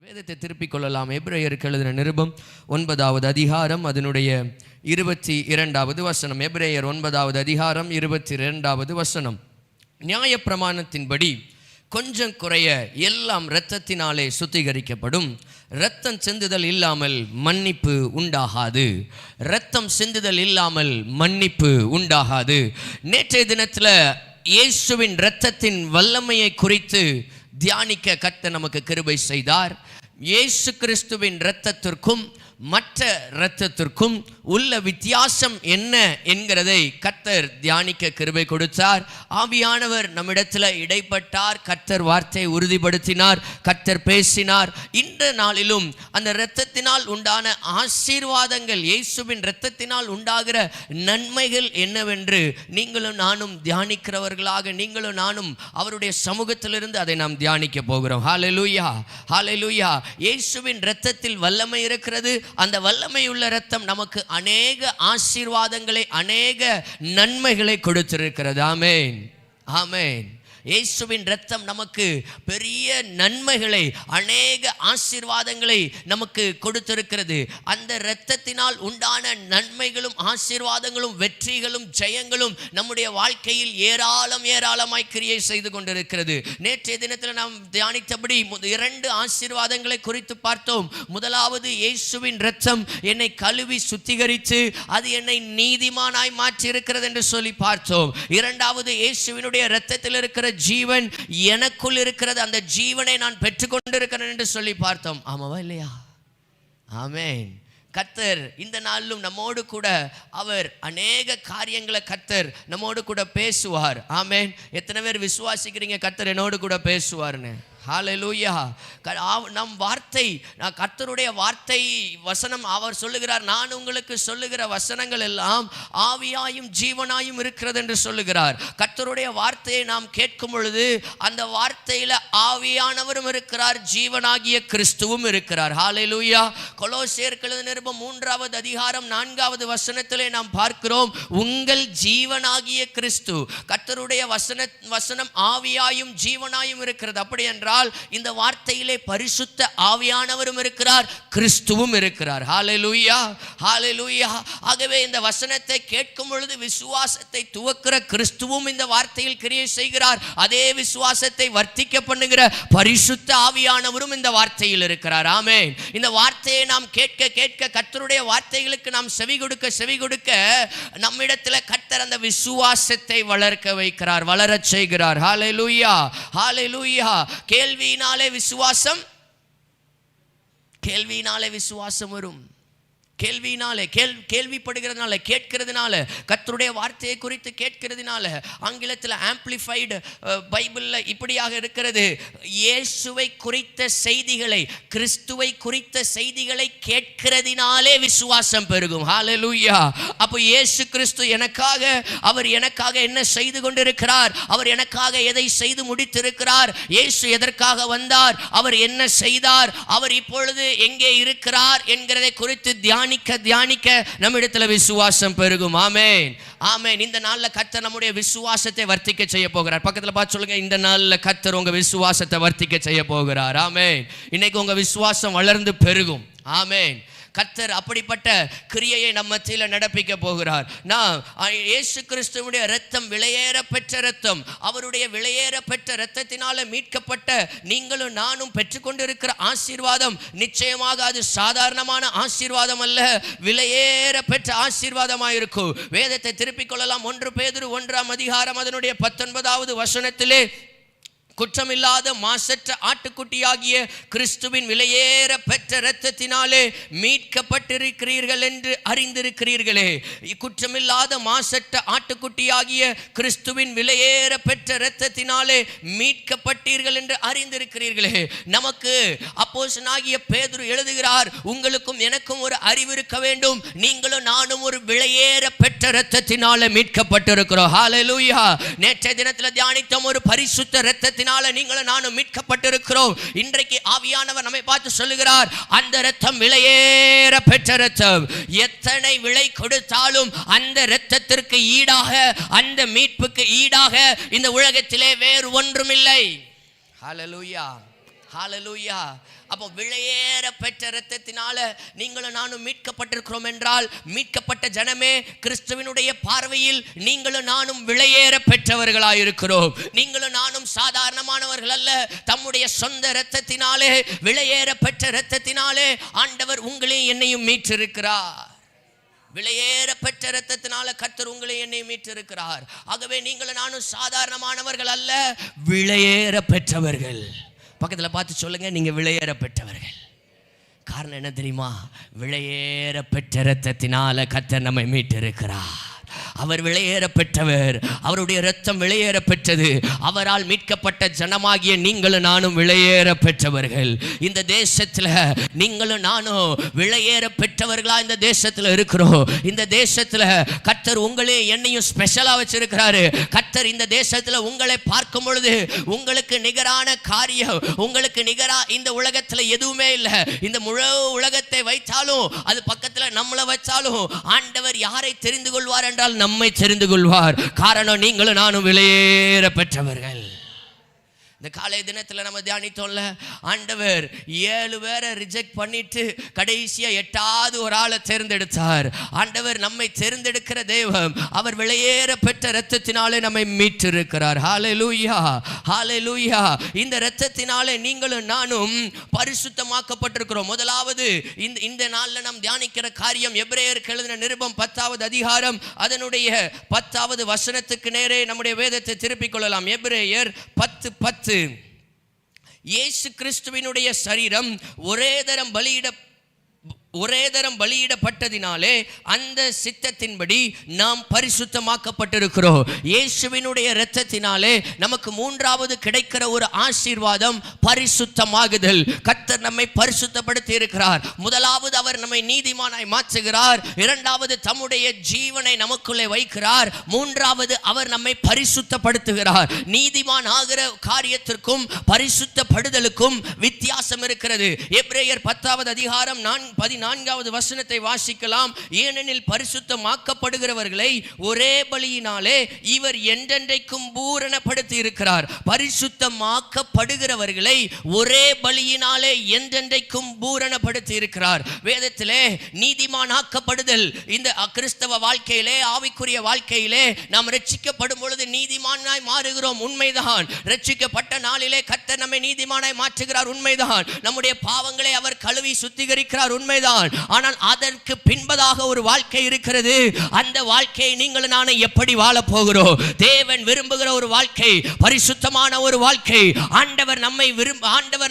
வேதத்தை திருப்பிக் கொள்ளலாம். எபிரேயருக்கு எழுதின நிருபம் 9வது அதிகாரம் அதனுடைய 22வது வசனம். எபிரேயர் 9வது அதிகாரம் 22வது வசனம். நியாயப்பிரமாணத்தின்படி கொஞ்சம் குறைய எல்லாம் இரத்தத்தினாலே சுத்திகரிக்கப்படும். இரத்தம் சிந்துதல் இல்லாமல் மன்னிப்பு உண்டாகாது. இரத்தம் சிந்துதல் இல்லாமல் மன்னிப்பு உண்டாகாது. நேற்றைய தினத்தில் இயேசுவின் இரத்தத்தின் வல்லமையை குறித்து தியானிக்க கர்த்தர் நமக்கு கிருபை செய்தார். இயேசு கிறிஸ்துவின் இரத்தத்திற்கும் மற்ற இரத்தத்திற்கும் உள்ள வித்தியாசம் என்ன என்கிறதை கர்த்தர் தியானிக்க கிருபை கொடுத்தார். ஆவியானவர் நம்மிடத்தில் இடைப்பட்டார். கர்த்தர் வார்த்தையை உறுதிப்படுத்தினார். கர்த்தர் பேசினார். இந்த நாளிலும் அந்த இரத்தத்தினால் உண்டான ஆசீர்வாதங்கள், இயேசுவின் இரத்தத்தினால் உண்டாகிற நன்மைகள் என்னவென்று நீங்களும் நானும் தியானிக்கிறவர்களாக, நீங்களும் நானும் அவருடைய சமூகத்திலிருந்து அதை நாம் தியானிக்க போகிறோம். ஹல்லேலூயா, ஹல்லேலூயா. இயேசுவின் இரத்தத்தில் வல்லமை இருக்கிறது. அந்த வல்லமையுள்ள இரத்தம் நமக்கு அநேக ஆசீர்வாதங்களை, அநேக நன்மைகளை கொடுத்திருக்கிறது. ஆமென், ஆமென். இயேசுவின் இரத்தம் நமக்கு பெரிய நன்மைகளை, அநேக ஆசீர்வாதங்களை நமக்கு கொடுத்திருக்கிறது. அந்த இரத்தத்தினால் உண்டான நன்மைகளும் ஆசீர்வாதங்களும் வெற்றிகளும் ஜெயங்களும் நம்முடைய வாழ்க்கையில் ஏராளமாய் கிரியை செய்து கொண்டிருக்கிறது. நேற்றைய தினத்தில் நாம் தியானித்தபடி 2 ஆசீர்வாதங்களை குறித்து பார்த்தோம். முதலாவது, இயேசுவின் இரத்தம் என்னை கழுவி சுத்திகரித்து அது என்னை நீதிமானாய் மாற்றி இருக்கிறது என்று சொல்லி பார்த்தோம். இரண்டாவது, இயேசுவினுடைய இரத்தத்தில் இருக்கிற ஜீவன் எனக்குள் இருக்கிறது. அந்த ஜீவனை நான் பெற்றுக்கொண்டிருக்கிறேன் என்று சொல்லி பார்த்தோம். ஆமாவா இல்லையா? ஆமென். கர்த்தர் இந்த நாளிலும் நம்மோடு கூட அவர் அநேக காரியங்களை கர்த்தர் நம்மோடு கூட பேசுவார். ஆமென். எத்தனை பேர் விசுவாசிக்கிறீங்க கர்த்தர் என்னோடு கூட பேசுவார்னு? ஹல்லேலூயா. நம் வார்த்தை, கர்த்தருடைய வார்த்தை வசனம், அவர் சொல்லுகிறார், நான் உங்களுக்கு சொல்லுகிற வசனங்கள் எல்லாம் ஆவியாயும் ஜீவனாயும் இருக்கிறது என்று சொல்லுகிறார். கர்த்தருடைய வார்த்தையை நாம் கேட்கும் பொழுது அந்த வார்த்தையில் ஆவியானவரும் இருக்கிறார், ஜீவனாகிய கிறிஸ்துவும் இருக்கிறார். ஹல்லேலூயா. கொலோசியருக்கு எழுதின நிருபம் 3வது அதிகாரம் 4வது வசனத்திலே நாம் பார்க்கிறோம், உங்கள் ஜீவனாகிய கிறிஸ்து. கர்த்தருடைய வசனம் ஆவியாயும் ஜீவனாயும் இருக்கிறது. அப்படி என்றால் இந்த வார்த்தையிலே பரிசுத்த ஆவியானவரும் இருக்கிறார், கிறிஸ்துவும் இருக்கிறார். ஹல்லேலூயா, ஹல்லேலூயா. ஆகவே இந்த வசனத்தை கேட்கும் பொழுது விசுவாசத்தை துவக்கிற கிறிஸ்துவும் இந்த வார்த்தையில் கிரியை செய்கிறார். அதே விசுவாசத்தை வர்த்திக்க பண்ணுகிற பரிசுத்த ஆவியானவரும் இந்த வார்த்தையில் இருக்கிறார். ஆமென். இந்த வார்த்தையை நாம் கேட்க கேட்க, கர்த்தருடைய வார்த்தைகளுக்கு நாம் செவி கொடுக்க நம்மிடத்தில் கர்த்தர் அந்த விசுவாசத்தை வளர்க்க வைக்கிறார், வளரச் செய்கிறார். ஹல்லேலூயா, ஹல்லேலூயா. கேள்வியினாலே விசுவாசம் வரும். கேள்வியினாலே, கேள்விப்படுகிறதுனால, கேட்கிறதுனால, கர்த்தருடைய வார்த்தையை குறித்து கேட்கிறதுனால. ஆங்கிலத்தில் ஆம்பிளிஃபைடு பைபிளில் இப்படியாக இருக்கிறது, இயேசுவை குறித்த செய்திகளை, கிறிஸ்துவை குறித்த செய்திகளை கேட்கிறதினாலே விசுவாசம் பெருகும். ஹல்லேலூயா. அப்போ இயேசு கிறிஸ்து எனக்காக, அவர் எனக்காக என்ன செய்து கொண்டிருக்கிறார், அவர் எனக்காக எதை செய்து முடித்திருக்கிறார், இயேசு எதற்காக வந்தார், அவர் என்ன செய்தார், அவர் இப்பொழுது எங்கே இருக்கிறார் என்கிறதை குறித்து தியானிக்க நம்மிடத்தில் விசுவாசம் பெருகும். ஆமென், ஆமென். இந்த நாளில் கர்த்தர் நம்முடைய விசுவாசத்தை வர்த்திக்க செய்ய போகிறார். பக்கத்தில் பார்த்து சொல்லுங்க, இந்த நாளில் கர்த்தர் உங்க விசுவாசத்தை வர்த்திக்க செய்ய போகிறார். ஆமென். இன்னைக்கு உங்க விசுவாசம் வளர்ந்து பெருகும். ஆமென். கர்த்தர் அப்படிப்பட்ட கிரியையை நம்ம மத்தியில் நடப்பிக்க போகிறார். நான் இயேசு கிறிஸ்துவுடைய இரத்தம் விலையேற பெற்ற இரத்தம். அவருடைய விலையேற பெற்ற இரத்தத்தினால மீட்கப்பட்ட நீங்களும் நானும் பெற்றுக்கொண்டிருக்கிற ஆசீர்வாதம் நிச்சயமாக அது சாதாரணமான ஆசீர்வாதம் அல்ல, விலையேற பெற்ற ஆசீர்வாதமாக இருக்கும். வேதத்தை திருப்பிக் கொள்ளலாம். 1 பேதுரு 1ஆம் அதிகாரம் அதனுடைய 19வது வசனத்திலே, குற்றமில்லாத மாசற்ற ஆட்டுக்குட்டியாகிய கிறிஸ்துவின் விலையேற பெற்ற இரத்தத்தினாலே மீட்கப்பட்டிருக்கிறீர்கள் என்று அறிந்திருக்கிறீர்களே. குற்றமில்லாத மாசற்ற ஆட்டுக்குட்டியாகிய கிறிஸ்துவின் விலையேற பெற்ற இரத்தத்தினாலே மீட்கப்பட்டீர்கள் என்று அறிந்திருக்கிறீர்களே. நமக்கு அப்போஸ்தலனாகிய பேதுரு எழுதுகிறார், உங்களுக்கும் எனக்கும் ஒரு அறிவு இருக்க வேண்டும், நீங்களும் நானும் ஒரு விலையேற பெற்ற இரத்தத்தினாலே மீட்கப்பட்டிருக்கிறோம். ஹல்லேலூயா. நேற்றைய தினத்தில் தியானித்தோம், ஒரு பரிசுத்த இரத்தத்தினால நீங்களும் நானும் மீட்கப்பட்டிருக்கிறோம். இன்றைக்கு ஆவியானவர் நம்மை பார்த்து சொல்லுகிறார், அந்த இரத்தம் விலையேற பெற்ற இரத்தம். எத்தனை விலை கொடுத்தாலும் அந்த இரத்தத்திற்கு ஈடாக, அந்த மீட்புக்கு ஈடாக இந்த உலகத்திலே வேறு ஒன்றும் இல்லை. ஹல்லேலூயா, ஹல்லேலூயா. அப்போ விலையேற பெற்ற இரத்தத்தினால நீங்களும் நானும் மீட்கப்பட்டிருக்கிறோம் என்றால், மீட்கப்பட்ட ஜனமே, கிறிஸ்துவினுடைய பார்வையில் நீங்களும் நானும் விலையேற பெற்றவர்களாயிருக்கிறோம். நீங்களும் நானும் சாதாரணமானவர்கள் அல்ல. தம்முடைய சொந்த இரத்தத்தினாலே, விலையேற பெற்ற இரத்தத்தினாலே ஆண்டவர் உங்களையும் என்னையும் மீட்டிருக்கிறார். விலையேற பெற்ற இரத்தத்தினால கர்த்தர் உங்களை என்னை மீட்டிருக்கிறார். ஆகவே நீங்களும் நானும் சாதாரணமானவர்கள் அல்ல, விலையேற பெற்றவர்கள். பக்கத்தில் பார்த்து சொல்லுங்க, நீங்க விலையேற பெற்றவர்கள். காரணம் என்ன தெரியுமா? விலையேற பெற்ற இரத்தத்தினால கர்த்தர் நம்மை மீட்டிருக்கிறார். அவர் விலையேற பெற்றவர். அவருடைய இரத்தம் விலையேற பெற்றது. அவரால் மீட்கப்பட்ட ஜனமாகிய நீங்களும் நானும் விலையேற பெற்றவர்கள். இந்த தேசத்தில் நீங்களும் நானும் விலையேற பெற்றவர்களா இந்த தேசத்தில் இருக்கிறோம். இந்த தேசத்தில் கர்த்தர் உங்களே என்னையும் ஸ்பெஷலா வச்சிருக்கிறாரு. கர்த்தர் இந்த தேசத்தில் உங்களை பார்க்கும் பொழுது உங்களுக்கு நிகரான காரியம், உங்களுக்கு நிகரா இந்த உலகத்தில் எதுவுமே இல்லை. இந்த முழு உலகத்தை வைத்தாலும், அது பக்கத்தில் நம்மளை வச்சாலும், ஆண்டவர் யாரை தெரிந்து கொள்வார் என்றால் நம்மை தெரிந்து கொள்வார். காரணம், நீங்களும் நானும் விலையேற பெற்றவர்கள். இந்த காலை தினத்தில் நம்ம தியானித்தோம்ல, ஆண்டவர் 7 பேரை ரிஜெக்ட் பண்ணிட்டு கடைசியா 8வது ஒரு ஆளை தேர்ந்தெடுத்தார். ஆண்டவர் நம்மை தேர்ந்தெடுக்கிற தெய்வம். அவர் விலையேற பெற்ற இரத்தத்தினாலே நம்மை மீட்டிருக்கிறார். ஹல்லேலூயா, ஹல்லேலூயா. இந்த இரத்தத்தினாலே நீங்களும் நானும் பரிசுத்தமாக்கப்பட்டிருக்கிறோம். முதலாவது இந்த நாளில் நாம் தியானிக்கிற காரியம், எபிரேயருக்கு எழுதின நிருபம் 10வது அதிகாரம் அதனுடைய 10வது வசனத்துக்கு நேரே நம்முடைய வேதத்தை திருப்பிக் கொள்ளலாம். எபிரேயர் 10:10. இயேசு கிறிஸ்துவினுடைய சரீரம் ஒரே தரம் பலியிடப்பட்டதினாலே அந்த சித்தத்தின்படி நாம் பரிசுத்தமாக்கப்பட்டிருக்கிறோம். இயேசுவினுடைய இரத்தத்தினாலே நமக்கு 3வது கிடைக்கிற ஒரு ஆசீர்வாதம் பரிசுத்தமாகுதல். கர்த்தர் நம்மை பரிசுத்தப்படுத்தி இருக்கிறார். முதலாவது அவர் நம்மை நீதிமானாய் மாற்றுகிறார். 2வது தம்முடைய ஜீவனை நமக்குள்ளே வைக்கிறார். 3வது அவர் நம்மை பரிசுத்தப்படுத்துகிறார். நீதிமான் ஆகிற காரியத்திற்கும் பரிசுத்தப்படுதலுக்கும் வித்தியாசம் இருக்கிறது. எபிரேயர் 10வது அதிகாரம் 14வது வசனத்தை வாசிக்கலாம். ஏனெனில் பரிசுத்தமாக்கப்படுகிறவர்களை ஒரே பலியினாலே இவர் என்றென்றைக்கும் பூரணப்படுத்தி இருக்கிறார். பரிசுத்தமாக்கப்படுகிறவர்களை ஒரே பலியினாலே என்றென்றைக்கும் பூரணப்படுத்தி இருக்கிறார். வேதத்திலே நீதிமானாக்கப்படுதல், இந்த கிறிஸ்தவ வாழ்க்கையிலே, ஆவிக்குரிய வாழ்க்கையிலே நாம் ரட்சிக்கப்படும் பொழுது நீதிமானாய் மாறுகிறோம். உண்மைதான். ரட்சிக்கப்பட்ட நாளிலே கர்த்தர் நம்மை நீதிமானாய் மாற்றுகிறார். உண்மைதான். நம்முடைய பாவங்களை அவர் கழுவி சுத்திகரிக்கிறார். உண்மைதான். ஆனால் அதற்கு பின்பதாக ஒரு வாழ்க்கை இருக்கிறது. அந்த வாழ்க்கையை நீங்கள் நானும் எப்படி வாழ போகிறோம்? தேவன் விரும்புகிற ஒரு வாழ்க்கை, பரிசுத்தமான ஒரு வாழ்க்கை. ஆண்டவர்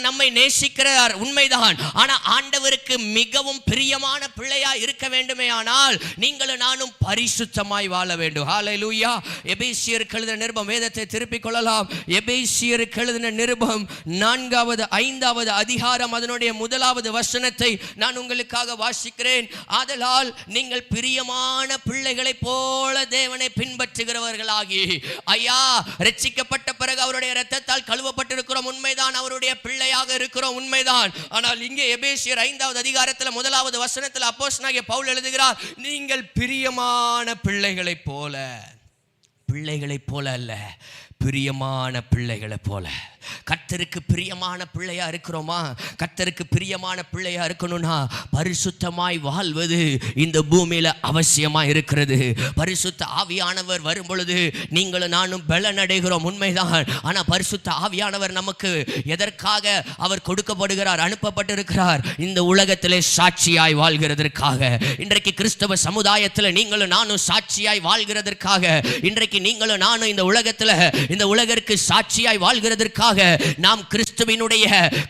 நம்மை நேசிக்கிறார். உண்மைதான். ஆனால் ஆண்டவருக்கு மிகவும் பிரியமான பிள்ளையா இருக்க வேண்டுமே ஆனால் நீங்களும் நானும் பரிசுத்தமாய் வாழ வேண்டும். ஹல்லேலூயா. எபேசியருக்கு எழுதின நிருபம், வேதத்தை திருப்பிக் கொள்ளலாம். எபேசியருக்கு எழுதின நிருபம் 4வது 5வது அதிகாரம் அதனுடைய 1வது வசனத்தை நான் உங்களுக்கு வாசிக்கிறேன். ஆதலால் நீங்கள் பிரியமான பிள்ளைகளை போல தேவனை பின்பற்றுகிறவர்களாகி, ஐயா, ரட்சிக்கப்பட்ட பிறகு அவருடைய இரத்தத்தால் கழுவப்பட்டிருக்கிறோம். உண்மைதான். அவருடைய பிள்ளையாக இருக்கிறோம். உண்மைதான். ஆனால் இங்கே எபேசியர் 5வது அதிகாரத்தில் 1வது வசனத்தில் அப்போஸ்தலனாகிய பவுல் எழுதுகிறார், நீங்கள் பிரியமான பிள்ளைகளைப் போல அல்ல, பிரியமான பிள்ளைகளை போல. கர்த்தருக்கு பிரியமான பிள்ளையா இருக்கிறோமா? கர்த்தருக்கு பிரியமான பிள்ளையா இருக்கணும்னா பரிசுத்தமாய் வாழ்வது இந்த பூமியில அவசியமா இருக்கிறது. பரிசுத்த ஆவியானவர் வரும் பொழுது நீங்களும் நானும் பலன் அடைகிறோம். உண்மைதான். ஆனா பரிசுத்த ஆவியானவர் நமக்கு எதற்காக அவர் கொடுக்கப்படுகிறார், அனுப்பப்பட்டிருக்கிறார்? இந்த உலகத்திலே சாட்சியாய் வாழ்கிறதற்காக. இன்றைக்கு கிறிஸ்தவ சமுதாயத்தில் நீங்களும் நானும் சாட்சியாய் வாழ்கிறதற்காக. இன்றைக்கு நீங்களும் நானும் இந்த உலகிற்கு சாட்சியாய் வாழ்கிறதற்காக நாம்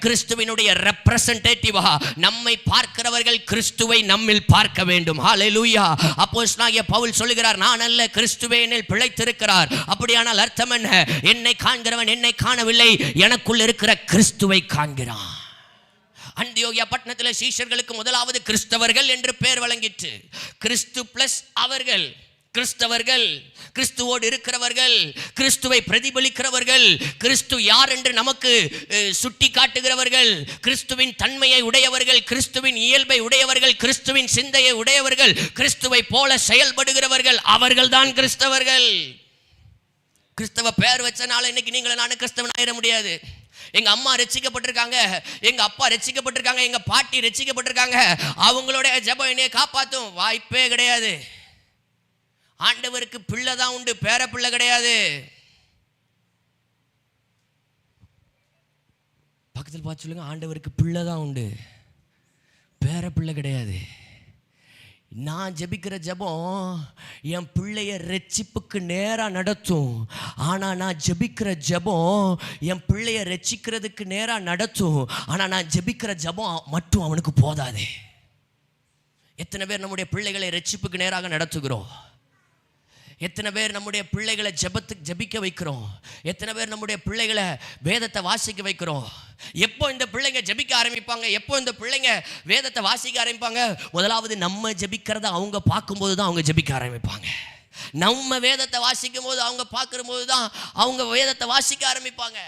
கிறிஸ்துவினுடைய ரெப்ரசன்டேட்டிவா, நம்மை பார்க்கிறவர்கள் கிறிஸ்துவை நம்மில் பார்க்க வேண்டும். ஹல்லேலூயா. அப்போஸ்தலனாகிய பவுல் சொல்லுகிறார், நான் அல்ல, கிறிஸ்துவே என்னில் பிழைத்திருக்கிறார். அப்படியானால் அர்த்தம் என்ன? என்னை காண்கிறவன் என்னை காணவில்லை, எனக்குள் இருக்கிற கிறிஸ்துவை காண்கிறான். அந்தியோகியா பட்டணத்தில் சீஷர்களுக்கு முதலாவது கிறிஸ்தவர்கள் என்று பெயர் வழங்கிற்று. கிறிஸ்து பிளஸ் அவர்கள். கிறிஸ்தவர்கள், கிறிஸ்துவோடு இருக்கிறவர்கள், கிறிஸ்துவை பிரதிபலிக்கிறவர்கள், கிறிஸ்து யார் என்று நமக்கு சுட்டி காட்டுகிறவர்கள், கிறிஸ்துவின் தன்மையை உடையவர்கள், கிறிஸ்துவின் இயல்பை உடையவர்கள், கிறிஸ்துவின் சிந்தையை உடையவர்கள், கிறிஸ்துவை போல செயல்படுகிறவர்கள், அவர்கள்தான் கிறிஸ்தவர்கள். கிறிஸ்தவ பெயர் வச்சனால இன்னைக்கு நீங்களும் நானும் கிறிஸ்தவன் ஆயிட முடியாது. எங்க அம்மா ரட்சிக்கப்பட்டிருக்காங்க, எங்க அப்பா ரட்சிக்கப்பட்டிருக்காங்க, எங்க பாட்டி ரட்சிக்கப்பட்டிருக்காங்க, அவங்களோட ஜெபம் என்னைய காப்பாத்தும். வாய்ப்பே கிடையாது. ஆண்டவருக்கு பிள்ளை தான் உண்டு, பேர பிள்ளை கிடையாது. பக்கத்தில் பார்த்து சொல்லுங்க, ஆண்டவருக்கு பிள்ளை தான் உண்டு, பேர பிள்ளை கிடையாது. நான் ஜெபிக்கிற ஜெபம் என் பிள்ளைய ரட்சிப்புக்கு நேராக நடத்தும். ஆனால் நான் ஜெபிக்கிற ஜெபம் என் பிள்ளைய ரட்சிக்கிறதுக்கு நேராக நடத்தும். ஆனால் நான் ஜெபிக்கிற ஜெபம் மட்டும் அவனுக்கு போதாது. எத்தனை பேர் நம்முடைய பிள்ளைகளை ரட்சிப்புக்கு நேராக நடத்துகிறோம்? எத்தனை பேர் நம்முடைய பிள்ளைகளை ஜெபிக்க வைக்கிறோம்? எத்தனை பேர் நம்முடைய பிள்ளைகளை வேதத்தை வாசிக்க வைக்கிறோம்? எப்போ இந்த பிள்ளைங்க ஜெபிக்க ஆரம்பிப்பாங்க? எப்போ இந்த பிள்ளைங்க வேதத்தை வாசிக்க ஆரம்பிப்பாங்க? முதலாவது நம்ம ஜெபிக்கிறத அவங்க பார்க்கும்போது தான் அவங்க ஜெபிக்க ஆரம்பிப்பாங்க. நம்ம வேதத்தை வாசிக்கும் போது அவங்க பார்க்குற போது தான் அவங்க வேதத்தை வாசிக்க ஆரம்பிப்பாங்க.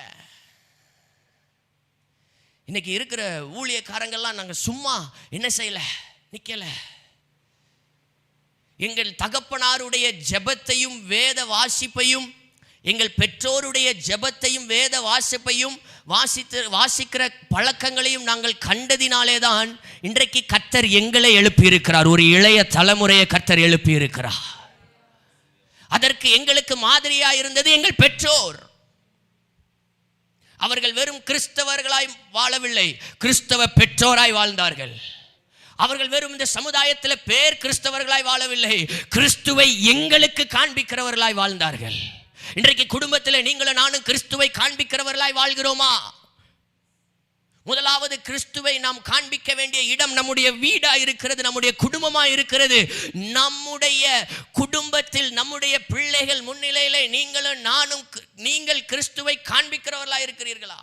இன்னைக்கு இருக்கிற ஊழியக்காரங்கள்லாம் நாங்கள் சும்மா என்ன செய்யலை, நிற்கலை. எங்கள் தகப்பனாருடைய ஜெபத்தையும் வேத வாசிப்பையும், எங்கள் பெற்றோருடைய ஜெபத்தையும் வேத வாசிப்பையும் வாசிக்கிற பழக்கங்களையும் நாங்கள் கண்டதினாலே தான் இன்றைக்கு கர்த்தர் எங்களை எழுப்பியிருக்கிறார். ஒரு இளைய தலைமுறையை கர்த்தர் எழுப்பியிருக்கிறார். அதற்கு எங்களுக்கு மாதிரியாக இருந்தது எங்கள் பெற்றோர். அவர்கள் வெறும் கிறிஸ்தவர்களாய் வாழவில்லை, கிறிஸ்தவ பெற்றோராய் வாழ்ந்தார்கள். அவர்கள் வெறும் இந்த சமுதாயத்தில் பேர் கிறிஸ்தவர்களாய் வாழவில்லை, கிறிஸ்துவை எங்களுக்கு காண்பிக்கிறவர்களாய் வாழ்ந்தார்கள். இன்றைக்கு குடும்பத்தில் நீங்களும் நானும் கிறிஸ்துவை காண்பிக்கிறவர்களாய் வாழ்கிறோமா? முதலாவது கிறிஸ்துவை நாம் காண்பிக்க வேண்டிய இடம் நம்முடைய வீடா இருக்கிறது, நம்முடைய குடும்பமா இருக்கிறது. நம்முடைய குடும்பத்தில் நம்முடைய பிள்ளைகள் முன்னிலையிலே நீங்களும் நானும் நீங்கள் கிறிஸ்துவை காண்பிக்கிறவர்களாய் இருக்கிறீர்களா?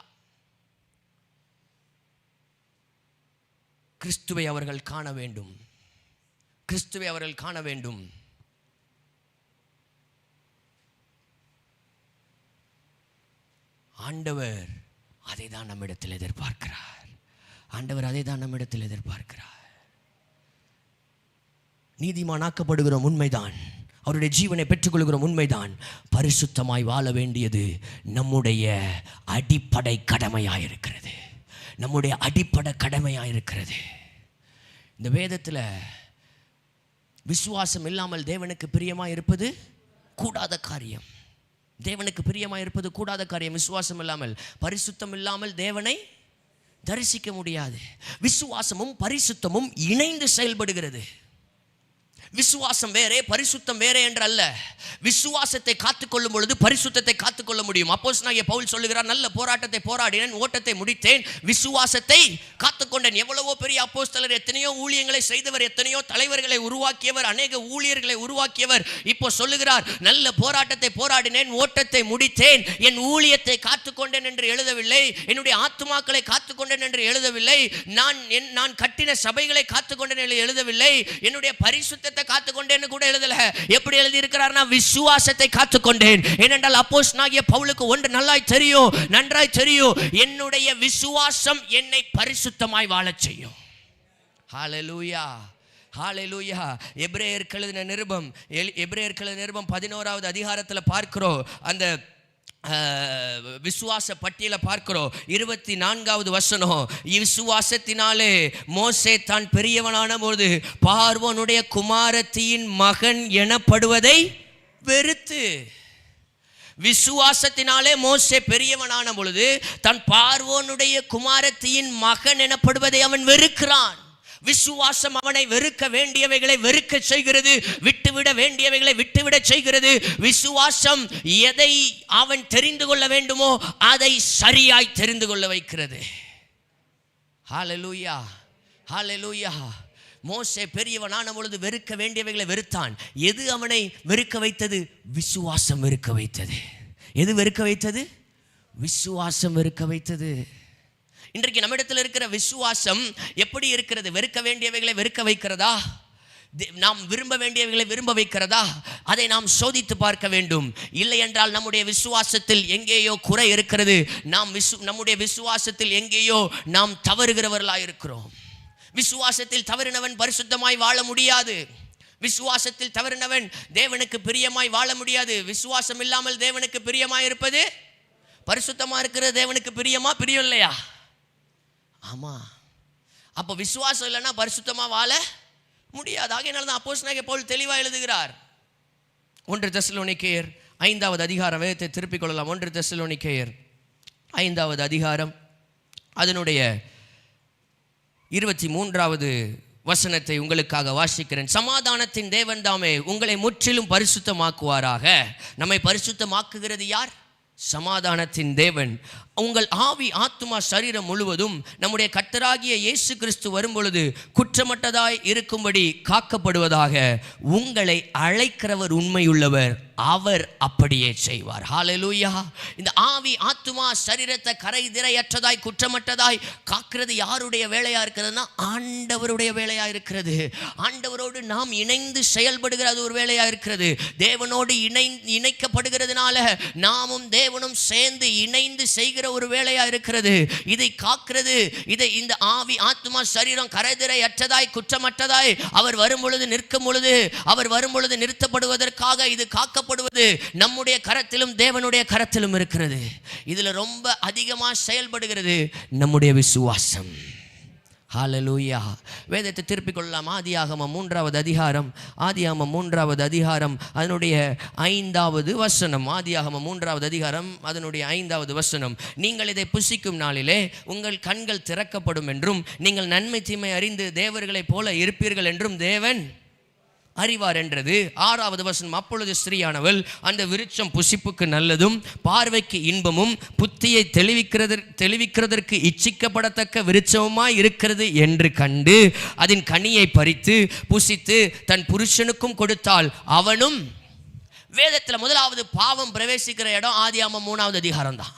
கிறிஸ்துவை அவர்கள் காண வேண்டும், கிறிஸ்துவை அவர்கள் காண வேண்டும். ஆண்டவர் அதை தான் நம்மிடத்தில் எதிர்பார்க்கிறார். ஆண்டவர் அதை தான் நம்மிடத்தில் எதிர்பார்க்கிறார். நீதிமானாக்கப்படுகிறோம் உண்மைதான், அவருடைய ஜீவனை பெற்றுக்கொள்கிறோம் உண்மைதான். பரிசுத்தமாய் வாழ வேண்டியது நம்முடைய அடிப்படை கடமையாயிருக்கிறது, நம்முடைய அடிப்படை கடமையாயிருக்கிறது. இந்த வேதத்தில் விசுவாசம் இல்லாமல் தேவனுக்கு பிரியமாக இருப்பது கூடாத காரியம். தேவனுக்கு பிரியமாக இருப்பது கூடாத காரியம். விசுவாசம் இல்லாமல், பரிசுத்தம் இல்லாமல் தேவனை தரிசிக்க முடியாது. விசுவாசமும் பரிசுத்தமும் இணைந்து செயல்படுகிறது. விசுவாசம் வேறே பரிசுத்தம் வேறே என்று அல்ல. விசுவாசத்தை காத்துக்கொள்ளும் பொழுது பரிசுத்தத்தை காத்துக்கொள்ள முடியும். அப்போஸ்தலனாகிய பவுல் சொல்லுகிறார், நல்ல போராட்டத்தை போராடினேன், ஓட்டத்தை முடித்தேன், விசுவாசத்தை காத்துக்கொண்டேன். எவ்வளவோ பெரிய அப்போஸ்தலர், எத்தனையோ ஊழியங்களை செய்தவர், எத்தனையோ தலைவர்களை உருவாக்கியவர், அநேக ஊழியர்களை உருவாக்கியவர். இப்போ சொல்லுகிறார், நல்ல போராட்டத்தை போராடினேன், ஓட்டத்தை முடித்தேன், என் ஊழியத்தை காத்துக்கொண்டேன் என்று எழுதவில்லை, என்னுடைய ஆத்துமாக்களை காத்துக்கொண்டேன் என்று எழுதவில்லை, நான் கட்டின சபைகளை காத்துக்கொண்டேன் என்று எழுதவில்லை, என்னுடைய பரிசுத்தத்தை காத்துக்கொண்டேன்னு கூட எழுதல. எப்படி எழுதி இருக்கிறார்னா, விசுவாசத்தை காத்துக்கொண்டேன். ஏனென்றால் அப்போஸ்தலனாகிய பவுலுக்கு ஒன்று நன்றாய் தெரியும், என்னுடைய விசுவாசம் என்னை பரிசுத்தமாய் வாழச் செய்யும். ஹல்லேலூயா, ஹல்லேலூயா. எபிரேயருக்கு எழுதின நிருபம் 11வது அதிகாரத்தில் பார்க்கிறோம். அந்த விசுவாச பட்டியலை பார்க்கிறோம். 24வது வசனம், விசுவாசத்தினாலே மோசே தான் பெரியவனான போது பார்வோனுடைய குமாரத்தியின் மகன் எனப்படுவதை வெறுத்து. விசுவாசத்தினாலே மோசே பெரியவனான பொழுது தன் பார்வோனுடைய குமாரத்தியின் மகன் எனப்படுவதை அவன் வெறுக்கிறான். விசுவாசம் அவனை வெறுக்க வேண்டியவைகளை வெறுக்க செய்கிறது, விட்டுவிட வேண்டியவைகளை விட்டுவிட செய்கிறது. விசுவாசம் எதை அவன் தெரிந்து கொள்ள வேண்டுமோ அதை சரியாய் தெரிந்து கொள்ள வைக்கிறது. ஹல்லேலூயா, ஹல்லேலூயா. மோசே பெரியவனான பொழுது வெறுக்க வேண்டியவைகளை வெறுத்தான். எது அவனை வெறுக்க வைத்தது? விசுவாசம் வெறுக்க வைத்தது. எது வெறுக்க வைத்தது? விசுவாசம் வெறுக்க வைத்தது. இன்றைக்கு நம்மிடத்தில் இருக்கிற விசுவாசம் எப்படி இருக்கிறது? வெறுக்க வேண்டியவைகளை வெறுக்க வைக்கிறதா? நாம் விரும்ப வேண்டியவைகளை விரும்ப வைக்கிறதா? அதை நாம் சோதித்து பார்க்க வேண்டும். இல்லை என்றால் நம்முடைய விசுவாசத்தில் எங்கேயோ குறை இருக்கிறது. நம்முடைய விசுவாசத்தில் எங்கேயோ நாம் தவறுகிறவர்களாக இருக்கிறோம். விசுவாசத்தில் தவறினவன் பரிசுத்தமாய் வாழ முடியாது. விசுவாசத்தில் தவறினவன் தேவனுக்கு பிரியமாய் வாழ முடியாது. விசுவாசம் இல்லாமல் தேவனுக்கு பிரியமாய் இருப்பது பரிசுத்தமாக இருக்கிறது தேவனுக்கு பிரியமா, பிரியம் இல்லையா? ஆமாம். அப்போ விசுவாசம் இல்லைன்னா பரிசுத்தமாக வாழ முடியாது. ஆகையினால தான் அப்போஸ்தலனாகிய பவுல் தெளிவாக எழுதுகிறார். 1 தெசலோனிக்கேயர் 5வது அதிகாரம், வேதத்தை திருப்பிக் கொள்ளலாம். 1 தெசலோனிக்கேயர் 5வது அதிகாரம் அதனுடைய 23வது வசனத்தை உங்களுக்காக வாசிக்கிறேன். சமாதானத்தின் தேவன் தாமே உங்களை முற்றிலும் பரிசுத்தமாக்குவாராக. நம்மை பரிசுத்தமாக்குகிறது யார்? சமாதானத்தின் தேவன். உங்கள் ஆவி, ஆத்துமா, சரீரம் முழுவதும் நம்முடைய கர்த்தராகிய இயேசு கிறிஸ்து வரும்பொழுது குற்றமற்றதாய் இருக்கும்படி காக்கப்படுவதாக. உங்களை அழைக்கிறவர் உண்மையுள்ளவர், அவர் அப்படியே செய்வார். ஹல்லேலூயா. இந்த ஆவி, ஆத்துமா, சரீரத்தை கரை திரையற்றதாய் குற்றமற்றதாய் காக்கிறது யாருடைய வேலையா இருக்கிறதுனா ஆண்டவருடைய வேலையா இருக்கிறது. ஆண்டவரோடு நாம் இணைந்து செயல்படுகிற அது ஒரு வேலையா இருக்கிறது. தேவனோடு இணைக்கப்படுகிறதுனால நாமும் தேவனும் சேர்ந்து இணைந்து செய்கிற ஒரு வேலையா இருக்கிறது. இதை காக்கிறது, இதை இந்த ஆவி, ஆத்துமா, சரீரம் கரைதிரை அற்றதாய் குற்றமற்றதாய் அவர் வரும் பொழுது நிற்கும் பொழுது, அவர் வரும் பொழுது நிறுத்தப்படுவதற்காக இது காக்கப்படுவது நம்முடைய கரத்திலும் தேவனுடைய கரத்திலும் இருக்கிறது. இதுல ரொம்ப அதிகமா செயல்படுகிறது நம்முடைய விசுவாசம். ஹல்லேலூயா. வேதத்தை திருப்பிக் கொள்ளலாம். ஆதியாகமம் 3வது அதிகாரம், ஆதியாகமம் 3வது அதிகாரம் அதனுடைய 5வது வசனம். ஆதியாகமம் 3வது அதிகாரம் அதனுடைய 5வது வசனம். நீங்கள் இதை புசிக்கும் நாளிலே உங்கள் கண்கள் திறக்கப்படும் என்றும் நீங்கள் நன்மை தீமை அறிந்து தேவர்களைப் போல இருப்பீர்கள் என்றும் தேவன் அறிவார் என்றது. 6வது வசனம். அப்பொழுது ஸ்திரீயானவள் அந்த விருட்சம் புசிப்புக்கு நல்லதும் பார்வைக்கு இன்பமும் புத்தியை தெளிவிக்கிறதற்கு இச்சிக்கப்படத்தக்க விருட்சமாய் இருக்கிறது என்று கண்டு அதன் கனியை பறித்து புசித்து தன் புருஷனுக்கும் கொடுத்தாள், அவனும். வேதத்தில் முதலாவது பாவம் பிரவேசிக்கிற இடம் ஆதியாகமம் 3வது அதிகாரம் தான்.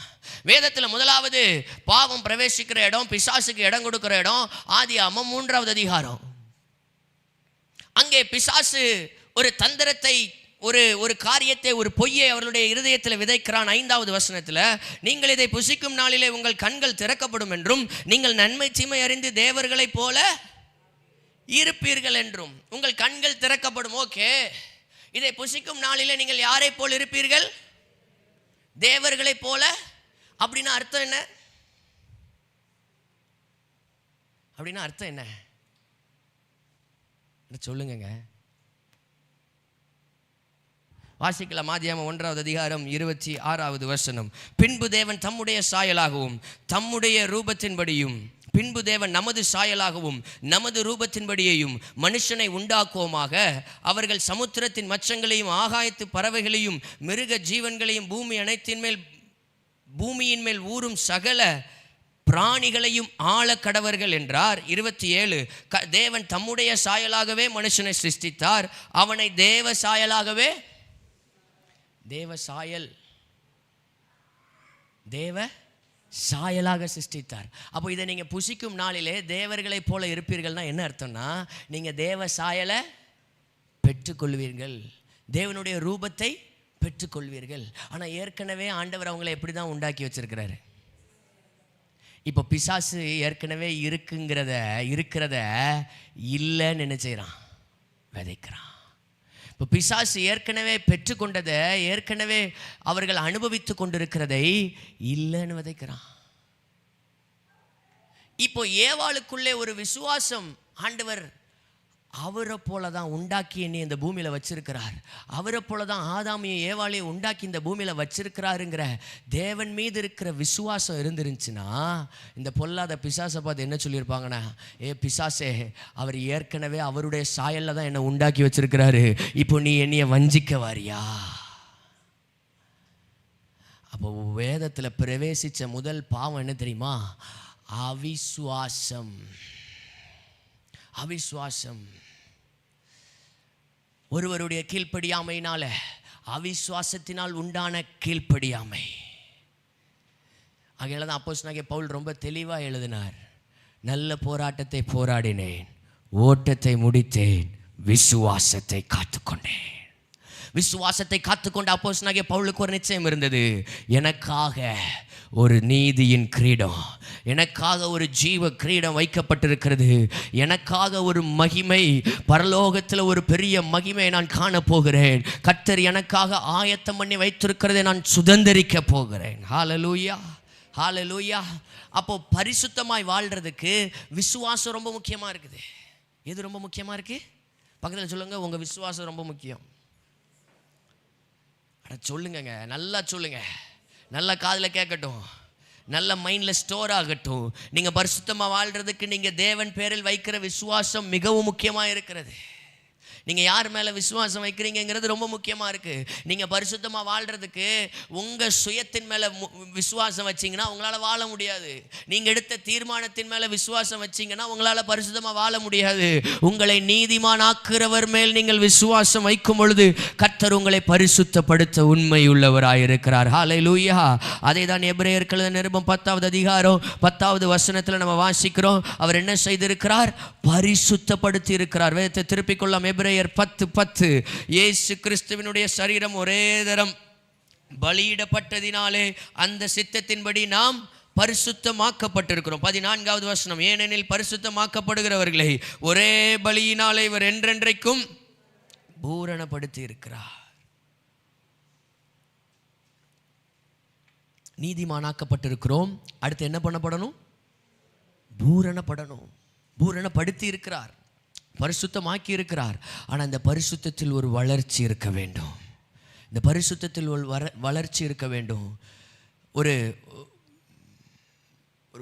வேதத்தில் முதலாவது பாவம் பிரவேசிக்கிற இடம், பிசாசுக்கு இடம் கொடுக்கிற இடம் ஆதியாகமம் 3வது அதிகாரம். அங்கே பிசாசு ஒரு தந்திரத்தை, ஒரு காரியத்தை, ஒரு பொய்யை அவர்களுடைய இருதயத்தில் விதைக்கிறான். 5வது வசனத்தில், நீங்கள் இதை புசிக்கும் நாளிலே உங்கள் கண்கள் திறக்கப்படும் என்றும் நீங்கள் நன்மை தீமை அறிந்து தேவர்களைப் போல இருப்பீர்கள் என்றும். உங்கள் கண்கள் திறக்கப்படும். ஓகே, இதை புசிக்கும் நாளிலே நீங்கள் யாரை போல் இருப்பீர்கள்? தேவர்களைப் போல. அப்படின்னா அர்த்தம் என்ன? அப்படின்னா அர்த்தம் என்ன சொல்லுங்க. வாசிக்கலாம். ஆதியாகமம் 1வது அதிகாரம் 26வது வசனம். பின்பு தேவன் தம்முடைய சாயலாகவும் தம்முடைய ரூபத்தின்படியும், பின்பு தேவன் நமது சாயலாகவும் நமது ரூபத்தின்படியையும் மனுஷனை உண்டாக்குவோமாக. அவர்கள் சமுத்திரத்தின் மச்சங்களையும் ஆகாயத்து பறவைகளையும் மிருக ஜீவன்களையும் பூமியின் மேல் ஊறும் சகல பிராணிகளையும் ஆள கடவர்கள் என்றார். 27. தேவன் தம்முடைய சாயலாகவே மனுஷனை சிருஷ்டித்தார், அவனை தேவ சாயலாகவே, தேவ சாயலாக சிருஷ்டித்தார். அப்போ இதை நீங்கள் புசிக்கும் நாளிலே தேவர்களை போல இருப்பீர்கள்னா என்ன அர்த்தம்னா, நீங்கள் தேவ சாயலை பெற்றுக்கொள்வீர்கள், தேவனுடைய ரூபத்தை பெற்றுக்கொள்வீர்கள். ஆனால் ஏற்கனவே ஆண்டவர் அவங்களை எப்படி தான் உண்டாக்கி வச்சிருக்கிறாரு. இப்போ பிசாசு ஏற்கனவே இருக்கிறத இல்லைன்னு என்ன செய்கிறான்? விதைக்கிறான். இப்போ பிசாசு ஏற்கனவே பெற்றுக்கொண்டதை, ஏற்கனவே அவர்கள் அனுபவித்து கொண்டிருக்கிறதை இல்லைன்னு விதைக்கிறான். இப்போ ஏவாளுக்குள்ளே ஒரு விசுவாசம், ஆண்டவர் அவரை போல தான் உண்டாக்கி என்னை இந்த பூமியில் வச்சிருக்கிறார், அவரை போல தான் ஆதாமையும் ஏவாளையும் உண்டாக்கி இந்த பூமியில் வச்சிருக்கிறாருங்கிற தேவன் மீது இருக்கிற விசுவாசம் இருந்துருந்துச்சுன்னா இந்த பொல்லாத பிசாசை பார்த்து என்ன சொல்லியிருப்பாங்கன்னா, ஏ பிசாசே, அவர் ஏற்கனவே அவருடைய சாயலில் தான் என்னை உண்டாக்கி வச்சிருக்கிறாரு, இப்போ நீ என்னைய வஞ்சிக்க வாரியா? அப்போ வேதத்தில் பிரவேசித்த முதல் பாவம் என்ன தெரியுமா? அவிசுவாசம். ஒருவருடைய கீழ்ப்படியாமையினால, அவிசுவாசத்தினால் உண்டான கீழ்ப்படியாமை. ஆகையால தான் அப்போஸ்தலனாகிய பவுல் ரொம்ப தெளிவாக எழுதினார், நல்ல போராட்டத்தை போராடினேன், ஓட்டத்தை முடித்தேன், விசுவாசத்தை காத்துக்கொண்டேன். விசுவாசத்தை காத்துக்கொண்ட அப்போஸ்தலனாகிய பவுலுக்கு ஒரு நிச்சயம் இருந்தது, எனக்காக ஒரு நீதியின் கிரீடம், எனக்காக ஒரு ஜீவ கிரீடம் வைக்கப்பட்டிருக்கிறது. எனக்காக ஒரு மகிமை, பரலோகத்தில் ஒரு பெரிய மகிமையை நான் காணப்போகிறேன். கர்த்தர் எனக்காக ஆயத்தம் பண்ணி வைத்திருக்கிறதை நான் சுதந்தரிக்க போகிறேன். ஹல்லேலூயா, ஹல்லேலூயா. அப்போ பரிசுத்தமாய் வாழ்றதுக்கு விசுவாசம் ரொம்ப முக்கியமாக இருக்குது. எது ரொம்ப முக்கியமாக இருக்குது? பக்கத்தில் சொல்லுங்கள், உங்கள் விசுவாசம் ரொம்ப முக்கியம். சொல்லுங்கங்க, நல்லா சொல்லுங்க, நல்லா காதில் கேட்கட்டும், நல்ல மைண்டில் ஸ்டோர் ஆகட்டும். நீங்கள் பரிசுத்தமாக வாழ்கிறதுக்கு நீங்கள் தேவன் பேரில் வைக்கிற விசுவாசம் மிகவும் முக்கியமாக இருக்கிறது. நீங்கள் யார் மேலே விசுவாசம் வைக்கிறீங்கிறது ரொம்ப முக்கியமாக இருக்குது. நீங்கள் பரிசுத்தமாக வாழ்கிறதுக்கு உங்கள் சுயத்தின் மேலே விசுவாசம் வச்சிங்கன்னா உங்களால் வாழ முடியாது. நீங்கள் எடுத்த தீர்மானத்தின் மேலே விசுவாசம் வச்சிங்கன்னா உங்களால் பரிசுத்தமாக வாழ முடியாது. உங்களை நீதிமான் ஆக்குறவர் மேல் நீங்கள் விசுவாசம் வைக்கும் பொழுது கர்த்தர் உங்களை பரிசுத்தப்படுத்த உண்மை உள்ளவராயிருக்கிறார். ஹல்லேலூயா. அதை தான் எபிரேயர் நிருபம் 10வது அதிகாரம் 10வது வசனத்தில் நம்ம வாசிக்கிறோம். அவர் என்ன செய்திருக்கிறார்? பரிசுத்தப்படுத்தி இருக்கிறார். வேதத்தை திருப்பிக் கொள்ளலாம். எபிரேயர் 10:10. இயேசு கிறிஸ்துவினுடைய சரீரம் ஒரே தரம் பலியிடப்பட்டதினாலே அந்த சித்தத்தின்படி நாம் பரிசுத்தமாக்கப்பட்டிருக்கிறோம். 14வது வசனம், ஏனெனில் பரிசுத்தமாக்கப்படுகிறவர்களை ஒரே பலியினாலே இவர் என்றென்றைக்கும் பூரணப்படுத்தி இருக்கிறார். நீதிமானாக்கப்பட்டிருக்கிறோம். அடுத்து என்ன பண்ணப்படணும்? பூரணப்படணும். பூரணப்படுத்தி இருக்கிறார், பரிசுத்தமாக்கி இருக்கிறார். ஆனால் இந்த பரிசுத்தத்தில் ஒரு வளர்ச்சி இருக்க வேண்டும். இந்த பரிசுத்தத்தில் ஒரு வளர்ச்சி இருக்க வேண்டும். ஒரு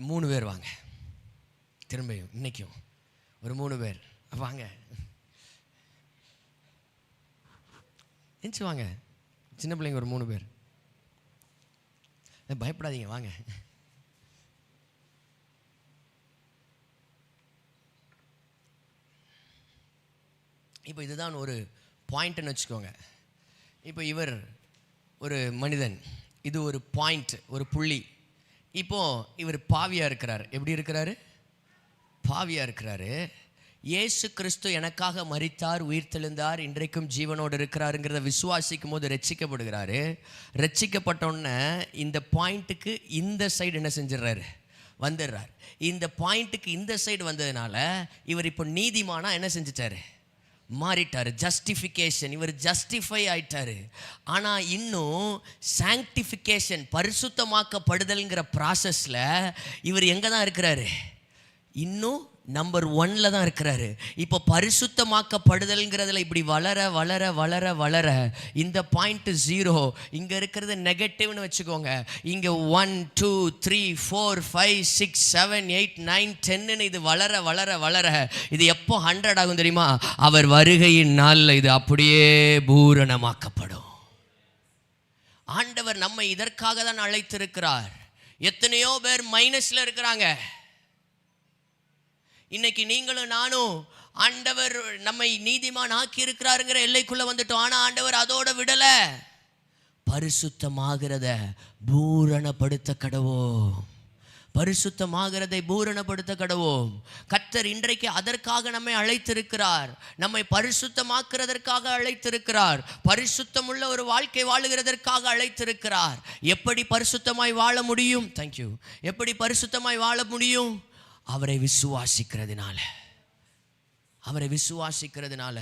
3 பேர் வாங்க, திரும்பியும் இன்னைக்கும் ஒரு 3 பேர் வாங்க, எந்திச்சு வாங்க. சின்ன பிள்ளைங்க ஒரு 3 பேர், பயப்படாதீங்க, வாங்க. இப்போ இதுதான் ஒரு பாயிண்ட்னு வச்சுக்கோங்க. இப்போ இவர் ஒரு மனிதன், இது ஒரு பாயிண்ட், ஒரு புள்ளி. இப்போது இவர் பாவியாக இருக்கிறார். எப்படி இருக்கிறாரு? பாவியாக இருக்கிறாரு. இயேசு கிறிஸ்து எனக்காக மரித்தார், உயிர் தெழுந்தார், இன்றைக்கும் ஜீவனோடு இருக்கிறாருங்கிறத விசுவாசிக்கும் போது ரட்சிக்கப்படுகிறாரு. ரட்சிக்கப்பட்டோன்னே இந்த பாயிண்ட்டுக்கு இந்த சைடு என்ன செஞ்சிடறாரு? வந்துடுறார். இந்த பாயிண்ட்டுக்கு இந்த சைடு வந்ததுனால இவர் இப்போ நீதிமானா என்ன செஞ்சிட்டாரு? மாறிட்டார். ஜஸ்டிஃபிகேஷன், இவர் ஜஸ்டிஃபை ஆயிட்டாரு. ஆனால் இன்னும் சாங்டிஃபிகேஷன், பரிசுத்தமாக்கப்படுதல்ங்கிற ப்ராசஸில் இவர் எங்கே தான் இருக்கிறாரு? இன்னும் நம்பர் 1ல் தான் இருக்கிறாரு. இப்போ பரிசுத்தமாக்கப்படுதல்ங்கிறதுல இப்படி வளர வளர வளர வளர இந்த பாயிண்ட் 0, இங்கே இருக்கிறது நெகட்டிவ்னு வச்சுக்கோங்க. இங்கே 1 2 3 4 5 6 7 8 9 10ன்னு இது வளர வளர வளர இது எப்போ 100 ஆகும் தெரியுமா? அவர் வருகையின் நாளில் இது அப்படியே பூரணமாக்கப்படும். ஆண்டவர் நம்மை இதற்காக தான் அழைத்திருக்கிறார். எத்தனையோ பேர் மைனஸில் இருக்கிறாங்க. இன்னைக்கு நீங்களும் நானும் ஆண்டவர் நம்மை நீதிமான் ஆக்கி இருக்கிறாருங்கிற எல்லைக்குள்ள வந்துட்டோம். ஆனா ஆண்டவர் அதோட விடல, பரிசுத்தமாகிறத பூரணப்படுத்த கடவோம். பரிசுத்தமாகிறதை பூரணப்படுத்த கடவோம். கர்த்தர் இன்றைக்கு அதற்காக நம்மை அழைத்திருக்கிறார். நம்மை பரிசுத்தமாக்குறதற்காக அழைத்திருக்கிறார். பரிசுத்தமுள்ள ஒரு வாழ்க்கை வாழுகிறதற்காக அழைத்திருக்கிறார். எப்படி பரிசுத்தமாய் வாழ முடியும்? தேங்க்யூ. எப்படி பரிசுத்தமாய் வாழ முடியும்? அவரை விசுவாசிக்கிறதுனால. அவரை விசுவாசிக்கிறதுனால,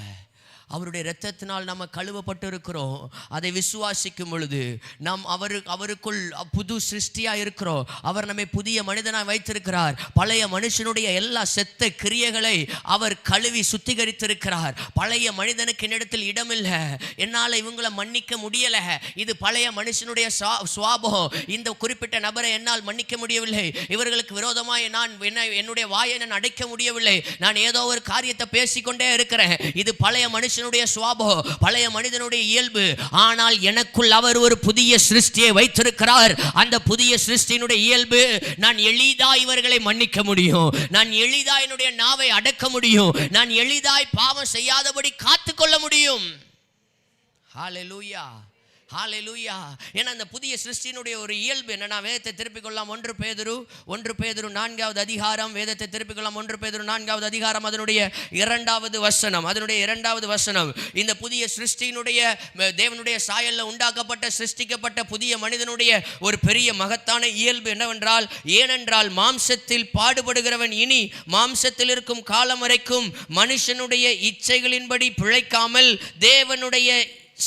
அவருடைய இரத்தத்தினால் நம்ம கழுவப்பட்டு இருக்கிறோம். அதை விசுவாசிக்கும் பொழுது நாம் அவருக்குள் புது சிருஷ்டியாக இருக்கிறோம். அவர் நம்மை புதிய மனிதனாக வைத்திருக்கிறார். பழைய மனுஷனுடைய எல்லா செத்த கிரியைகளை அவர் கழுவி சுத்திகரித்திருக்கிறார். பழைய மனிதனுக்கு என்னிடத்தில் இடமில்லை, என்னால் இவங்களை மன்னிக்க முடியலை, இது பழைய மனுஷனுடைய சுவாபம், இந்த குறிப்பிட்ட நபரை என்னால் மன்னிக்க முடியவில்லை, இவர்களுக்கு விரோதமாக என்னுடைய வாயை நான் அடைக்க முடியவில்லை, நான் ஏதோ ஒரு காரியத்தை பேசிக்கொண்டே இருக்கிறேன், இது பழைய மனுஷனுடைய சுவாபம், பழைய மனிதனுடைய இயல்பு. ஆனால் எனக்குள் அவர் ஒரு புதிய சிருஷ்டியை வைத்திருக்கிறார். அந்த புதிய சிருஷ்டியினுடைய இயல்பு, நான் எளிதாய் இவர்களை மன்னிக்க முடியும், நான் எளிதாய் என்னுடைய நாவை அடக்க முடியும், நான் எளிதாய் பாவம் செய்யாதபடி காத்துக்கொள்ள முடியும். ஹல்லேலூயா, ஹல்லேலூயா. ஏன்னா அந்த புதிய சிருஷ்டியினுடைய ஒரு இயல்பு என்னன்னா, வேதத்தை திருப்பிக் கொள்ளலாம். 1 பேதுரு 4வது அதிகாரம், வேதத்தை திருப்பிக் கொள்ளலாம். 1 பேதுரு 4வது அதிகாரம், அதனுடைய 2வது வசனம். இந்த புதிய சிருஷ்டியினுடைய தேவனுடைய சாயல்ல உண்டாக்கப்பட்ட சிருஷ்டிக்கப்பட்ட புதிய மனிதனுடைய ஒரு பெரிய மகத்தான இயல்பு என்னவென்றால், ஏனென்றால் மாம்சத்தில் பாடுபடுகிறவன் இனி மாம்சத்தில் இருக்கும் காலம் வரைக்கும் மனுஷனுடைய இச்சைகளின்படி பிழைக்காமல் தேவனுடைய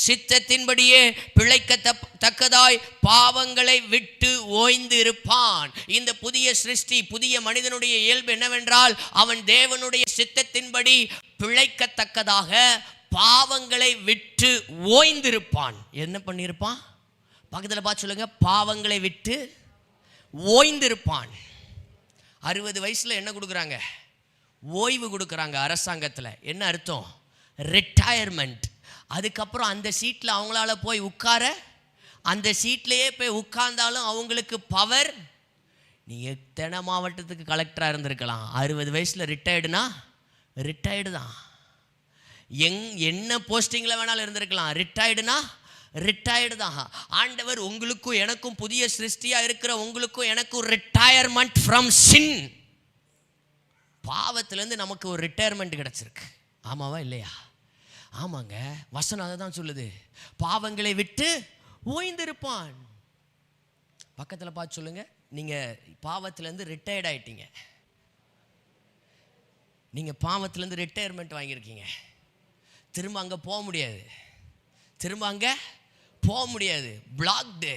சித்தத்தின்படியே பிழைக்கத்தக்கதாய் பாவங்களை விட்டு ஓய்ந்து இருப்பான். இந்த புதிய சிருஷ்டி, புதிய மனிதனுடைய இயல்பு என்னவென்றால், அவன் தேவனுடைய சித்தத்தின்படி பிழைக்கத்தக்கதாக பாவங்களை விட்டு ஓய்ந்திருப்பான். என்ன பண்ணியிருப்பான்? பக்கத்தில் பார்த்து சொல்லுங்க, பாவங்களை விட்டு ஓய்ந்திருப்பான். 60 வயசுல என்ன கொடுக்குறாங்க? ஓய்வு கொடுக்குறாங்க அரசாங்கத்தில். என்ன அர்த்தம்? ரிட்டையர்மெண்ட். அதுக்கப்புறம் அந்த சீட்டில் அவங்களால போய் உட்கார, அந்த சீட்லேயே போய் உட்கார்ந்தாலும் அவங்களுக்கு பவர். நீங்கள் எத்தனை மாவட்டத்துக்கு கலெக்டராக இருந்திருக்கலாம், 60 வயசில் ரிட்டையர்டு தான். என்ன போஸ்டிங்கில் வேணாலும் இருந்திருக்கலாம், ரிட்டையர்டு தான். ஆண்டவர் உங்களுக்கும் எனக்கும், புதிய சிருஷ்டியாக இருக்கிற உங்களுக்கும் எனக்கும் ரிட்டையர்மெண்ட் ஃப்ரம் சின், பாவத்திலேருந்து நமக்கு ஒரு ரிட்டையர்மெண்ட் கிடச்சிருக்கு. ஆமாவா இல்லையா? ஆமாங்க, வசனம் அதை தான் சொல்லுது. பாவங்களை விட்டு ஓய்ந்திருப்பான். பக்கத்தில் பார்த்து சொல்லுங்க, நீங்கள் பாவத்திலேருந்து ரிட்டையர்ட் ஆயிட்டீங்க. நீங்கள் பாவத்திலேருந்து ரிட்டையர்மெண்ட் வாங்கியிருக்கீங்க. திரும்ப அங்கே போக முடியாது. பிளாக்டு.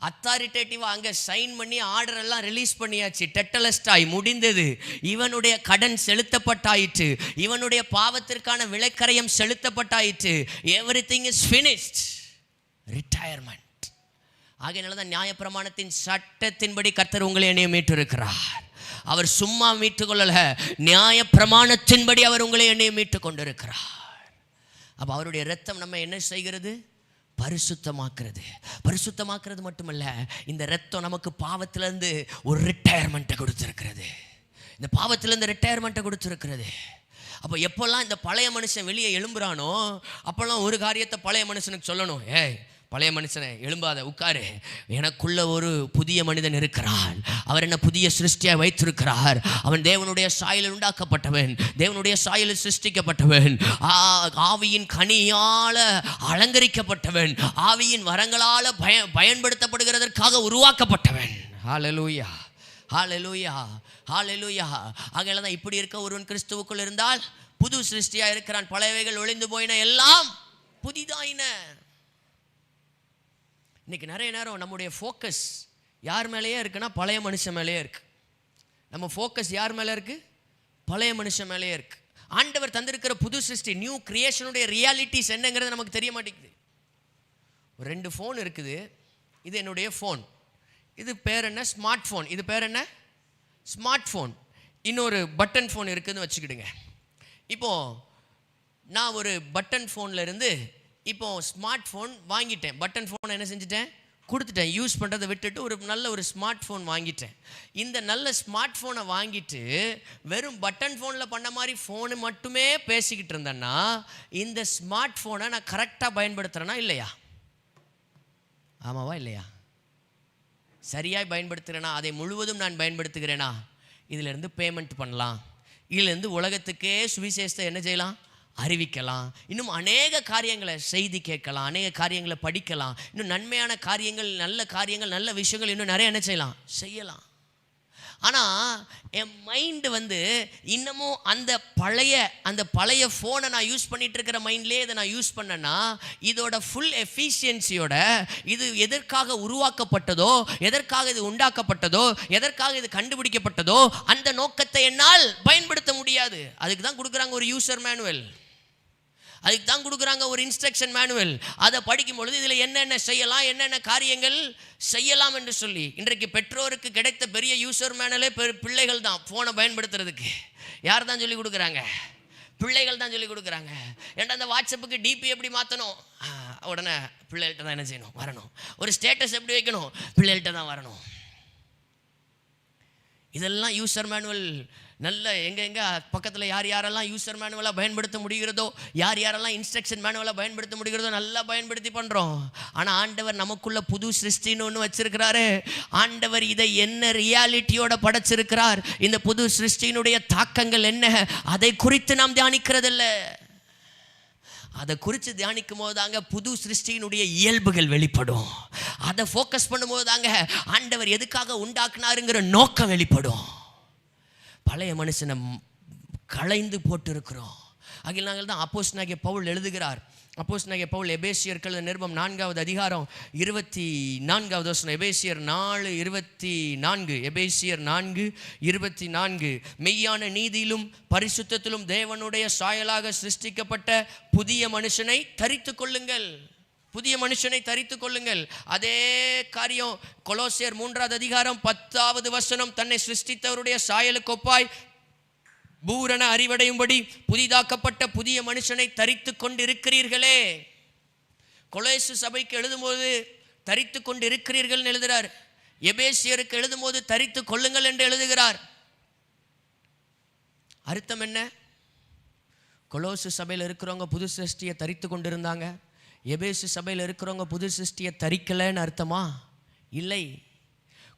அத்தாரிட்டேட்டிவாக அங்கே சைன் பண்ணி ஆர்டர் எல்லாம் ரிலீஸ் பண்ணியாச்சு. டெட்டலஸ்டாய் முடிந்தது. இவனுடைய கடன் செலுத்தப்பட்டாயிற்று. இவனுடைய பாவத்திற்கான விலைக்கரையம் செலுத்தப்பட்டாயிற்று. Everything is finished. ரிட்டையர்மெண்ட். ஆகையினால தான் நியாயப்பிரமாணத்தின் சட்டத்தின்படி கர்த்தர் உங்களை என்னைய மீட்டிருக்கிறார். அவர் சும்மா மீட்டு கொள்ளல, நியாயப்பிரமாணத்தின்படி அவர் உங்களை என்னைய மீட்டு கொண்டிருக்கிறார். அப்போ அவருடைய இரத்தம் நம்ம என்ன செய்கிறது? பரிசுத்தமாக்குறது மட்டுமல்ல, இந்த இரத்தம் நமக்கு பாவத்திலேருந்து ஒரு ரிட்டையர்மெண்ட்டை கொடுத்துருக்கிறது. இந்த பாவத்திலேருந்து ரிட்டையர்மெண்ட்டை கொடுத்துருக்கிறது. அப்போ எப்போல்லாம் இந்த பழைய மனுஷன் வெளியே எழும்புறானோ, அப்போல்லாம் ஒரு காரியத்தை பழைய மனுஷனுக்கு சொல்லணும். பழைய மனுஷனை எழும்பாத, உட்காரு, எனக்குள்ள ஒரு புதிய மனிதன் இருக்கிறான். அவர் என்ன புதிய சிருஷ்டியாக வைத்திருக்கிறார். அவன் தேவனுடைய சாயலில் உண்டாக்கப்பட்டவன், தேவனுடைய சாயலில் சிருஷ்டிக்கப்பட்டவன், ஆவியின் கனியால் அலங்கரிக்கப்பட்டவன், ஆவியின் வரங்களால் பயன்படுத்தப்படுகிறதற்காக உருவாக்கப்பட்டவன். ஹல்லேலூயா, ஹல்லேலூயா, ஹல்லேலூயா. ஆகையால தான் இப்படி இருக்க ஒருவன் கிறிஸ்துவுக்குள் இருந்தால் புது சிருஷ்டியாக இருக்கிறான். பழையவைகள் ஒளிந்து போயின, எல்லாம் புதிதாயின. இன்றைக்கி நிறைய நேரம் நம்முடைய ஃபோக்கஸ் யார் மேலேயே இருக்குன்னா, பழைய மனுஷன் மேலேயே இருக்குது. நம்ம ஃபோக்கஸ் யார் மேலே இருக்குது? பழைய மனுஷன் மேலேயே இருக்குது. ஆண்டவர் தந்திருக்கிற புது சிருஷ்டி, நியூ கிரியேஷனுடைய ரியாலிட்டிஸ் என்னங்கிறது நமக்கு தெரிய மாட்டேங்குது. ஒரு 2 ஃபோன் இருக்குது. இது என்னுடைய ஃபோன். இது பேர் என்ன? Smart phone. இது பேர் என்ன? Smart phone. இன்னொரு பட்டன் ஃபோன் இருக்குதுன்னு வச்சுக்கிடுங்க. இப்போது நான் ஒரு பட்டன் ஃபோனில் இருந்து இப்போது ஸ்மார்ட் ஃபோன் வாங்கிட்டேன். பட்டன் ஃபோனை என்ன செஞ்சுட்டேன்? கொடுத்துட்டேன். யூஸ் பண்ணுறதை விட்டுட்டு ஒரு நல்ல ஒரு ஸ்மார்ட் ஃபோன் வாங்கிட்டேன். இந்த நல்ல ஸ்மார்ட் ஃபோனை வாங்கிட்டு வெறும் பட்டன் ஃபோனில் பண்ண மாதிரி ஃபோனு மட்டுமே பேசிக்கிட்டு இருந்தேன்னா, இந்த ஸ்மார்ட் ஃபோனை நான் கரெக்டாக பயன்படுத்துகிறேன்னா இல்லையா? ஆமாவா இல்லையா? சரியாக பயன்படுத்துகிறேன்னா, அதை முழுவதும் நான் பயன்படுத்துகிறேனா? இதிலேருந்து பேமெண்ட் பண்ணலாம், இதிலேருந்து உலகத்துக்கே சுவிசேஷத்தை என்ன செய்யலாம்? அறிவிக்கலாம். இன்னும் அநேக காரியங்களை, செய்தி கேட்கலாம், அநேக காரியங்களை படிக்கலாம், இன்னும் நன்மையான காரியங்கள், நல்ல காரியங்கள், நல்ல விஷயங்கள் இன்னும் நிறைய என்ன செய்யலாம். ஆனால் என் மைண்டு இன்னமும் அந்த பழைய ஃபோனை நான் யூஸ் பண்ணிகிட்டு இருக்கிற மைண்ட்லேயே இதை நான் யூஸ் பண்ணேன்னா, இதோட ஃபுல் எஃபிஷியன்சியோட இது எதற்காக உருவாக்கப்பட்டதோ, எதற்காக இது உண்டாக்கப்பட்டதோ, எதற்காக இது கண்டுபிடிக்கப்பட்டதோ, அந்த நோக்கத்தை என்னால் பயன்படுத்த முடியாது. அதுக்கு தான் கொடுக்குறாங்க ஒரு யூசர் மேனுவல், அதுக்கு தான் கொடுக்குறாங்க ஒரு இன்ஸ்ட்ரக்ஷன் மேனுவல். அதை படிக்கும் பொழுது இதில் என்னென்ன செய்யலாம், என்னென்ன காரியங்கள் செய்யலாம் என்று சொல்லி. இன்றைக்கு பெற்றோருக்கு கிடைத்த பெரிய யூசர் மேனுவலே பிள்ளைகள் தான் ஃபோனை பயன்படுத்துறதுக்கு. யார் தான் சொல்லி கொடுக்குறாங்க? பிள்ளைகள் தான் சொல்லி கொடுக்குறாங்க. ஏன்னா அந்த வாட்ஸ்அப்புக்கு டிபி எப்படி மாற்றணும், உடனே பிள்ளைகள்கிட்ட தான் என்ன செய்யணும், வரணும். ஒரு ஸ்டேட்டஸ் எப்படி வைக்கணும், பிள்ளைகள்கிட்ட தான் வரணும். இதெல்லாம் யூசர் மேனுவல் நல்ல எங்கே பக்கத்தில் யார் யாரெல்லாம் யூசர் மேனுவலாக பயன்படுத்த முடிகிறதோ, யார் யாரெல்லாம் இன்ஸ்ட்ரக்ஷன் மேனுவலாக பயன்படுத்த முடிகிறதோ நல்லா பயன்படுத்தி பண்ணுறோம். ஆனால் ஆண்டவர் நமக்குள்ள புது சிருஷ்டின்னு ஒன்று வச்சிருக்கிறாரு. ஆண்டவர் இதை என்ன ரியாலிட்டியோட படைச்சிருக்கிறார், இந்த புது சிருஷ்டியினுடைய தாக்கங்கள் என்ன, அதை குறித்து நாம் தியானிக்கிறதில்ல. அதை குறித்து தியானிக்கும் போது தாங்க புது சிருஷ்டியினுடைய இயல்புகள் வெளிப்படும். அதை ஃபோக்கஸ் பண்ணும்போது தாங்க ஆண்டவர் எதுக்காக உண்டாக்குனாருங்கிற நோக்கம் வெளிப்படும். பழைய மனுஷனை களைந்து போட்டு இருக்கிறோம். அதில் நாங்கள் தான் அப்போஸ்தலனாகிய பவுல் எழுதுகிறார். அப்போஸ்தலனாகிய பவுல் எபேசியர்கள் நிருபம் 4வது அதிகாரம் 24வது வசனம். எபேசியர் 4:24. எபேசியர் 4:24. மெய்யான நீதியிலும் பரிசுத்தத்திலும் தேவனுடைய சாயலாக சிருஷ்டிக்கப்பட்ட புதிய மனுஷனை தரித்து கொள்ளுங்கள். புதிய மனுஷனை தரித்து கொள்ளுங்கள். அதே காரியம் கொலோசியர் 3வது அதிகாரம் 10வது வசனம். தன்னை சிருஷ்டித்தவருடைய சாயலுக்கு ஒப்பாய் பூரண அறிவடையும்படி புதிதாக்கப்பட்ட புதிய மனுஷனை தரித்து கொண்டிருக்கிறீர்களே. கொலோசு சபைக்கு எழுதும்போது தரித்து கொண்டு இருக்கிறீர்கள் எழுதுகிறார். எபேசியருக்கு எழுதும்போது தரித்து கொள்ளுங்கள் என்று எழுதுகிறார். அர்த்தம் என்ன? கொலோசு சபையில் இருக்கிறவங்க புது சிருஷ்டியை தரித்து கொண்டு இருந்தாங்க. எபேசு சபையில் இருக்கிறவங்க புது சிருஷ்டியை தரிக்கலைன்னு அர்த்தமா? இல்லை.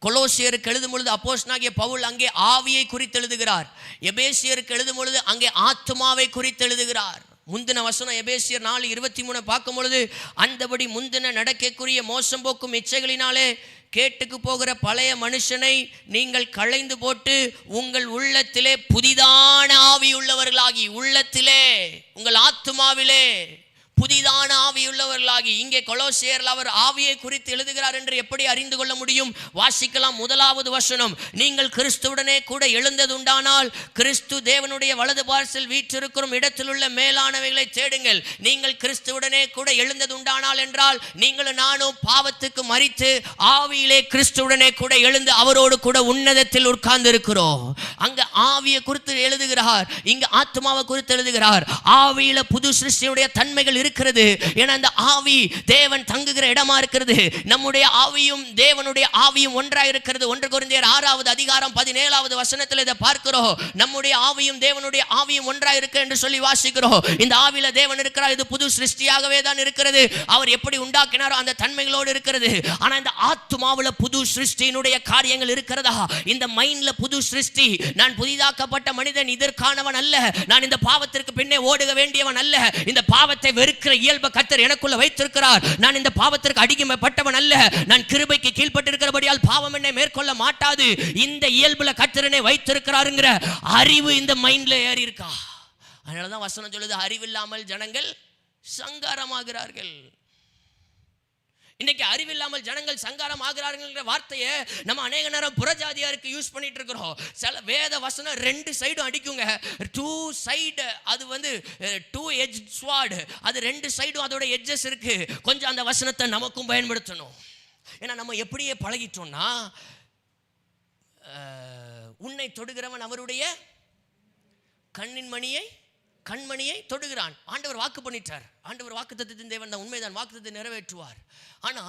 கொலோசியருக்கு எழுதும் பொழுது அப்போஸ்தலனாகிய பவுல் அங்கே ஆவியை குறித்து எழுதுகிறார். எபேசியருக்கு எழுதும் பொழுது அங்கே ஆத்துமாவை குறித்து எழுதுகிறார். முந்தின வசனம் எபேசியர் 4:23 பார்க்கும் பொழுது, அந்தபடி முந்தின நடக்கைக்குரிய மோசம் போக்கும் இச்சைகளினாலே கேட்டுக்கு போகிற பழைய மனுஷனை நீங்கள் களைந்து போட்டு உங்கள் உள்ளத்திலே புதிதான ஆவி உள்ளவர்களாகி, உள்ளத்திலே உங்கள் ஆத்துமாவிலே புதிதான ஆவியுள்ளவர்களாகி. இங்கே கொலோசியரில் அவர் ஆவியை குறித்து எழுதுகிறார் என்று எப்படி அறிந்து கொள்ள முடியும்? வாசிக்கலாம். 1வது வசனம். நீங்கள் கிறிஸ்துவுடனே கூட எழுந்ததுண்டானால் கிறிஸ்து தேவனுடைய வலது பார்சல் வீற்றிருக்கும் இடத்தில் உள்ள மேலானவைகளை தேடுங்கள். நீங்கள் கிறிஸ்துவுடனே கூட எழுந்ததுண்டானால் என்றால் நீங்களும் நானும் பாவத்துக்கு மரித்து ஆவியிலே கிறிஸ்துவுடனே கூட எழுந்து அவரோடு கூட உன்னதத்தில் உட்கார்ந்து இருக்கிறோம். அங்க ஆவியை குறித்து எழுதுகிறார், இங்க ஆத்மாவை குறித்து எழுதுகிறார். ஆவியில புது சிருஷ்டியுடைய தன்மைகள் இருக்கிறது. ஏன்னா அந்த ஆவி தேவன் தங்குகிற இடமா இருக்கிறது. நம்முடைய ஆவியும் தேவனுடைய ஆவியும் ஒன்றாக இருக்கிறது. 1 கொரிந்தியர் 6வது அதிகாரம் 17வது வசனத்தில் இதை பார்க்கிறோம். நம்முடைய ஆவியும் தேவனுடைய ஆவியும் ஒன்றாக இருக்கு என்று சொல்லி வாசிக்கிறோம். இந்த ஆவியில தேவன் இருக்கிறார். இது புது சிருஷ்டியாகவே தான் இருக்கிறது. அவர் எப்படி உண்டாக்கினாரோ அந்த தன்மைகளோடு இருக்கிறது. ஆனா இந்த ஆத்துமாவுல புது சிருஷ்டியினுடைய காரியங்கள் இருக்கிறதா? இந்த மைண்ட்ல புது சிருஷ்டி. நான் புதிதாக்கப்பட்ட மனிதன், இதற்கானவன் அல்ல. நான் இந்த பாவத்திற்கு பின்னே ஓடுக வேண்டியவன் அல்ல. இந்த பாவத்தை வெறுக்கிற இயல்பை கர்த்தர் எனக்குள்ள வைத்திருக்கிறார். நான் இந்த பாவத்திற்கு அடிமைப்பட்டவன் அல்ல. நான் கிருபைக்கு கீழ்ப்பட்டிருக்கிறபடியால் பாவம் என்னை மேற்கொள்ள மாட்டாது. இந்த இயல்புல கர்த்தர் என்னை வைத்திருக்கிறாருங்கிற அறிவு இந்த மைண்ட்ல ஏறி இருக்கா? அதனாலதான் வசனம் சொல்லுது, அறிவில்லாமல் ஜனங்கள் சங்காரமாகிறார்கள். இன்னைக்கு அறிவில்லாமல் ஜனங்கள் சங்காரம் ஆகிறார்கள் வார்த்தையை நம்ம அநேக நேரம் புறஜாதியாருக்கு யூஸ் பண்ணிட்டு இருக்கிறோம். சில வேத வசனம் 2 சைடும் அடிக்குங்க. 2 சைடு, அது வந்து 2 எட்ஜ் ஸ்வார்டு. அது 2 சைடும் அதோட எட்ஜஸ் இருக்கு. கொஞ்சம் அந்த வசனத்தை நமக்கும் பயன்படுத்தணும். ஏன்னா நம்ம எப்படியே பழகிட்டோம்னா, உன்னை தொடுகிறவன் அவருடைய கண்மணியை தொடுகிறான். ஆண்டவர் வாக்கு பண்ணிட்டார். ஆண்டவர் வாக்குத்தத்தத்தின் தேவன் தான், உண்மைதான், வாக்குத்தத்தை நிறைவேற்றுவார். ஆனா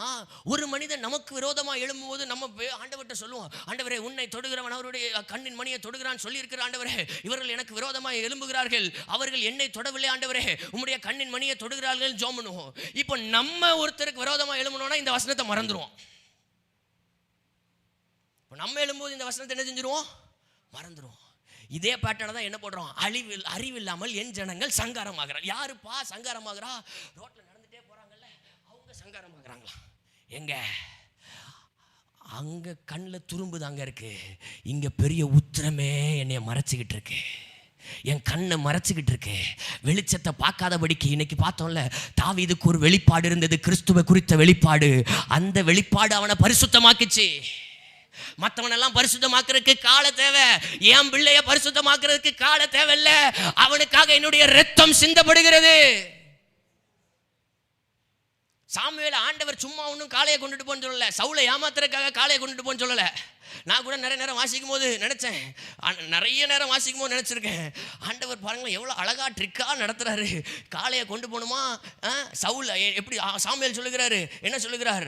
ஒரு மனிதன் நமக்கு விரோதமாக எழும்பும்போது நம்ம ஆண்டவர்கிட்ட சொல்லுவோம், ஆண்டவரே உன்னை தொடுகிறவன் அவருடைய கண்ணின் மணியை தொடுகிறான் சொல்லியிருக்கிற ஆண்டவரே, இவர்கள் எனக்கு விரோதமாக எழும்புகிறார்கள், அவர்கள் என்னை தொடவில்லை ஆண்டவரே, உம்முடைய கண்ணின் மணியை தொடுகிறார்கள் ஜெபம் பண்ணுவோம். இப்போ நம்ம ஒருத்தருக்கு விரோதமாக எழும்பணும்னா இந்த வசனத்தை மறந்துடுவோம். இப்போ நம்ம எழும்போது இந்த வசனத்தை என்ன செஞ்சிருவோம்? மறந்துடுவோம். இதே பேட்டர்னை தான் என்ன போடுறோம்? அறிவில்லாமல் என் ஜனங்கள் சங்காரமாகிறார். யாருப்பா சங்காரமாகிறா? ரோட்ல நடந்துட்டே போறாங்கல்ல, அவங்க சங்காரமாகிறாங்களா? எங்க அங்க கண்ணில் துரும்பு தாங்க இருக்கு, இங்க பெரிய உத்திரமே என்னைய மறைச்சிக்கிட்டு இருக்கு, என் கண்ணை மறைச்சிக்கிட்டு இருக்கு, வெளிச்சத்தை பார்க்காதபடிக்கு. இன்னைக்கு பார்த்தோம்ல, தாவீதுக்கு ஒரு வெளிப்பாடு இருந்தது, கிறிஸ்துவை குறித்த வெளிப்பாடு. அந்த வெளிப்பாடு அவனை பரிசுத்தமாக்குச்சு. மற்றவனெல்லாம் பரிசுத்தமாக்குறதுக்கு கால தேவை, என் பிள்ளைய பரிசுத்தமாக்குறதுக்கு கால தேவையில்ல. அவனுக்காக என்னுடைய ரத்தம் சிந்தப்படுகிறது. சாமுவேல் ஆண்டவர் சும்மா ஒன்றும் காளையை கொண்டுட்டு போன்னு சொல்லலை, சவுலை ஏமாத்துறதுக்காக காளையை கொண்டுட்டு போன்னு சொல்லலை. நான் கூட நிறைய நேரம் வாசிக்கும் போது நினச்சேன், நிறைய நேரம் வாசிக்கும் போது நினச்சிருக்கேன், ஆண்டவர் பாருங்களேன் எவ்வளோ அழகாக ட்ரிக்காக நடத்துகிறாரு. காளையை கொண்டு போகணுமா, சவுல் எப்படி சாமுவேல் சொல்லுகிறாரு, என்ன சொல்லுகிறார்,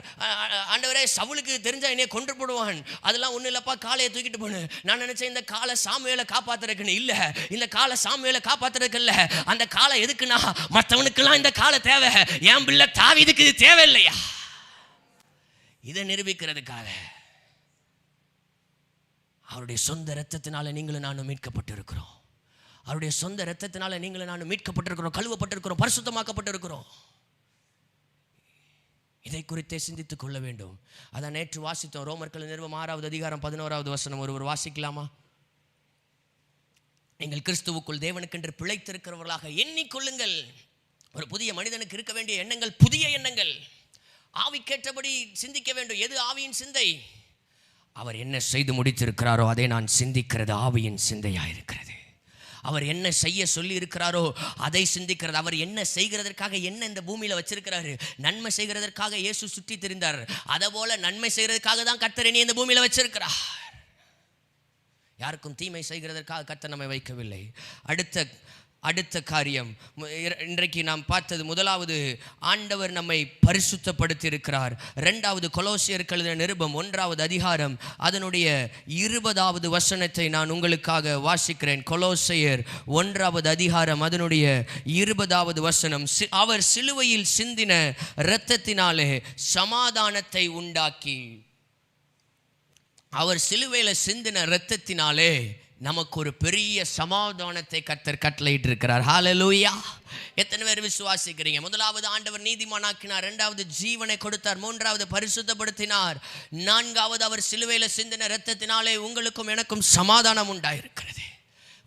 ஆண்டவரே சவுலுக்கு தெரிஞ்சா என்னைய கொண்டு போடுவான், அதெல்லாம் ஒன்றும் இல்லைப்பா, காளையை தூக்கிட்டு போனு. நான் நினச்சேன் இந்த காளை சாமுவேலை காப்பாற்றுறதுக்குன்னு. இல்லை, இந்த காளை சாமுவேலை காப்பாற்றுறதுக்கு இல்லை, அந்த காளை எதுக்குன்னா மற்றவனுக்கெல்லாம் இந்த காளை தேவை, என் பிள்ளை தாவீதுக்கு இது தேவையில்லையா, இதை நிரூபிக்கிறதுக்காக. அவருடைய சொந்த இரத்தத்தினால நீங்களும் நானும் மீட்கப்பட்டிருக்கிறோம். அவருடைய சொந்த இரத்தத்தினால நீங்களும் நானும் மீட்கப்பட்டிருக்கிறோம், கழுவப்பட்டிருக்கிறோம், பரிசுத்தமாக்கப்பட்டிருக்கிறோம். இதை குறித்தே சிந்தித்துக் கொள்ள வேண்டும். அதான் நேற்று வாசித்தோம், ரோமர்கள் நிறுவம் 6வது அதிகாரம் 11வது வசனம். ஒருவர் வாசிக்கலாமா? நீங்கள் கிறிஸ்துவுக்குள் தேவனுக்கென்று பிழைத்திருக்கிறவர்களாக எண்ணிக்கொள்ளுங்கள். ஒரு புதிய மனிதனுக்கு இருக்க வேண்டிய எண்ணங்கள் புதிய எண்ணங்கள், ஆவிக்கேற்றபடி சிந்திக்க வேண்டும். எது ஆவியின் சிந்தை? அவர் என்ன செய்து முடித்திருக்கிறாரோ அதை நான் சிந்திக்கிறது ஆவியின் சிந்தையாக இருக்கிறது. அவர் என்ன செய்ய சொல்லி இருக்கிறாரோ அதை சிந்திக்கிறது. அவர் என்ன செய்கிறதற்காக என்ன இந்த பூமியில் வச்சிருக்கிறாரு, நன்மை செய்கிறதற்காக இயேசு சுற்றி திரிந்தார், அதை போல நன்மை செய்கிறதுக்காக தான் கர்த்தர் என்னை இந்த பூமியில் வச்சிருக்கிறார். யாருக்கும் தீமை செய்கிறதற்காக கர்த்தர் நம்மை வைக்கவில்லை. அடுத்த காரியம் இன்றைக்கு நாம் பார்த்தது, முதலாவது ஆண்டவர் நம்மை பரிசுத்தப்படுத்தி இருக்கிறார். 2வது கொலோசியருக்கு எழுதின நிருபம் 1வது அதிகாரம் அதனுடைய 20வது வசனத்தை நான் உங்களுக்காக வாசிக்கிறேன். கொலோசியர் 1வது அதிகாரம் அதனுடைய 20வது வசனம். அவர் சிலுவையில் சிந்தின இரத்தத்தினாலே சமாதானத்தை உண்டாக்கி, அவர் சிலுவையில் சிந்தின இரத்தத்தினாலே நமக்கு ஒரு பெரிய சமாதானத்தை கர்த்தர் கட்டளையிட்டு இருக்கிறார். ஹல்லேலூயா! எத்தனை பேர் விசுவாசிக்கிறீங்க? முதலாவது ஆண்டவர் நீதிமானாக்கினார், 2வது ஜீவனை கொடுத்தார், 3வது பரிசுத்தப்படுத்தினார், 4வது அவர் சிலுவையில் சிந்தின இரத்தத்தினாலே உங்களுக்கும் எனக்கும் சமாதானம் உண்டாயிருக்கிறது.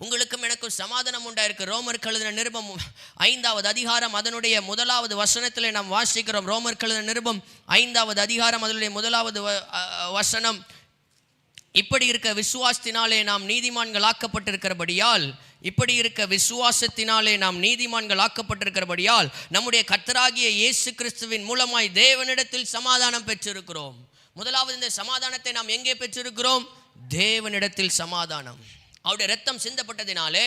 உங்களுக்கும் எனக்கும் சமாதானம் உண்டாயிருக்கு. ரோமருக்கு எழுதின நிருபம் 5வது அதிகாரம் அதனுடைய 1வது வசனத்தில் நாம் வாசிக்கிறோம். ரோமருக்கு எழுதின நிருபம் 5வது அதிகாரம் அதனுடைய 1வது வசனம். இப்படி இருக்க விசுவாசத்தினாலே நாம் நீதிமான்கள் ஆக்கப்பட்டிருக்கிறபடியால், இப்படி இருக்க விசுவாசத்தினாலே நாம் நீதிமான்கள் ஆக்கப்பட்டிருக்கிறபடியால் நம்முடைய கர்த்தராகிய இயேசு கிறிஸ்துவின் மூலமாய் தேவனிடத்தில் சமாதானம் பெற்றிருக்கிறோம். முதலாவது இந்த சமாதானத்தை நாம் எங்கே பெற்றிருக்கிறோம்? தேவனிடத்தில் சமாதானம். அவருடைய இரத்தம் சிந்தப்பட்டதினாலே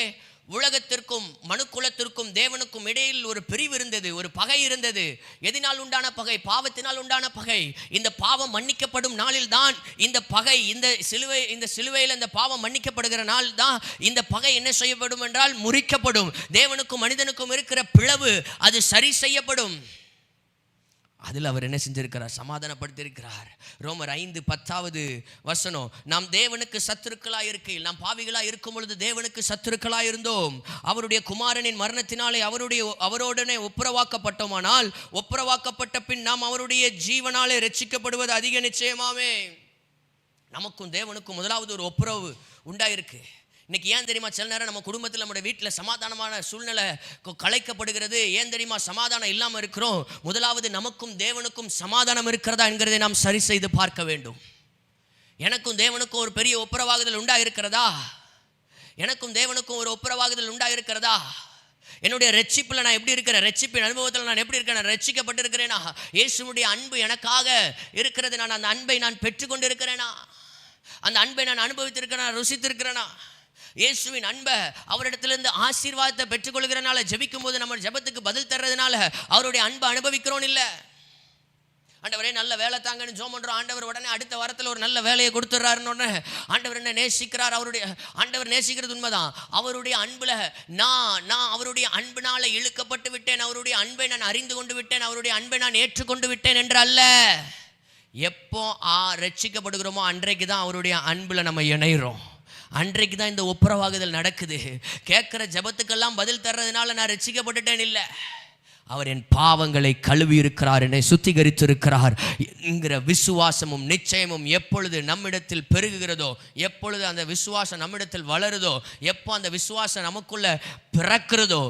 உலகத்திற்கும் மனுக்குலத்திற்கும் தேவனுக்கும் இடையில் ஒரு பிரிவு இருந்தது, ஒரு பகை இருந்தது. எதனால் உண்டான பகை? பாவத்தினால் உண்டான பகை. இந்த பாவம் மன்னிக்கப்படும் நாளில் தான் இந்த பகை, இந்த சிலுவையில் இந்த பாவம் மன்னிக்கப்படுகிற நாள் தான் இந்த பகை என்ன செய்யப்படும் என்றால் முறிக்கப்படும். தேவனுக்கும் மனிதனுக்கும் இருக்கிற பிளவு அது சரி செய்யப்படும். அதில் அவர் என்ன செஞ்சிருக்கிறார்? சமாதானப்படுத்தியிருக்கிறார். ரோமர் 5:10 வசனம். நாம் தேவனுக்கு சத்துருக்களாய் இருக்கையில், நாம் பாவிகளாய் இருக்கும் பொழுது தேவனுக்கு சத்துருக்களாய் இருந்தோம். அவருடைய குமாரனின் மரணத்தினாலே அவரோடனே ஒப்புரவாக்கப்பட்டோமானால், ஒப்புரவாக்கப்பட்ட பின் நாம் அவருடைய ஜீவனாலே ரட்சிக்கப்படுவது அதிக நிச்சயமாமே. நமக்கும் தேவனுக்கும் முதலாவது ஒரு ஒப்புரவு உண்டாயிருக்கு. இன்னைக்கு ஏன் தெரியுமா சில நேரம் நம்ம குடும்பத்தில், நம்முடைய வீட்டில் சமாதானமான சூழ்நிலை கலைக்கப்படுகிறது? ஏன் தெரியுமா சமாதானம் இல்லாமல் இருக்கிறோம்? முதலாவது நமக்கும் தேவனுக்கும் சமாதானம் இருக்கிறதா என்கிறதை நாம் சரி செய்து பார்க்க வேண்டும். எனக்கும் தேவனுக்கும் ஒரு பெரிய ஒப்புரவாகுதல் உண்டாயிருக்கிறதா? எனக்கும் தேவனுக்கும் ஒரு ஒப்புரவாகுதல் உண்டாயிருக்கிறதா? என்னுடைய ரட்சிப்பில் நான் எப்படி இருக்கிறேன்? ரட்சிப்பின் அனுபவத்தில் நான் எப்படி இருக்கிறேன்? ரட்சிக்கப்பட்டிருக்கிறேனா? இயேசுவுடைய அன்பு எனக்காக இருக்கிறது. நான் அந்த அன்பை நான் பெற்றுக்கொண்டு இருக்கிறேனா? அந்த அன்பை நான் அனுபவித்திருக்கிறேனா? ருசித்திருக்கிறேனா? இயேசுவின் அன்பை, அவரிடத்திலிருந்து ஆசீர்வாதத்தை பெற்றுக்கொள்கிறனால, ஜெபிக்கும் போது நம்ம ஜெபத்துக்கு பதில் தர்றதுனால அவருடைய அன்பை அனுபவிக்கிறோம். இல்லை, ஆண்டவரே நல்ல வேலை தாங்கன்னு ஜெபம் பண்றோம். ஆண்டவர் உடனே அடுத்த வாரத்தில் ஒரு நல்ல வேலையை கொடுத்துட்றாருன்னு ஆண்டவர் என்ன நேசிக்கிறார். ஆண்டவர் நேசிக்கிறது உண்மைதான். அவருடைய அன்புல நான் அவருடைய அன்பினால இழுக்கப்பட்டு விட்டேன், அவருடைய அன்பை நான் அறிந்து கொண்டு விட்டேன், அவருடைய அன்பை நான் ஏற்றுக்கொண்டு விட்டேன் என்று அல்ல. எப்போ ரட்சிக்கப்படுகிறோமோ அன்றைக்கு தான் அவருடைய அன்புல நம்ம இணைகிறோம். அன்றைக்கு தான் இந்த ஒப்புரவாகுதல் நடக்குது. கேட்குற ஜபத்துக்கெல்லாம் பதில் தர்றதுனால நான் ரட்சிக்கப்பட்டுட்டேன் இல்லை, அவர் என் பாவங்களை கழுவி இருக்கிறார், என்னை சுத்திகரித்து இருக்கிறார் என்கிற விசுவாசமும் நிச்சயமும் எப்பொழுது நம்மிடத்தில் பெருகுகிறதோ, எப்பொழுது அந்த விசுவாசம் நம்மிடத்தில் வளருதோ, எப்போ அந்த விசுவாசம் நமக்குள்ள பிறக்கிறதோ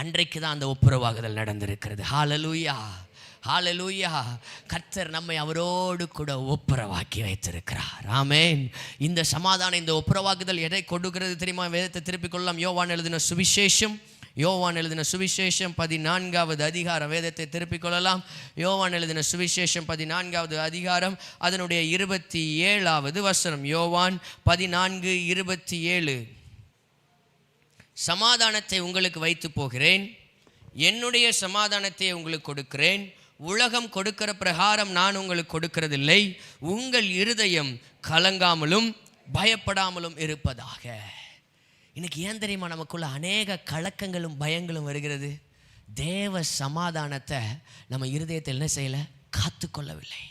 அன்றைக்கு தான் அந்த ஒப்புரவாகுதல் நடந்திருக்கிறது. ஹல்லேலூயா, ஹல்லேலூயா. கர்த்தர் நம்மை அவரோடு கூட ஒப்புரவாக்கி வைத்திருக்கிறார். ஆமென். இந்த சமாதானம், இந்த ஒப்புரவாக்குதல் எதை கொடுக்கிறது தெரியுமா? வேதத்தை திருப்பிக் கொள்ளலாம். யோவான் எழுதின சுவிசேஷம் யோவான் எழுதின சுவிசேஷம் 14வது அதிகாரம், வேதத்தை திருப்பிக் கொள்ளலாம். யோவான் எழுதின சுவிசேஷம் 14வது அதிகாரம் அதனுடைய 27வது வசனம். யோவான் 14:27. சமாதானத்தை உங்களுக்கு வைத்து போகிறேன், என்னுடைய சமாதானத்தை உங்களுக்கு கொடுக்கிறேன், உலகம் கொடுக்கிற பிரகாரம் நான் உங்களுக்கு கொடுக்கிறதில்லை. உங்கள் இருதயம் கலங்காமலும் பயப்படாமலும் இருப்பதாக. இன்னைக்கு ஏன் தெரியுமா நமக்குள்ள அநேக கலக்கங்களும் பயங்களும் வருகிறது? தேவ சமாதானத்தை நம்ம இருதயத்தில் என்ன செய்யலை? காத்து கொள்ளவில்லை.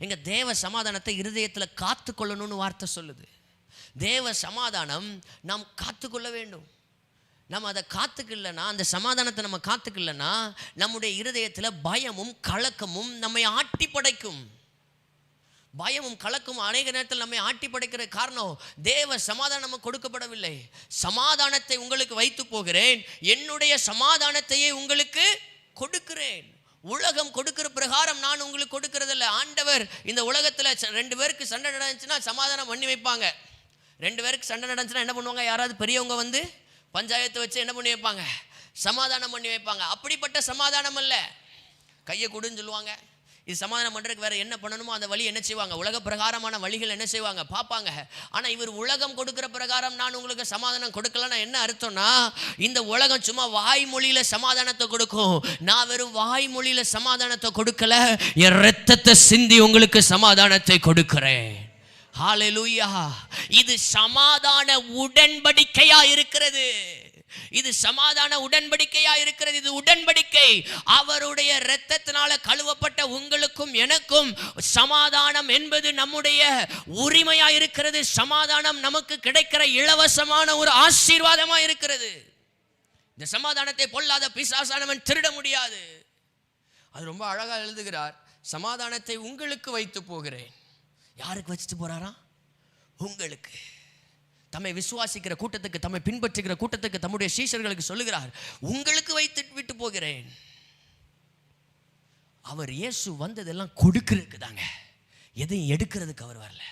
எங்க தேவ சமாதானத்தை இருதயத்தில் காத்து கொள்ளணும்னு வார்த்தை சொல்லுது. தேவ சமாதானம் நாம் காத்துக்கொள்ள வேண்டும். நம்ம அதை காத்துக்கலன்னா, அந்த சமாதானத்தை நம்ம காத்துக்கலன்னா, நம்முடைய இருதயத்தில் பயமும் கலக்கமும் நம்மை ஆட்டி படைக்கும். பயமும் கலக்கமும் அநேக நேரத்தில் நம்மை ஆட்டி படைக்கிற காரணம் தேவ சமாதானம் நமக்கு கொடுக்கப்படவில்லை. சமாதானத்தை உங்களுக்கு வைத்து போகிறேன், என்னுடைய சமாதானத்தையே உங்களுக்கு கொடுக்கிறேன். உலகம் கொடுக்கிற பிரகாரம் நான் உங்களுக்கு கொடுக்கறதில்ல. ஆண்டவர் இந்த உலகத்தில் 2 பேருக்கு சண்டை நடந்துச்சுன்னா சமாதானம் பண்ணி வைப்பாங்க. 2 பேருக்கு சண்டை நடந்துச்சுன்னா என்ன பண்ணுவாங்க? யாராவது பெரியவங்க வந்து பஞ்சாயத்தை வச்சு என்ன பண்ணி வைப்பாங்க? சமாதானம் பண்ணி வைப்பாங்க. அப்படிப்பட்ட சமாதானம் அல்ல. கையை கொடுன்னு சொல்லுவாங்க. இது சமாதானம் பண்ணுறதுக்கு வேறு என்ன பண்ணணுமோ அந்த வழி என்ன செய்வாங்க? உலக பிரகாரமான வழிகள் என்ன செய்வாங்க? பார்ப்பாங்க. ஆனால் இவர் உலகம் கொடுக்குற பிரகாரம் நான் உங்களுக்கு சமாதானம் கொடுக்கலன்னா என்ன அர்த்தம்னா, இந்த உலகம் சும்மா வாய்மொழியில் சமாதானத்தை கொடுக்கும். நான் வெறும் வாய்மொழியில் சமாதானத்தை கொடுக்கல, என் இரத்தத்தை சிந்தி உங்களுக்கு சமாதானத்தை கொடுக்கிறேன். ஹல்லேலூயா. இது சமாதான உடன்படிக்கையா இருக்கிறது. இது சமாதான உடன்படிக்கையா இருக்கிறது. இது உடன்படிக்கை. அவருடைய இரத்தத்தினால கழுவப்பட்ட உங்களுக்கும் எனக்கும் சமாதானம் என்பது நம்முடைய உரிமையா இருக்கிறது. சமாதானம் நமக்கு கிடைக்கிற இலவசமான ஒரு ஆசீர்வாதமா இருக்கிறது. இந்த சமாதானத்தை பொல்லாத பிசாசானவன் திருட முடியாது. அது ரொம்ப அழகா எழுதுகிறார். சமாதானத்தை உங்களுக்கு வைத்து போகிறேன். யாருக்கு வச்சுட்டு போறாராம்? உங்களுக்கு. தம்மை விசுவாசிக்கிற கூட்டத்துக்கு, தம்மை பின்பற்றுகிற கூட்டத்துக்கு, தம்முடைய சீஷர்களுக்கு சொல்லுகிறார், உங்களுக்கு வைத்து விட்டு போகிறேன். அவர் இயேசு வந்ததெல்லாம் கொடுக்கிறதுக்கு தாங்க, எதையும் எடுக்கிறதுக்கு அவர் வரல.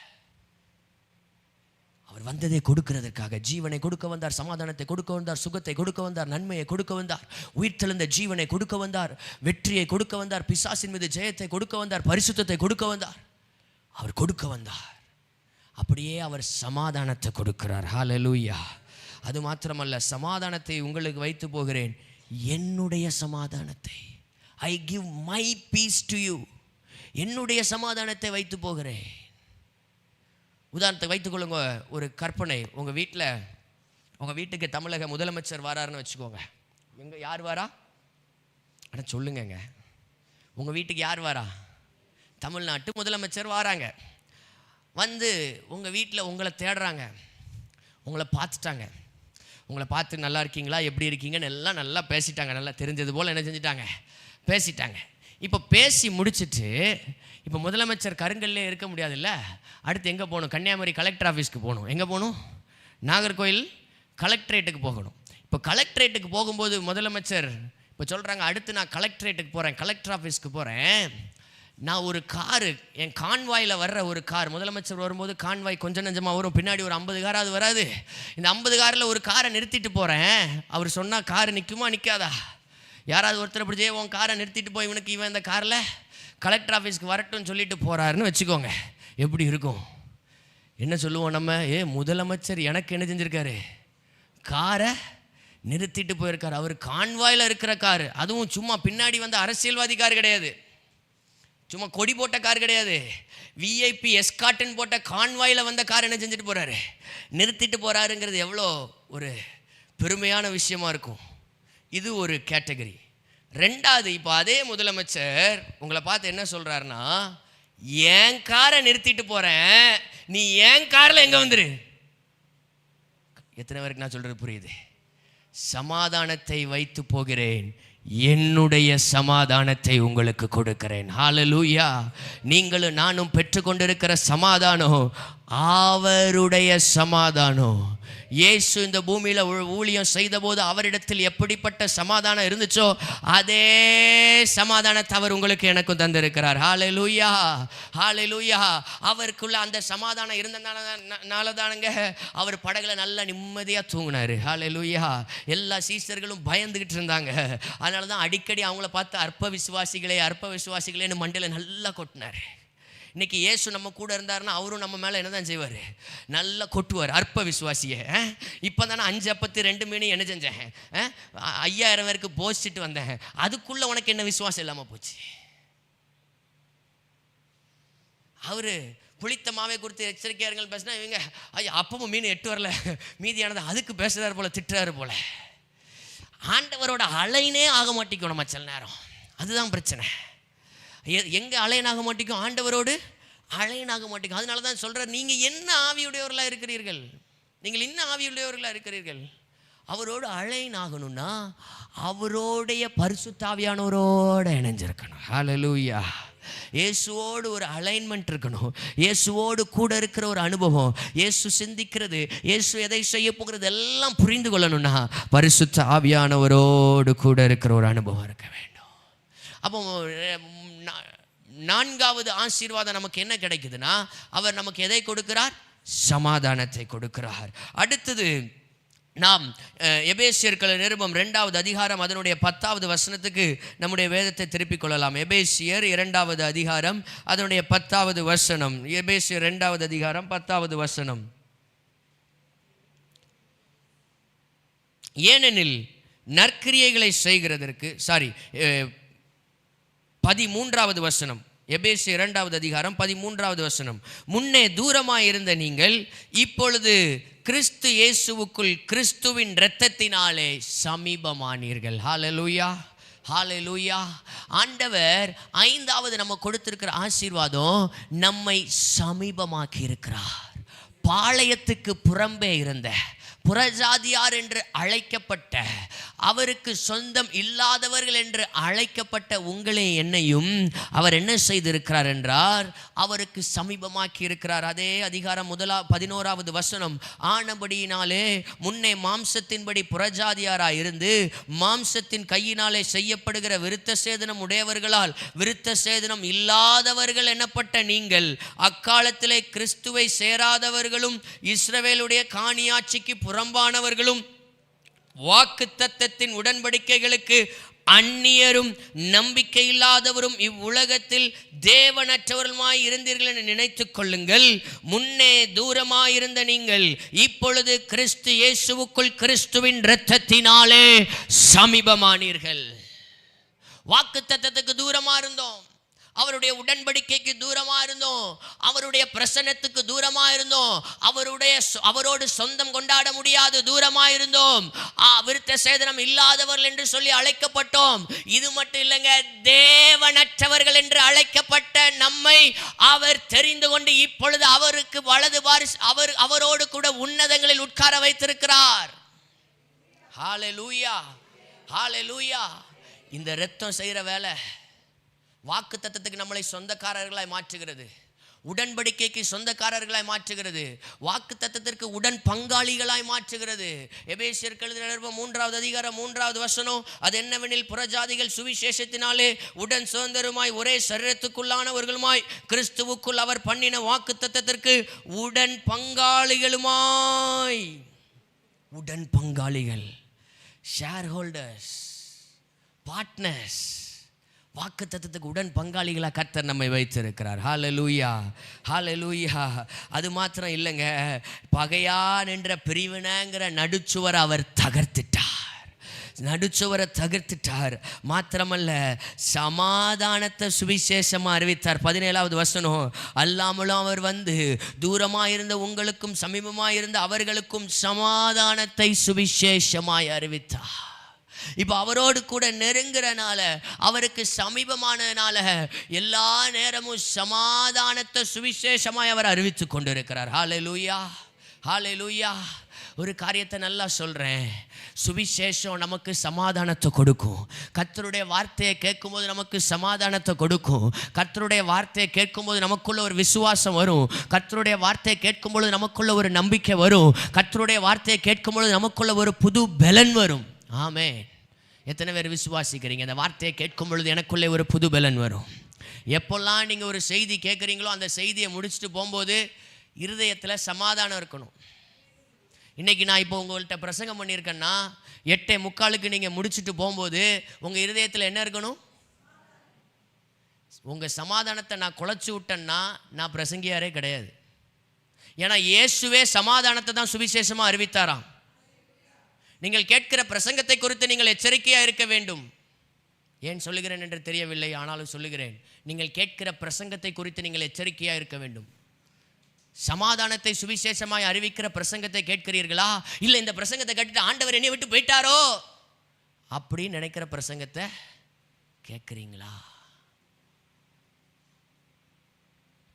அவர் வந்ததே கொடுக்கிறதுக்காக. ஜீவனை கொடுக்க வந்தார், சமாதானத்தை கொடுக்க வந்தார், சுகத்தை கொடுக்க வந்தார், நன்மையை கொடுக்க வந்தார், உயிர்த்தெழுந்த ஜீவனை கொடுக்க வந்தார், வெற்றியை கொடுக்க வந்தார், பிசாசின் மீது ஜெயத்தை கொடுக்க வந்தார், பரிசுத்தத்தை கொடுக்க வந்தார். அவர் கொடுக்க வந்தார். அப்படியே அவர் சமாதானத்தை கொடுக்கிறார். ஹல்லேலூயா. அது மாத்திரமல்ல, சமாதானத்தை உங்களுக்கு வைத்து போகிறேன், என்னுடைய சமாதானத்தை. I give my peace to you. என்னுடைய சமாதானத்தை வைத்து போகிறேன். உதாரணத்தை வைத்துக்கொள்ளுங்க. ஒரு கற்பனை. உங்கள் வீட்டுக்கு தமிழக முதலமைச்சர் வராருன்னு வச்சுக்கோங்க. யார் வாரா? ஆனால் சொல்லுங்கங்க, உங்கள் வீட்டுக்கு யார் வாரா? தமிழ்நாட்டு முதலமைச்சர் வராங்க. வந்து உங்கள் வீட்டில் உங்களை தேடுறாங்க. உங்களை பார்த்துட்டாங்க. உங்களை பார்த்து நல்லா இருக்கீங்களா, எப்படி இருக்கீங்கன்னு எல்லாம் நல்லா பேசிட்டாங்க. நல்லா தெரிஞ்சது போல் என்ன செஞ்சிட்டாங்க? பேசிட்டாங்க. இப்போ பேசி முடிச்சுட்டு, இப்போ முதலமைச்சர் கருங்கல்லே இருக்க முடியாதுல்ல. அடுத்து எங்கே போகணும்? கன்னியாகுமரி கலெக்டர் ஆஃபீஸ்க்கு போகணும். எங்கே போகணும்? நாகர்கோவில் கலெக்டரேட்டுக்கு போகணும். இப்போ கலெக்டரேட்டுக்கு போகும்போது முதலமைச்சர் இப்போ சொல்கிறாங்க, அடுத்து நான் கலெக்டரேட்டுக்கு போகிறேன், கலெக்டர் ஆஃபீஸ்க்கு போகிறேன். நான் ஒரு காரு, என் கான்வாயில் வர்ற ஒரு கார், முதலமைச்சர் வரும்போது கான்வாய் கொஞ்சம் நஞ்சமாக வரும், பின்னாடி ஒரு 50 காராவது வராது. இந்த 50 காரில் ஒரு காரை நிறுத்திட்டு போகிறேன். அவர் சொன்னால் காரு நிற்குமா நிற்காதா? யாராவது ஒருத்தர் பிடிச்சே உன் காரை நிறுத்திட்டு போய் இவன் இந்த காரில் கலெக்டர் ஆஃபீஸ்க்கு வரட்டும்னு சொல்லிட்டு போகிறாருன்னு வச்சுக்கோங்க. எப்படி இருக்கும்? என்ன சொல்லுவோம் நம்ம? முதலமைச்சர் எனக்கு என்ன செஞ்சுருக்காரு? காரை நிறுத்திட்டு போயிருக்காரு. அவர் கான்வாயில் இருக்கிற காரு, அதுவும் சும்மா பின்னாடி வந்து அரசியல்வாதி கார் கிடையாது, சும்மா கொடி போட்ட கார் கிடையாது, விஐபி எஸ்கார்ட்டன் போட்ட கான்வாயில் வந்த கார் என்ன செஞ்சுட்டு போகிறாரு? நிறுத்திட்டு போகிறாருங்கிறது எவ்வளோ ஒரு பெருமையான விஷயமா இருக்கும். இது ஒரு கேட்டகரி. ரெண்டாவது, இப்போ அதே முதலமைச்சர் உங்களை பார்த்து என்ன சொல்கிறாருன்னா, என் காரை நிறுத்திட்டு போகிறேன், நீ என் காரில் எங்கே வந்துரு. எத்தனை பேருக்கு நான் சொல்கிறது புரியுது? சமாதானத்தை வைத்து போகிறேன், என்னுடைய சமாதானத்தை உங்களுக்கு கொடுக்கிறேன். ஹல்லேலூயா. நீங்களும் நானும் பெற்றுக்கொண்டிருக்கிற சமாதானம் அவருடைய சமாதானம். இயேசு இந்த பூமியில் ஊழியம் செய்த போது அவரிடத்தில் எப்படிப்பட்ட சமாதானம் இருந்துச்சோ அதே சமாதானத்தை அவர் உங்களுக்கு எனக்கும் தந்திருக்கிறார். ஹல்லேலூயா, ஹல்லேலூயா. அவருக்குள்ள அந்த சமாதானம் இருந்தனால தானுங்க அவர் படகுல நல்லா நிம்மதியாக தூங்கினார். ஹல்லேலூயா. எல்லா சீஷர்களும் பயந்துகிட்டு இருந்தாங்க. அதனால தான் அடிக்கடி அவங்கள பார்த்து அற்ப விசுவாசிகளேன்னு மண்டையில் நல்லா கொட்டினார். இன்னைக்கு இயேசு நம்ம கூட இருந்தாருன்னா அவரும் நம்ம மேலே என்ன தான் செய்வார்? நல்லா கொட்டுவார் அற்ப விசுவாசியை. இப்போ தானே 5 அப்பத்து 2 மீன் என்ன செஞ்சேன்? 5000 பேருக்கு போச்சிட்டு வந்தேன். அதுக்குள்ளே உனக்கு என்ன விசுவாசம் இல்லாமல் போச்சு? அவர் புளித்த மாவை குறித்து எச்சரிக்கையார்கள் பேசினா இவங்க ஐயா அப்பவும் மீன் 8 வரல மீதியானது அதுக்கு பேசுகிறாரு போல, திட்டுறாரு போல. ஆண்டவரோட அலைனே ஆக மாட்டேங்கும் நம்ம சில நேரம். அதுதான் பிரச்சனை. எங்கே அலையனாக மாட்டேங்கும்? ஆண்டவரோடு அலையனாக மாட்டேங்கும். அதனால தான் சொல்கிறார், நீங்கள் என்ன ஆவியுடையவர்களாக இருக்கிறீர்கள், நீங்கள் இன்னும் ஆவியுடையவர்களாக இருக்கிறீர்கள். அவரோடு அலையனாகணும்னா அவரோடைய பரிசுத்தாவியானவரோட இணைஞ்சிருக்கணும். ஹல்லேலூயா. இயேசுவோடு ஒரு அலைன்மெண்ட் இருக்கணும். இயேசுவோடு கூட இருக்கிற ஒரு அனுபவம், இயேசு சிந்திக்கிறது, இயேசு எதை செய்ய போகிறது எல்லாம் புரிந்து கொள்ளணும்னா பரிசுத்த ஆவியானவரோடு கூட இருக்கிற ஒரு அனுபவம் இருக்க வேண்டும். அப்போ 4வது ஆசீர்வாதம் நமக்கு என்ன கிடைக்குதுன்னா, அவர் நமக்கு எதை கொடுக்கிறார்? சமாதானத்தை கொடுக்கிறார். அடுத்தது நாம் எபேசியர்கள் நிருபம் 2வது அதிகாரம் அதனுடைய 10வது வசனத்துக்கு நம்முடைய வேதத்தை திருப்பிக் கொள்ளலாம். எபேசியர் 2வது அதிகாரம் அதனுடைய 10வது வசனம். எபேசியர் 2வது அதிகாரம் 10வது வசனம். ஏனெனில் நற்கிரியைகளை செய்கிறதற்கு 13வது வசனம். எபேசியர் 2வது அதிகாரம் 13வது வசனம். முன்னே தூரமாயிருந்த நீங்கள் இப்பொழுது கிறிஸ்து இயேசுவுக்குள் கிறிஸ்துவின் இரத்தத்தினாலே சமீபமானீர்கள். ஹல்லேலூயா, ஹல்லேலூயா. ஆண்டவர் 5வது நம்ம கொடுத்திருக்கிற ஆசீர்வாதம், நம்மை சமீபமாக்கி இருக்கிறார். பாளையத்துக்கு புறம்பே இருந்த புறஜாதியார் என்று அழைக்கப்பட்ட, அவருக்கு சொந்தம் இல்லாதவர்கள் என்று அழைக்கப்பட்ட உங்களே என்னையும் அவர் என்ன செய்திருக்கிறார் என்றார், அவருக்கு சமீபமாக்கி இருக்கிறார். அதே அதிகாரம் 11வது வசனம். ஆனபடியினாலே முன்னே மாம்சத்தின்படி புறஜாதியாராய் இருந்து மாம்சத்தின் கையினாலே செய்யப்படுகிற விருத்த சேதனம் உடையவர்களால் விருத்த சேதனம் இல்லாதவர்கள் எனப்பட்ட நீங்கள் அக்காலத்திலே கிறிஸ்துவை சேராதவர்களும் இஸ்ரவேலுடைய காணியாட்சிக்கு புறம்பானவர்களும் வாக்குத்தத்தத்தின் உடன்படிக்கைகளுக்கு அந்நியரும் நம்பிக்கை இல்லாதவரும் இவ்வுலகத்தில் தேவனற்றவருமாய் இருந்தீர்கள் என்று நினைத்துக் கொள்ளுங்கள். முன்னே தூரமாயிருந்த நீங்கள் இப்பொழுது கிறிஸ்து இயேசுவுக்குள் கிறிஸ்துவின் இரத்தத்தினாலே சமீபமானீர்கள். வாக்குத்தத்தத்துக்கு தூரமா இருந்தோம், அவருடைய உடன்படிக்கைக்கு தூரமா இருந்தோம், அவருடைய பிரசன்னத்துக்கு தூரமா இருந்தோம், அவரோடு சொந்தம் கொண்டாட முடியாது தூரமா இருந்தோம், விருத்த சேதனம் இல்லாதவர்கள் என்று சொல்லி அழைக்கப்பட்டோம். இது மட்டும் இல்லைங்க, தேவனற்றவர்கள் என்று அழைக்கப்பட்ட நம்மை அவர் தெரிந்து கொண்டு இப்பொழுது அவருக்கு வலது பாரிசு அவரோடு கூட உன்னதங்களில் உட்கார வைத்திருக்கிறார். ஹல்லேலூயா, ஹல்லேலூயா. இந்த இரத்தம் செய்கிற வேலை வாக்கு தத்தத்துக்கு நம்மளை சொந்தக்காரர்களாய் மாற்றுகிறது, உடன்படிக்கைக்கு சொந்தக்காரர்களாய் மாற்றுகிறது, வாக்கு தத்தத்திற்கு உடன் பங்காளிகளாய் மாற்றுகிறது. எபேசியர்கள் 3வது அதிகாரம் 3வது வசனம். அது என்னவெனில், புறஜாதிகள் சுவிசேஷத்தினாலே உடன் சுதந்திரமாய் ஒரே சரீரத்துக்குள்ளானவர்களுமாய் கிறிஸ்துவுக்குள் அவர் பண்ணின வாக்கு தத்தத்திற்கு உடன் பங்காளிகளுமாய். உடன் பங்காளிகள், ஷேர் ஹோல்டர்ஸ், பார்ட்னர்ஸ். வாக்கு தத்தத்துக்கு உடன் பங்காளிகளாக கர்த்தர் நம்மை வைத்திருக்கிறார். ஹல்லேலூயா, ஹல்லேலூயா. அது மாத்திரம் இல்லைங்க, பகையான் என்ற பிரிவினைங்கிற நடுச்சுவரை அவர் தகர்த்துட்டார். மாத்திரமல்ல, சமாதானத்தை சுவிசேஷமாக அறிவித்தார். 17வது வசனம். அல்லாமலும் அவர் வந்து தூரமாக இருந்த உங்களுக்கும் சமீபமாக இருந்த அவர்களுக்கும் சமாதானத்தை சுவிசேஷமாய் அறிவித்தார். இப்போ அவரோடு கூட நெருங்குறனால, அவருக்கு சமீபமானதுனால எல்லா நேரமும் சமாதானத்தை சுவிசேஷமாய் அவர் அறிவித்து கொண்டிருக்கிறார். ஹல்லேலூயா, ஹல்லேலூயா. ஒரு காரியத்தை நல்லா சொல்கிறேன், சுவிசேஷம் நமக்கு சமாதானத்தை கொடுக்கும். கர்த்தருடைய வார்த்தையை கேட்கும்போது நமக்கு சமாதானத்தை கொடுக்கும். கர்த்தருடைய வார்த்தையை கேட்கும்போது நமக்குள்ள ஒரு விசுவாசம் வரும். கர்த்தருடைய வார்த்தையை கேட்கும்பொழுது நமக்குள்ள ஒரு நம்பிக்கை வரும். கர்த்தருடைய வார்த்தையை கேட்கும்பொழுது நமக்குள்ள ஒரு புது பலன் வரும். ஆமென். எத்தனை பேர் விசுவாசிக்கிறீங்க? அந்த வார்த்தையை கேட்கும் பொழுது எனக்குள்ளே ஒரு புது பலன் வரும். எப்போல்லாம் நீங்கள் ஒரு செய்தி கேட்குறீங்களோ அந்த செய்தியை முடிச்சுட்டு போகும்போது இருதயத்தில் சமாதானம் இருக்கணும். இன்றைக்கி நான் இப்போ உங்கள்கிட்ட பிரசங்கம் பண்ணியிருக்கேன்னா 8:45 நீங்கள் முடிச்சுட்டு போகும்போது உங்கள் இருதயத்தில் என்ன இருக்கணும்? உங்கள் சமாதானத்தை நான் குலைச்சி விட்டேன்னா நான் பிரசங்கியாரே கிடையாது. ஏன்னா இயேசுவே சமாதானத்தை தான் சுவிசேஷமாக அறிவித்தாராம். நீங்கள் கேட்கிற பிரசங்கத்தை குறித்து நீங்கள் எச்சரிக்கையாக இருக்க வேண்டும். ஏன் சொல்லுகிறேன் என்று தெரியவில்லை, ஆனாலும் சொல்லுகிறேன். நீங்கள் கேட்கிற பிரசங்கத்தை குறித்து நீங்கள் எச்சரிக்கையாக இருக்க வேண்டும். சமாதானத்தை சுவிசேஷமாய் அறிவிக்கிற பிரசங்கத்தை கேட்கிறீர்களா? இல்லை இந்த பிரசங்கத்தை கேட்டுட்டு ஆண்டவர் என்னை விட்டு போயிட்டாரோ அப்படின்னு நினைக்கிற பிரசங்கத்தை கேட்குறீங்களா?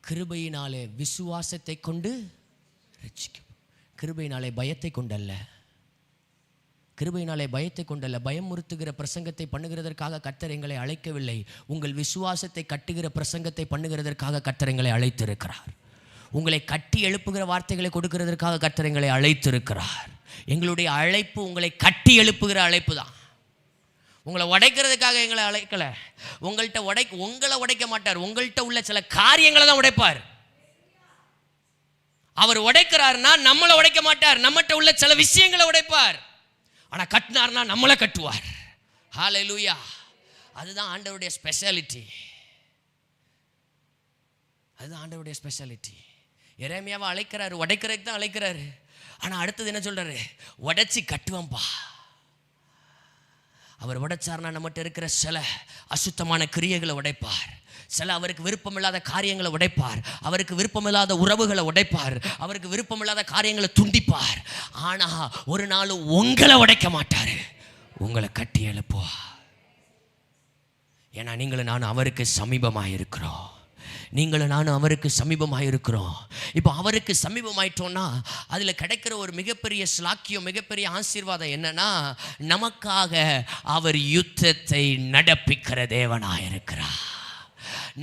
கிருபையினாலே விசுவாசத்தை கொண்டு ரட்சிக்கும். கிருபையினாலே பயத்தை கொண்டல்ல, கிருபையினாலே பயத்தை கொண்டல்ல. பயமுறுத்துகிற பிரசங்கத்தை பண்ணுகிறதற்காக கர்த்தர் எங்களை அழைக்கவில்லை. உங்கள் விசுவாசத்தை கட்டுகிற பிரசங்கத்தை பண்ணுகிறதற்காக கர்த்தர் எங்களை அழைத்திருக்கிறார். உங்களை கட்டி எழுப்புகிற வார்த்தைகளை கொடுக்கிறதற்காக கர்த்தர் எங்களை அழைத்திருக்கிறார். எங்களுடைய அழைப்பு உங்களை கட்டி எழுப்புகிற அழைப்பு தான். உங்களை உடைக்கிறதுக்காக எங்களை அழைக்கலை. உங்களை உடைக்க மாட்டார். உங்கள்கிட்ட உள்ள சில காரியங்களை தான் உடைப்பார். அவர் உடைக்கிறார்னா நம்மளை உடைக்க மாட்டார். நம்மகிட்ட உள்ள சில விஷயங்களை உடைப்பார். ஆனால் கட்டினார்னா நம்மளை கட்டுவார். ஹல்லேலூயா. அதுதான் ஆண்டவருடைய ஸ்பெஷாலிட்டி. அதுதான் ஆண்டவருடைய ஸ்பெஷாலிட்டி. எரேமியாவை அழைக்கிறாரு, உடைக்கிறதுக்கு தான் அழைக்கிறாரு. ஆனால் அடுத்தது என்ன சொல்றாரு? உடைச்சி கட்டுவான்பா. அவர் உடைச்சார்னா நம்மகிட்ட இருக்கிற சில அசுத்தமான கிரியைகளை உடைப்பார். சில அவருக்கு விருப்பமில்லாத காரியங்களை உடைப்பார். அவருக்கு விருப்பமில்லாத உறவுகளை உடைப்பார். அவருக்கு விருப்பமில்லாத காரியங்களை துண்டிப்பார். ஆனால் ஒரு நாள் உங்களை உடைக்க மாட்டார், உங்களை கட்டி எழுப்புவார். ஏன்னா நீங்களும் நானும் அவருக்கு சமீபமாக இருக்கிறோம். நீங்களும் நானும் அவருக்கு சமீபமாக இருக்கிறோம். இப்போ அவருக்கு சமீபமாயிட்டோன்னா அதில் கிடைக்கிற ஒரு மிகப்பெரிய ஸ்லாக்கியம், மிகப்பெரிய ஆசீர்வாதம் என்னன்னா, நமக்காக அவர் யுத்தத்தை நடப்பிக்கிற தேவனாக இருக்கிறார்.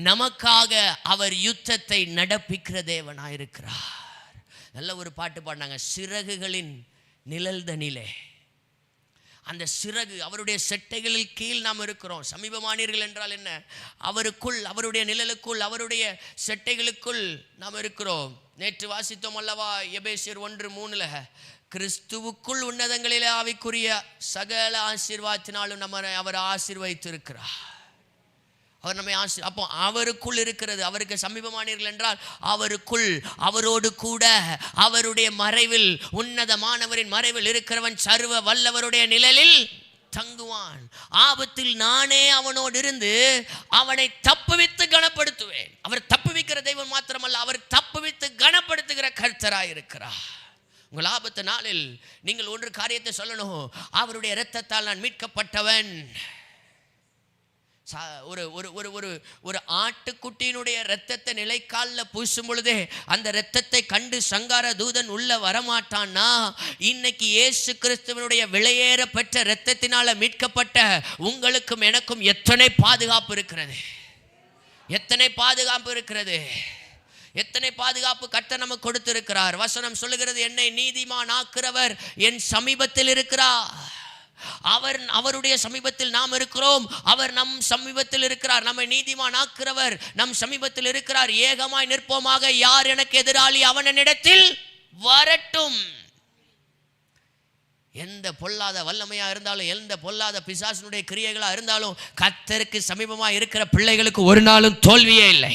நமக்காக அவர் யுத்தத்தை நடப்பிக்கிற தேவனாக இருக்கிறார். நல்ல ஒரு பாட்டு பாடினாங்க, சிறகுகளின் நிழல்தனிலே. அந்த சிறகு, அவருடைய செட்டைகளில் கீழ் நாம் இருக்கிறோம். சமீபமானீர்கள் என்றால் என்ன? அவருக்குள், அவருடைய நிழலுக்குள், அவருடைய செட்டைகளுக்குள் நாம் இருக்கிறோம். நேற்று வாசித்தோம் அல்லவா எபேசியர் 1:3, கிறிஸ்துவுக்குள் உன்னதங்களிலே ஆவிக்குரிய சகல ஆசீர்வாதத்தினாலும் நம்ம அவர் ஆசீர்வதித்திருக்கிறார். அவர் நம்மை அப்போ அவருக்குள் இருக்கிறது. அவருக்கு சமீபமானீர்கள் என்றால் அவருக்குள், அவரோடு கூட, அவருடைய மறைவில், உன்னதமானவரின் மறைவில் இருக்கிறவன் சர்வ வல்லவருடைய நிழலில் தங்குவான். ஆபத்தில் நானே அவனோடு இருந்து அவனை தப்புவித்து கனப்படுத்துவேன். அவர் தப்புவிக்கிற தெய்வம் மாத்திரமல்ல, அவர் தப்புவித்து கனப்படுத்துகிற கர்த்தராய் இருக்கிறார். உங்கள் ஆபத்து நாளில் நீங்கள் ஒன்று காரியத்தை சொல்லணும், அவருடைய இரத்தத்தால் நான் மீட்கப்பட்டவன். ஒரு ஆட்டுக்குட்டியினுடைய இரத்தத்தை நிலைக்காலில் பூசும் பொழுதே அந்த இரத்தத்தை கண்டு சங்கார தூதன் உள்ள வரமாட்டான்னா, இன்னைக்கு இயேசு கிறிஸ்துவனுடைய விலையேற பெற்ற இரத்தத்தினால மீட்கப்பட்ட உங்களுக்கும் எனக்கும் எத்தனை பாதுகாப்பு இருக்கிறது! எத்தனை பாதுகாப்பு இருக்கிறது! எத்தனை பாதுகாப்பு கர்த்தர் நமக்கு கொடுத்திருக்கிறார். வசனம் சொல்லுகிறது, என்னை நீதிமான் ஆக்குறவர் என் சமீபத்தில் இருக்கிறார். அவருடைய சமீபத்தில் நாம் இருக்கிறோம். அவர் நம் சமீபத்தில் இருக்கிறார். நம்மை நீதிமான் ஆக்குறவர் நம் சமீபத்தில் இருக்கிறார். ஏகமாய் நிற்போமாக. யார் எனக்கு எதிராளி? அவன் என்னிடத்தில் வரட்டும். எந்த பொல்லாத வல்லமையா இருந்தாலும், எந்த பொல்லாத பிசாசினுடைய கிரியைகளா இருந்தாலும், கர்த்தருக்கு சமீபமா இருக்கிற பிள்ளைகளுக்கு ஒரு நாளும் தோல்வியே இல்லை.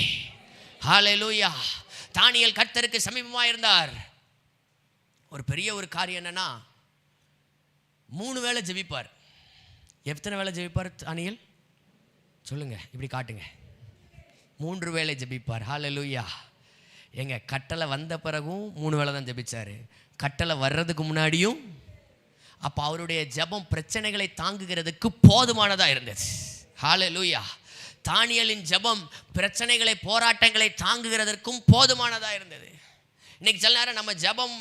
ஹல்லேலூயா. தானியேல் கர்த்தருக்கு சமீபமா இருந்தார். ஒரு பெரிய ஒரு காரியம் என்னன்னா, 3 வேளை ஜெபிப்பார். எத்தனை வேளை ஜெபிப்பார் தானியேல்? சொல்லுங்க, இப்படி காட்டுங்க. 3 வேளை ஜெபிப்பார். ஹல்லேலூயா. எங்க கட்டளை வந்த பிறகும் 3 வேளை தான் ஜெபிச்சாரு. கட்டளை வர்றதுக்கு முன்னாடியும். அப்போ அவருடைய ஜெபம் பிரச்சனைகளை தாங்குகிறதுக்கு போதுமானதாக இருந்தது. ஹல்லேலூயா. தானியேலின் ஜெபம் பிரச்சனைகளை, போராட்டங்களை தாங்குகிறதற்கும் போதுமானதாக இருந்தது. இன்னைக்கு சில நேரம் நம்ம ஜபம்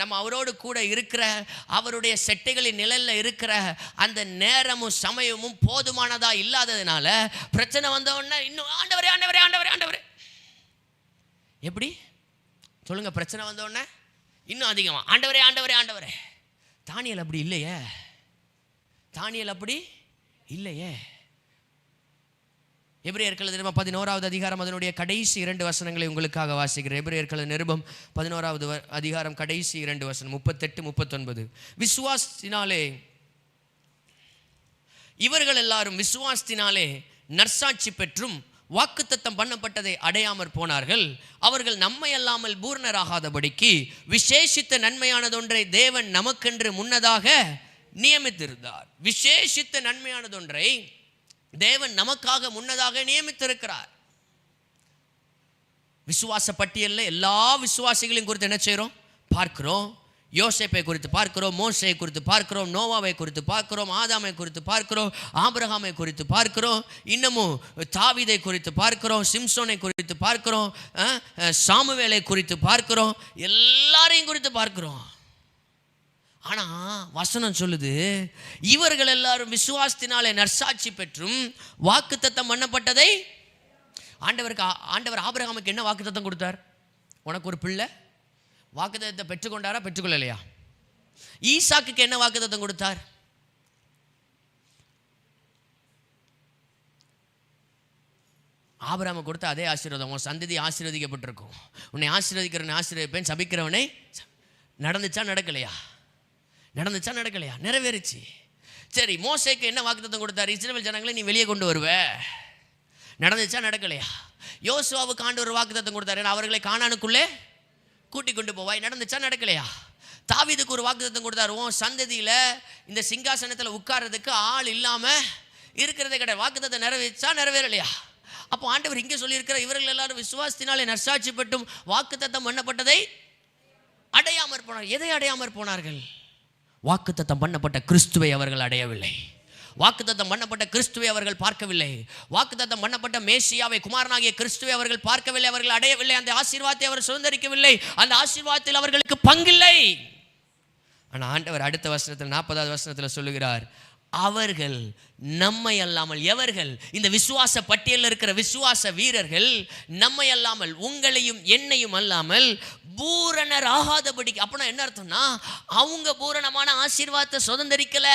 நம்ம அவரோடு கூட இருக்கிற அவருடைய செட்டைகளின் நிழலில் இருக்கிற அந்த நேரமும் சமயமும் போதுமானதா இல்லாததுனால பிரச்சனை வந்தோடனே இன்னும் ஆண்டவரே ஆண்டவரே ஆண்டவரே ஆண்டவரே. எப்படி சொல்லுங்க? பிரச்சனை வந்தோடனே இன்னும் அதிகமா ஆண்டவரே ஆண்டவரே ஆண்டவரே. தானியேல் அப்படி இல்லையே, தானியேல் அப்படி இல்லையே. எபிரேயர்கள் நிருபம் 11வது அதிகாரம் அதனுடைய கடைசி 2 வசனங்களை உங்களுக்காக வாசிக்கிறேன். எபிரேயர்கள் நிருபம் 11வது அதிகாரம் கடைசி 2 வசனம் 38 39. விசுவாசத்தினாலே இவர்கள் எல்லாரும் விசுவாசத்தினாலே நற்சாட்சி பெற்றும் வாக்குத்தத்தம் பண்ணப்பட்டதை அடையாமற் போனார்கள். அவர்கள் நம்மை அல்லாமல் பூர்ணராகாதபடிக்கு விசேஷித்த நன்மையானதொன்றை தேவன் நமக்கென்று முன்னதாக நியமித்திருந்தார். விசேஷித்த நன்மையானதொன்றை தேவன் நமக்காக முன்னதாக நியமித்திருக்கிறார். விசுவாச பட்டியலில் எல்லா விசுவாசிகளையும் குறித்து என்ன செய்கிறோம்? பார்க்கிறோம். யோசேப்பை குறித்து பார்க்கிறோம், மோசேயை குறித்து பார்க்கிறோம், நோவாவை குறித்து பார்க்கிறோம், ஆதாமை குறித்து பார்க்கிறோம், ஆபிரகாமை குறித்து பார்க்கிறோம், இன்னமும் தாவீதை குறித்து பார்க்கிறோம், சிம்சோனை குறித்து பார்க்கிறோம், சாமுவேலை குறித்து பார்க்கிறோம், எல்லாரையும் குறித்து பார்க்கிறோம். ஆனால் வசனம் சொல்லுது, இவர்கள் எல்லாரும் விசுவாசத்தினாலே நற்சாட்சி பெற்றும் வாக்குத்தத்தம் பண்ணப்பட்டதை ஆண்டவர் ஆபிரகாமுக்கு என்ன வாக்குத்தத்தம் கொடுத்தார்? உனக்கு ஒரு பிள்ளை. வாக்குத்தத்தத்தை பெற்றுக்கொண்டாரா? பெற்றுக்கொள்ளலையா? ஈசாக்குக்கு என்ன வாக்குத்தத்தம் கொடுத்தார்? ஆபிரகாமு கொடுத்த அதே ஆசீர்வாதம். உன் சந்ததி ஆசீர்வதிக்கப்பட்டிருக்கும். உன்னை ஆசீர்வதிக்கிறவனை ஆசீர்வதிப்பேன், சபிக்கிறவனை. நடந்துச்சா நடக்கலையா? நடந்துச்சா நடக்கலையா? நிறைவேறிச்சு. சரி, மோசேக்கு என்ன வாக்குத்தத்தம் கொடுத்தார்? இஸ்ரவேல் ஜனங்களை நீ வெளியே கொண்டு வருவ. நடந்துச்சா நடக்கலையா? யோசுவாவுக்கு ஆண்டவர் வாக்குத்தத்தம் கொடுத்தாரு, அவர்களை கானானுக்குள்ளே கூட்டி கொண்டு போவாய். நடந்துச்சா நடக்கலையா? தாவீதுக்கு ஒரு வாக்குத்தத்தம் கொடுத்தாரு, உன் சந்ததியில இந்த சிங்காசனத்தில் உட்கார்றதுக்கு ஆள் இல்லாம இருக்கிறதே கிடையாது. வாக்குத்தத்தம் நிறைவேற்றா நிறைவேறலையா? அப்போ ஆண்டவர் இங்கே சொல்லியிருக்கிற இவர்கள் எல்லாரும் விசுவாசத்தினாலே நற்சாட்சி பெற்றும் வாக்குத்தத்தம் பண்ணப்பட்டதை அடையாமற் போனார். எதை அடையாமற் போனார்கள்? வாக்குத்தத்தம் பண்ணப்பட்ட கிறிஸ்துவை அவர்கள் அடையவில்லை. வாக்குத்தத்தம் பண்ணப்பட்ட கிறிஸ்துவை அவர்கள் பார்க்கவில்லை. வாக்குத்தத்தம் பண்ணப்பட்ட மேசியாவை, குமாரனாகிய கிறிஸ்துவை அவர்கள் பார்க்கவில்லை, அவர்கள் அடையவில்லை. அந்த ஆசீர்வாதத்தை அவர் சுதந்தரிக்கவில்லை. அந்த ஆசீர்வாதத்தில் அவர்களுக்கு பங்கில்லை. ஆனால் ஆண்டவர் அடுத்த வசனத்தில் 40வது வசனத்தில் சொல்லுகிறார், அவர்கள் நம்மை அல்லாமல். எவர்கள்? இந்த விசுவாச பட்டியலில் இருக்கிற விசுவாச வீரர்கள் நம்மை அல்லாமல், உங்களையும் என்னையும் அல்லாமல் பூரணர் ஆகாதபடிக்கு. அப்படின்னா என்ன அர்த்தம்னா, அவங்க பூரணமான ஆசீர்வாதத்தை சுதந்தரிக்கல,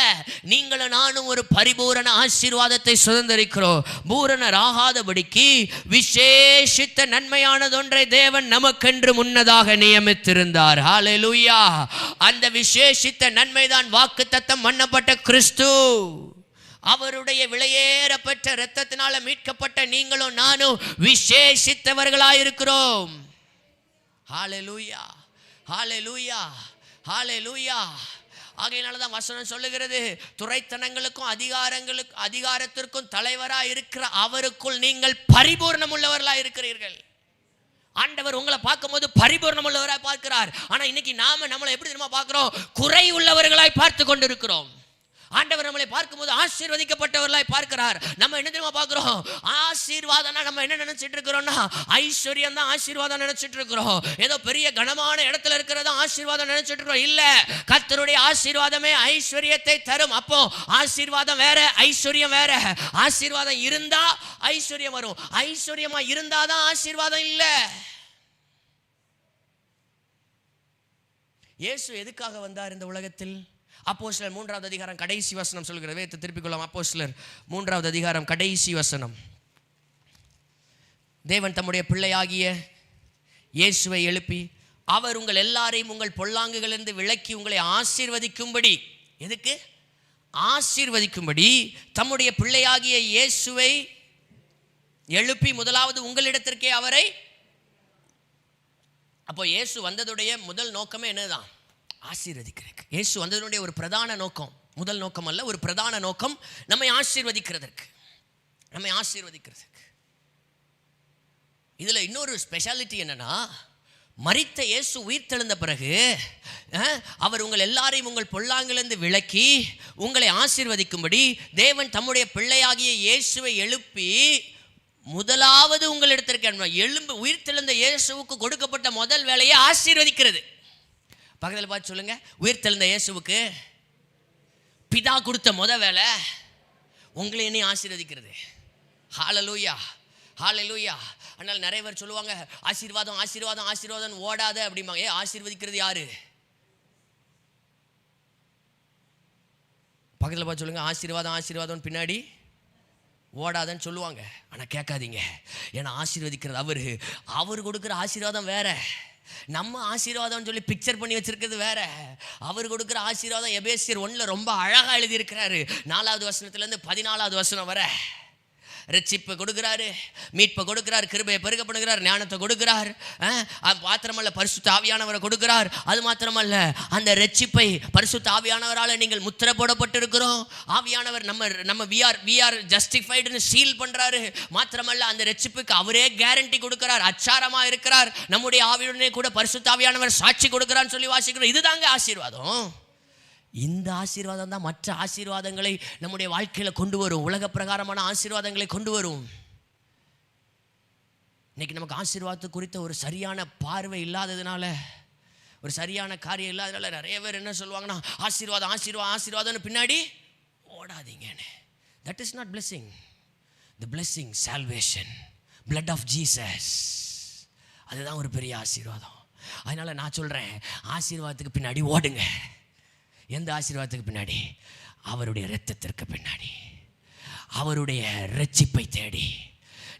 நீங்களும் நானும் ஒரு பரிபூரண ஆசீர்வாதத்தை சுதந்தரிக்கிறோம். பூரணர் ஆகாதபடிக்கு விசேஷித்த நன்மையானதொன்றை தேவன் நமக்கென்று முன்னதாக நியமித்திருந்தார். ஹல்லேலூயா. அந்த விசேஷித்த நன்மைதான் வாக்குத்தத்தம் பண்ணப்பட்ட கிறிஸ்து. அவருடைய விலையேறப்பட்ட இரத்தத்தினால மீட்கப்பட்ட நீங்களும் நானும் விசேஷித்தவர்களாயிருக்கிறோம். ஹல்லேலூயா, ஹல்லேலூயா, ஹல்லேலூயா. ஆகையினாலதான் வசனம் சொல்லுகிறது, துரைத்தனங்களுக்கும் அதிகாரத்திற்கும் தலைவராக இருக்கிற அவருக்குள் நீங்கள் பரிபூர்ணம் உள்ளவர்களாக இருக்கிறீர்கள். ஆண்டவர் உங்களை பார்க்கும்போது பரிபூர்ணம் உள்ளவராய் பார்க்கிறார். ஆனா இன்னைக்கு நாம நம்மளை எப்படி தெரியுமா பார்க்கிறோம்? குறை உள்ளவர்களாய் பார்த்து கொண்டிருக்கிறோம். ஆண்டவர் நம்மளை பார்க்கும்போது ஆசீர்வதிக்கப்பட்டவர்களாய் பார்க்கிறார். நம்ம என்ன தெரியுமா பார்க்கிறோம்? ஆசீர்வாதம்னா நம்ம என்ன நினைச்சிட்டு இருக்கிறோம்னா, ஐஸ்வர்யம் தான் ஆசீர்வாதம் நினைச்சிட்டு இருக்கிறோம். ஏதோ பெரிய கனமான இடத்துல இருக்கிறதா ஆசீர்வாதம் நினைச்சிட்டு இருக்கிறோம். இல்ல, கர்த்தருடைய ஆசீர்வாதமே ஐஸ்வர்யத்தை தரும். அப்போ ஆசீர்வாதம் வேற, ஐஸ்வர்யம் வேற. ஆசீர்வாதம் இருந்தா ஐஸ்வர்யம் வரும், ஐஸ்வர்யமா இருந்தாதான் ஆசீர்வாதம் இல்ல. இயேசு எதுக்காக வந்தார் இந்த உலகத்தில்? அப்போஸ்தலர் 3வது அதிகாரம் கடைசி வசனம் சொல்கிறது. வேதத்தை திருப்பிக் கொள்ளலாம். அப்போஸ்தலர் 3வது அதிகாரம் கடைசி வசனம். தேவன் தம்முடைய பிள்ளையாகிய இயேசுவை எழுப்பி அவர் உங்கள் எல்லாரையும் உங்கள் பொல்லாங்குகளிலிருந்து விலக்கி உங்களை ஆசீர்வதிக்கும்படி. எதுக்கு? ஆசீர்வதிக்கும்படி தம்முடைய பிள்ளையாகிய இயேசுவை எழுப்பி முதலாவது உங்களிடத்திற்கே அவரை. அப்போ இயேசு வந்ததுடைய முதல் நோக்கமே என்னதான்? ஆசீர்வதிக்கிறதுக்கு. இயேசு வந்ததனுடைய ஒரு பிரதான நோக்கம், முதல் நோக்கம் அல்ல, ஒரு பிரதான நோக்கம் நம்மை ஆசீர்வதிக்கிறதற்கு, நம்மை ஆசீர்வதிக்கிறதுக்கு. இதுல இன்னொரு ஸ்பெஷாலிட்டி என்னன்னா, மரித்த இயேசு உயிர்த்தெழுந்த பிறகு அவர் உங்கள் எல்லாரையும் உங்கள் பொல்லாங்கிலிருந்து விலக்கி உங்களை ஆசீர்வதிக்கும்படி தேவன் தம்முடைய பிள்ளையாகிய இயேசுவை எழுப்பி முதலாவது உங்களிடத்திற்கு எழும்பு உயிர்த்தெழுந்த இயேசுவுக்கு கொடுக்கப்பட்ட முதல் வேலையை ஆசீர்வதிக்கிறது. பக்கத்தில் பார்த்து சொல்லுங்க, உயிர்த்தெழுந்த இயேசுவுக்கு பிதா கொடுத்த முதல் வேலை உங்களை என்னை ஆசீர்வதிக்கிறது. ஹல்லேலூயா, ஹல்லேலூயா. அதனால் நிறைய பேர் சொல்லுவாங்க, ஆசீர்வாதம் ஆசீர்வாதம் ஆசீர்வாதம் ஓடாத அப்படிம்பாங்க. ஆசீர்வதிக்கிறது யாரு? பக்கத்தில் பார்த்து சொல்லுங்க, ஆசீர்வாதம் ஆசீர்வாதம் பின்னாடி ஓடாதன்னு சொல்லுவாங்க. ஆனால் கேட்காதீங்க. ஏன்னா ஆசீர்வதிக்கிறது அவர் கொடுக்குற ஆசீர்வாதம் வேற, நம்ம ஆசீர்வாதம்னு சொல்லி பிக்சர் பண்ணி வச்சிருக்கிறது வேற. அவர் கொடுக்குற ஆசீர்வாதம் எபேசியர் 1 ரொம்ப அழகாக எழுதியிருக்கிறாரு. 4வது வசனத்துலேருந்து 14வது வசனம் வர ரட்சிப்பை கொடுக்கிறாரு, மீட்பை கொடுக்கிறார், கிருபையை பெருக பண்ணுகிறார், ஞானத்தை கொடுக்கிறார். மாத்திரமல்ல பரிசுத்த ஆவியானவரை கொடுக்கிறார். அது மாத்திரமல்ல அந்த ரட்சிப்பை பரிசுத்த ஆவியானவரால் நீங்கள் முத்திரை போடப்பட்டிருக்கிறோம். ஆவியானவர் நம்ம we are justifiedன்னு சீல் பண்றாரு. மாத்திரமல்ல அந்த ரட்சிப்புக்கு அவரே கேரண்டி கொடுக்கிறார், அச்சாரமா இருக்கிறார். நம்முடைய ஆவியுடனே கூட பரிசுத்த ஆவியானவர் சாட்சி கொடுக்கிறான்னு சொல்லி வாசிக்கிறோம். இதுதாங்க ஆசீர்வாதம். இந்த ஆசீர்வாதம் தான் மற்ற ஆசீர்வாதங்களை நம்முடைய வாழ்க்கையில் கொண்டு வரும், உலக பிரகாரமான ஆசீர்வாதங்களை கொண்டு வரும். இன்னைக்கு நமக்கு ஆசீர்வாதத்தை குறித்த ஒரு சரியான பார்வை இல்லாததுனால, ஒரு சரியான காரியம் இல்லாததுனால நிறைய பேர் என்ன சொல்லுவாங்கன்னா, ஆசீர்வாதம் ஆசீர்வாதம் ஆசீர்வாதம்னு பின்னாடி ஓடாதீங்கன்னு. That is not blessing. The blessing salvation, blood of Jesus, அதுதான் ஒரு பெரிய ஆசீர்வாதம். அதனால நான் சொல்றேன், ஆசீர்வாதத்துக்கு பின்னாடி ஓடுங்க. எந்த ஆசீர்வாதத்துக்கு பின்னாடி? அவருடைய இரத்தத்திற்கு பின்னாடி, அவருடைய ரட்சிப்பை தேடி.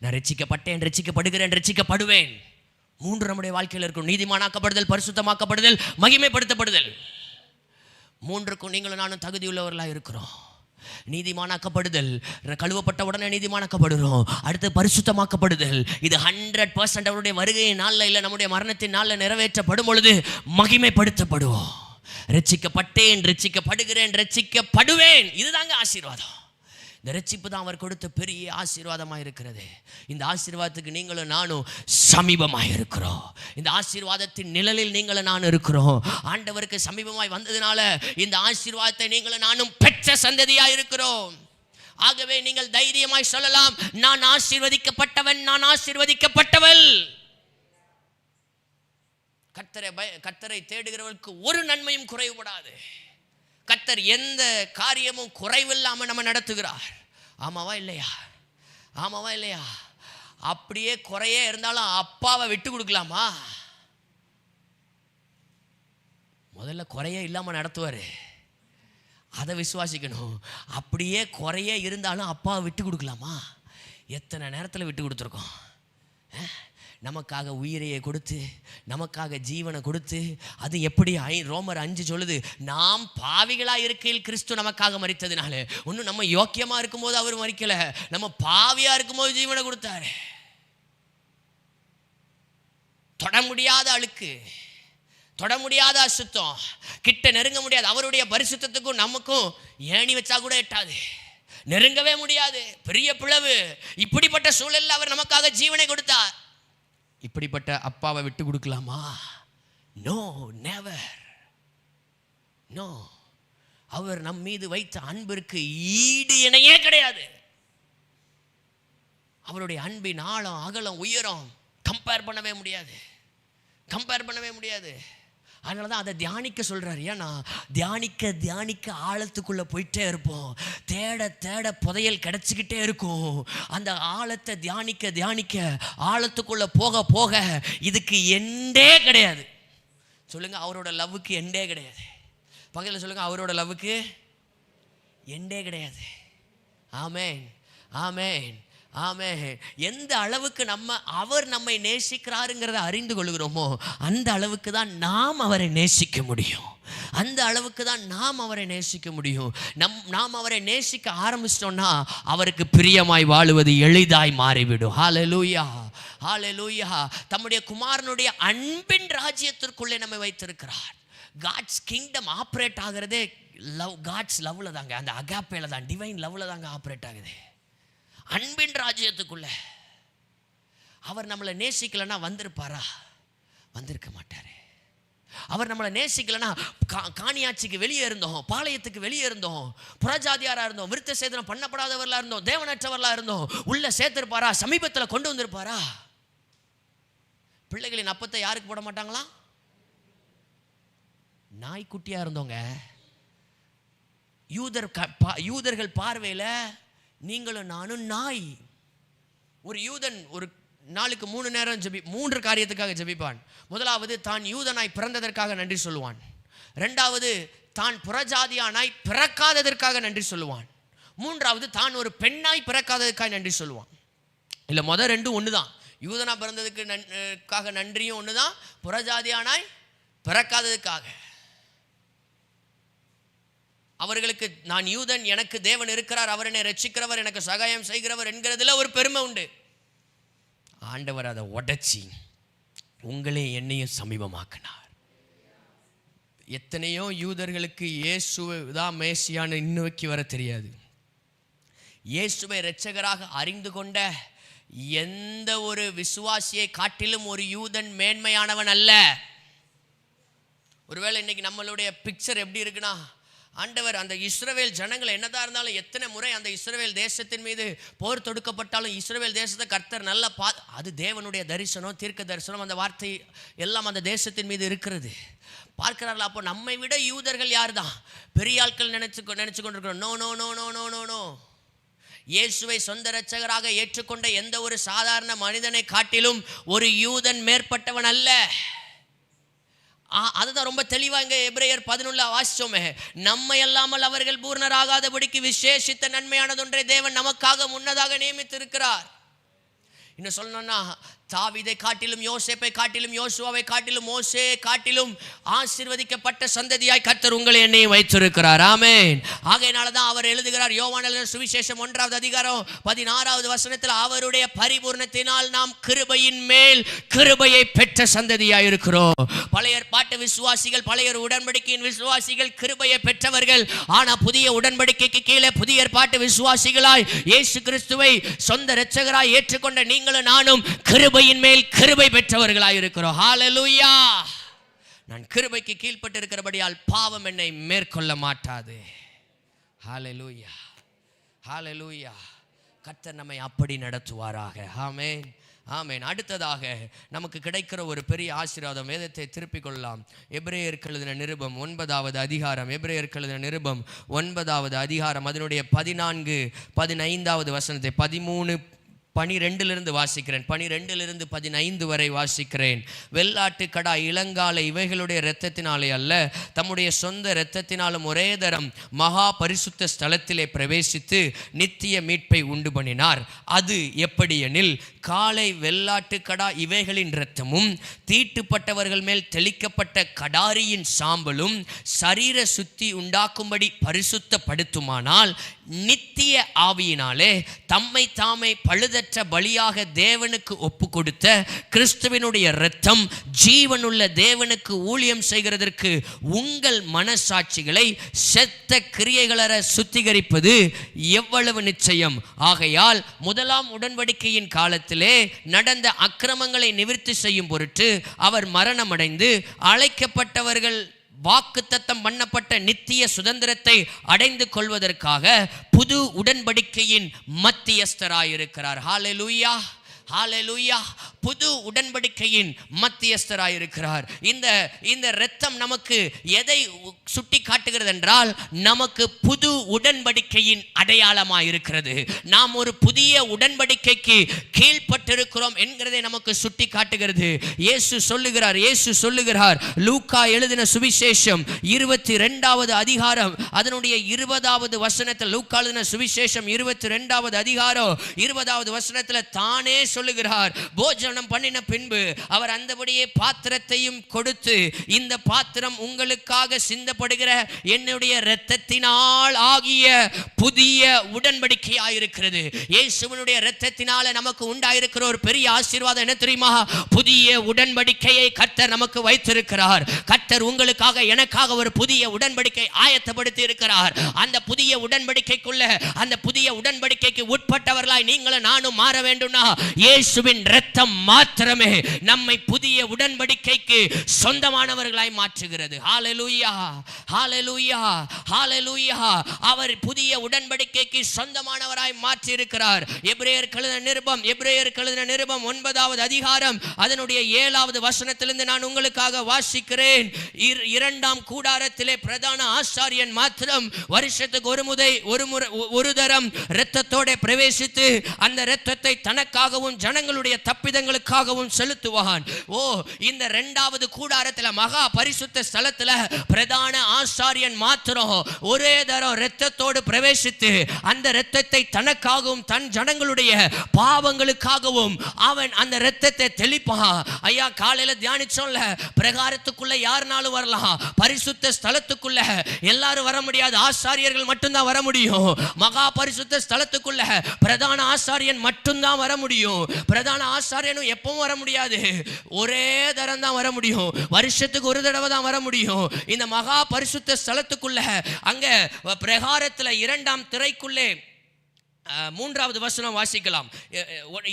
நான் ரட்சிக்கப்பட்டேன், ரட்சிக்கப்படுகிறேன், ரட்சிக்கப்படுவேன். 3 நம்முடைய வாழ்க்கையில் இருக்கும். நீதிமானாக்கப்படுதல், பரிசுத்தமாக்கப்படுதல், மகிமைப்படுத்தப்படுதல். 3க்கும் நீங்களும் நானும் தகுதியுள்ளவர்களாக இருக்கிறோம். நீதிமானாக்கப்படுதல், கழுவப்பட்ட உடனே நீதிமானாக்கப்படுறோம். அடுத்து பரிசுத்தமாக்கப்படுதல். இது 100% அவருடைய வருகையின் நாளில் இல்லை, நம்முடைய மரணத்தின் நாளில் நிறைவேற்றப்படும் பொழுது மகிமைப்படுத்தப்படுவோம். ரட்சிக்கப்பட்டேன், ரட்சிக்கப்படுகிறேன், ரட்சிக்கப்படுவேன். இதுதாங்க ஆசீர்வாதம். இந்த ரட்சிப்பு தான் அவர் கொடுத்த பெரிய ஆசீர்வாதமாக இருக்கிறது. இந்த ஆசீர்வாதத்துக்கு நீங்களும் நானும் சமீபமாக இருக்கிறோம். இந்த ஆசீர்வாதத்தின் நிழலில் நீங்களும் நானும் இருக்கிறோம். ஆண்டவருக்கு சமீபமாய் வந்ததுனால இந்த ஆசீர்வாதத்தை நீங்களும் நானும் பெற்ற சந்ததியாக இருக்கிறோம். ஆகவே நீங்கள் தைரியமாய் சொல்லலாம், நான் ஆசீர்வதிக்கப்பட்டவன், நான் ஆசீர்வதிக்கப்பட்டவள். கர்த்தரை தேடுகிறவர்களுக்கு ஒரு நன்மையும் குறைவுபடாது. கர்த்தர் எந்த காரியமும் குறைவில்லாமல் நம்ம நடத்துகிறார். ஆமாவா இல்லையா? ஆமாவா இல்லையா? அப்படியே குறையே இருந்தாலும் அப்பாவை விட்டு கொடுக்கலாமா? முதல்ல குறையே இல்லாமல் நடத்துவார், அதை விசுவாசிக்கணும். அப்படியே குறையே இருந்தாலும் அப்பாவை விட்டு கொடுக்கலாமா? எத்தனை நேரத்தில் விட்டு கொடுத்துருக்கோம். நமக்காக உயிரையை கொடுத்து, நமக்காக ஜீவனை கொடுத்து, அது எப்படி ரோமர் 5 சொல்லுது, நாம் பாவிகளாக இருக்கையில் கிறிஸ்து நமக்காக மரித்ததுனால. ஒன்றும் நம்ம யோக்கியமாக இருக்கும்போது அவர் மரிக்கலை, நம்ம பாவியாக இருக்கும்போது ஜீவனை கொடுத்தாரு. தொட முடியாத அழுக்கு, தொட முடியாத அசுத்தம், கிட்ட நெருங்க முடியாது. அவருடைய பரிசுத்தத்துக்கும் நமக்கும் ஏணி வச்சா கூட எட்டாது, நெருங்கவே முடியாது. பெரிய பிளவு. இப்படிப்பட்ட சூழலில் அவர் நமக்காக ஜீவனை கொடுத்தார். இப்படிப்பட்ட அப்பாவை விட்டு கொடுக்கலாமா? No, never, no. அவர் நம் மீது வைத்த அன்பிற்கு ஈடு இணையே கிடையாது. அவருடைய அன்பின் ஆழம், அகலம், உயரம் கம்பேர் பண்ணவே முடியாது, கம்பேர் பண்ணவே முடியாது. அதனால தான் அதை தியானிக்க சொல்கிறார். ஏன்னா தியானிக்க ஆழத்துக்குள்ளே போயிட்டே இருப்போம். தேட புதையல் கிடச்சிக்கிட்டே இருக்கும். அந்த ஆழத்தை தியானிக்க ஆழத்துக்குள்ளே போக இதுக்கு எண்டே கிடையாது. சொல்லுங்கள், அவரோட லவ்வுக்கு எண்டே கிடையாது. பக்கத்தில் சொல்லுங்கள், அவரோட லவ்வுக்கு எண்டே கிடையாது. ஆமேன், ஆமேன், ஆமென். எந்த அளவுக்கு அவர் நம்மை நேசிக்கிறாருங்கிறத அறிந்து கொள்கிறோமோ அந்த அளவுக்கு தான் நாம் அவரை நேசிக்க முடியும். அந்த அளவுக்கு தான் நாம் அவரை நேசிக்க முடியும். நாம் அவரை நேசிக்க ஆரம்பிச்சிட்டோம்னா அவருக்கு பிரியமாய் வாழுவது எளிதாய் மாறிவிடும். ஹல்லேலூயா, ஹல்லேலூயா. தம்முடைய குமாரனுடைய அன்பின் ராஜ்யத்திற்குள்ளே நம்மை வைத்திருக்கிறார். காட்ஸ் கிங்டம் ஆப்ரேட் ஆகிறதே காட்ஸ் லவ்ல தாங்க, அந்த அகாப்பேல தான், டிவைன் லவ்ல தாங்க ஆப்ரேட் ஆகுது. அன்பின் ராஜ்யத்துக்குள்ள. அவர் நம்மளை நேசிக்கலைன்னா வந்திருப்பாரா? வந்திருக்க மாட்டாரு. அவர் நம்மளை நேசிக்கலன்னா காணியாட்சிக்கு வெளியே இருந்தோம், பாளையத்துக்கு வெளியே இருந்தோம், புறஜாதியாரா இருந்தோம், விருத்த சேதனம் பண்ணப்படாதவர்களா இருந்தோம், தேவனற்றவர்களா இருந்தோம், உள்ள சேர்த்திருப்பாரா? சமீபத்தில் கொண்டு வந்திருப்பாரா? பிள்ளைகளின் அப்பத்தை யாருக்கு போட மாட்டாங்களா? நாய்க்குட்டியா இருந்தோங்க. யூதர்கள் பார்வையில் நீங்களும் நானும் நாய். ஒரு யூதன் ஒரு நாளுக்கு 3 நேரம் 3 காரியத்துக்காக ஜெபிப்பான். முதலாவது, தான் யூதனாய் பிறந்ததற்காக நன்றி சொல்லுவான். 2வது, தான் புறஜாதியானாய் பிறக்காததற்காக நன்றி சொல்லுவான். 3வது, தான் ஒரு பெண்ணாய் பிறக்காததற்காக நன்றி சொல்லுவான். இல்லை, முதல் 2 ஒன்று தான். யூதனா பிறந்ததுக்காக நன்றியும் ஒன்று தான், புறஜாதியானாய் பிறக்காததுக்காக. அவர்களுக்கு நான் யூதன், எனக்கு தேவன் இருக்கிறார், அவர் என்னை ரட்சிக்கிறவர், எனக்கு சகாயம் செய்கிறவர் என்கிறதுல ஒரு பெருமை உண்டு. ஆண்டவர் அதை உடைச்சி உங்களே என்னையும் சமீபமாக்கினார். எத்தனையோ யூதர்களுக்கு இயேசுவை தான் மேசியான்னு இன்னைக்கு வர தெரியாது. இயேசுவை இரட்சகராக அறிந்து கொண்ட எந்த ஒரு விசுவாசியை காட்டிலும் ஒரு யூதன் மேன்மையானவன் அல்ல. ஒருவேளை இன்னைக்கு நம்மளுடைய பிக்சர் எப்படி இருக்குன்னா, ஆண்டவர் அந்த இஸ்ரவேல் ஜனங்களை என்னதான் இருந்தாலும், எத்தனை முறை அந்த இஸ்ரவேல் தேசத்தின் மீது போர் தொடுக்கப்பட்டாலும் இஸ்ரவேல் தேசத்தை கர்த்தர் நல்லா அது தேவனுடைய தரிசனம், தீர்க்க தரிசனம், அந்த வார்த்தை எல்லாம் அந்த தேசத்தின் மீது இருக்கிறது. பார்க்கிறார்கள். அப்போ நம்மை விட யூதர்கள் யார் தான் பெரிய ஆட்கள் நினைச்சு கொண்டிருக்கிறோம். No no no no no no no. இயேசுவை சொந்த இரட்சகராக ஏற்றுக்கொண்ட எந்த ஒரு சாதாரண மனிதனை காட்டிலும் ஒரு யூதன் மேற்பட்டவன் அல்ல. அதுதான் ரொம்ப தெளிவாக இங்கே எபிரேயர் 11 வாசிச்சோமே. நம்மை அல்லாமல் அவர்கள் பூர்ணராகாதபடிக்கு விசேஷித்த நன்மையானதொன்றை தேவன் நமக்காக முன்னதாக நியமித்து இருக்கிறார். இன்னும் சொல்லணும்னா, தாவீதை காட்டிலும், யோசேப்பை காட்டிலும், யோசுவாவை காட்டிலும், மோசேயை காட்டிலும் ஆசீர்வதிக்கப்பட்ட சந்ததியாய் கர்த்தர் உங்களை என்னையும் வைத்திருக்கிறார். ஆமென். ஆகையினால தான் அவர் எழுதுகிறார், யோவான் எழுதின சுவிசேஷம் 1வது அதிகாரம் 16வது வசனத்தில், அவருடைய பரிபூர்ணத்தினால் நாம் கிருபையின் மேல் கிருபையை பெற்ற சந்ததியாய் இருக்கிறோம். பழைய ஏற்பாட்டு விசுவாசிகள், பழைய உடன்படிக்கையின் விசுவாசிகள் கிருபையை பெற்றவர்கள். ஆனா புதிய உடன்படிக்கைக்கு கீழே புதிய ஏற்பாட்டு விசுவாசிகளாய் இயேசு கிறிஸ்துவை சொந்த இரட்சகராய் ஏற்றுக்கொண்ட நீங்களும் நானும் கிருபையின் மேல் கிருபை பெற்றவர்களாய் இருக்கிறோம். ஹல்லேலூயா. நான் கிருபைக்கு கீழ்ப்பட்டு இருக்கிறபடியால் பாவம் என்னை மேற்கொள்ள மாட்டாது. ஹல்லேலூயா, ஹல்லேலூயா. கர்த்தர் நம்மை அப்படி நடத்துவாராக. ஆமென், ஆமென். அடுத்ததாக நமக்கு கிடைக்கிற ஒரு பெரிய ஆசீர்வாதம், வேதத்தை திருப்பிக் கொள்ளலாம். எபிரேயருக்கு எழுதின நிருபம் 9வது அதிகாரம், எபிரேயருக்கு எழுதின நிருபம் 9வது அதிகாரம், அதனுடைய 14, 15வது வசனத்தை 13, 12 வாசிக்கிறேன். 12 15 வரை வாசிக்கிறேன். வெள்ளாட்டு கடா, இளங்காலை இவைகளுடைய இரத்தத்தினாலே அல்ல, தம்முடைய சொந்த இரத்தத்தினாலும் ஒரே தரம் மகா பரிசுத்த ஸ்தலத்திலே பிரவேசித்து நித்திய மீட்பை உண்டு பண்ணினார். அது எப்படி எனில், காலை வெள்ளாட்டு கடா இவைகளின் இரத்தமும் தீட்டுப்பட்டவர்கள் மேல் தெளிக்கப்பட்ட கடாரியின் சாம்பலும் சரீர சுத்தி உண்டாக்கும்படி பரிசுத்தப்படுத்துமானால், நித்திய ஆவியினாலே தம்மை தாமே பழுதற்ற பலியாக தேவனுக்கு ஒப்பு கொடுத்த கிறிஸ்துவினுடைய இரத்தம் ஜீவனுள்ள தேவனுக்கு ஊழியம் செய்கிறதற்கு உங்கள் மனசாட்சிகளை செத்த கிரியைகளற சுத்திகரிப்பது எவ்வளவு நிச்சயம். ஆகையால் முதலாம் உடன்படிக்கையின் காலத்திலே நடந்த அக்கிரமங்களை நிவர்த்தி செய்யும் பொருட்டு அவர் மரணமடைந்து அழைக்கப்பட்டவர்கள் வாக்குத்தத்தம் பண்ணப்பட்ட நித்திய சுதந்திரத்தை அடைந்து கொள்வதற்காக புது உடன்படிக்கையின் மத்தியஸ்தராயிருக்கிறார். ஹல்லேலூயா, ஹல்லேலூயா. புது உடன்படிக்கையின் மத்தியஸ்தராயிருக்கிறார். இந்த இரத்தம் நமக்கு எதை சுட்டி காட்டுகிறது என்றால், நமக்கு புது உடன்படிக்கையின் அடையாளமாயிருக்கிறது. நாம் ஒரு புதிய உடன்படிக்கைக்கு கீழ்ப்பட்டிருக்கிறோம் என்கிறதை நமக்கு சுட்டி காட்டுகிறது. இயேசு சொல்லுகிறார், லூக்கா எழுதின சுவிசேஷம் 22வது அதிகாரம் அதனுடைய 20வது வசனத்தில், லூக்கா எழுதின சுவிசேஷம் 22வது அதிகாரம் 20வது வசனத்தில் தானே சொல்லுகிறார், போஜனம் பண்ணின பின்பு அவர் அந்தபடியே பாத்திரத்தையும் கொடுத்து, இந்த பாத்திரம் உங்களுக்காக சிந்தப்படுகிற என்னுடைய இரத்தத்தினால் ஆகிய புதிய உடன்படிக்கையாயிருக்கிறது. இயேசுவினுடைய இரத்தத்தினால நமக்கு உண்டாயிருக்கிற ஒரு பெரிய ஆசீர்வாதம் என்ன தெரியுமா? புதிய உடன்படிக்கையை கர்த்தர் நமக்கு வைத்திருக்கிறார். கர்த்தர் உங்களுக்காக, எனக்காக ஒரு புதிய உடன்படிக்கை ஆயத்தப்படுத்தி இருக்கிறார். அந்த புதிய உடன்படிக்கைக்குள்ள, அந்த புதிய உடன்படிக்கைக்கு உட்பட்டவர்களாய் நீங்களும் நானும் மாற வேண்டும்னா இயேசுவின் இரத்தம் மாத்திரமே நம்மை புதிய உடன்படிக்கைக்கு சொந்தமானவர்களாய் மாற்றுகிறது. ஹல்லேலூயா, ஹல்லேலூயா, ஹல்லேலூயா. அவர் புதிய உடன்படிக்கைக்கு சொந்தமானவராய் மாற்றி இருக்கிறார். எபிரேயருக்கு எழுதின நிருபம் 9வது அதிகாரம் அதனுடைய 7வது வசனத்திலிருந்து நான் உங்களுக்காக வாசிக்கிறேன். இரண்டாம் கூடாரத்திலே பிரதான ஆசாரியன் மாத்திரம் வருஷத்துக்கு ஒரு தரம் இரத்தத்தோட பிரவேசித்து அந்த இரத்தத்தை தனக்காகவும் ஜனங்களுடைய தப்பிதங்களுக்காகவும் செலுத்துவான். இந்த இரண்டாவது கூடாரத்தில் மகா பரிசுத்த ஸ்தலத்தில் பிரதான ஆசாரியன் மாத்திரம் ஒரே தரம் இரத்தத்தோடு பிரவேசித்து அந்த இரத்தத்தை தனக்காகவும் தன் ஜனங்களுடைய பாவங்களுக்காகவும் அவன் அந்த இரத்தத்தை தெளிப்பான். ஐயா, காலையில தியானிச்சோம்ல, பிரகாரத்துக்குள்ள யாருனாலும் வரலாம், பரிசுத்த ஸ்தலத்துக்குள்ள எல்லாரும் வர முடியாது, ஆசாரியர்கள் மட்டும்தான் வர முடியும். மகா பரிசுத்த ஸ்தலத்துக்குள்ள பிரதான ஆசாரியன் மட்டும்தான் வர முடியும். பிரதான ஆசாரியனும் எப்பவும் வர முடியாது, ஒரே தரம் தான் வர முடியும், வருஷத்துக்கு ஒரு தடவை தான் வர முடியும். இந்த மகா பரிசுத்த ஸ்தலத்துக்குள்ள அங்க பிரகாரத்தில் இரண்டாம் திரைக்குள்ளே 3வது வசனம் வாசிக்கலாம்.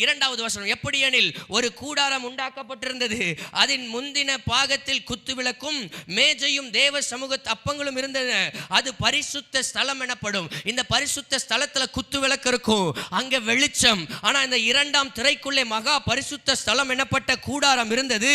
2வது வசனம், எப்படி எனில் ஒரு கூடாரம் உண்டாக்கப்பட்டிருந்தது, அதன் முந்தின பாகத்தில் குத்துவிளக்கும் மேஜையும் தேவ சமூக அப்பங்களும் இருந்தன, அது பரிசுத்த ஸ்தலம் எனப்படும். இந்த பரிசுத்த ஸ்தலத்தில் குத்துவிளக்கு இருக்கும், அங்கே வெளிச்சம். ஆனால் இந்த இரண்டாம் திரைக்குள்ளே மகா பரிசுத்த ஸ்தலம் எனப்பட்ட கூடாரம் இருந்தது.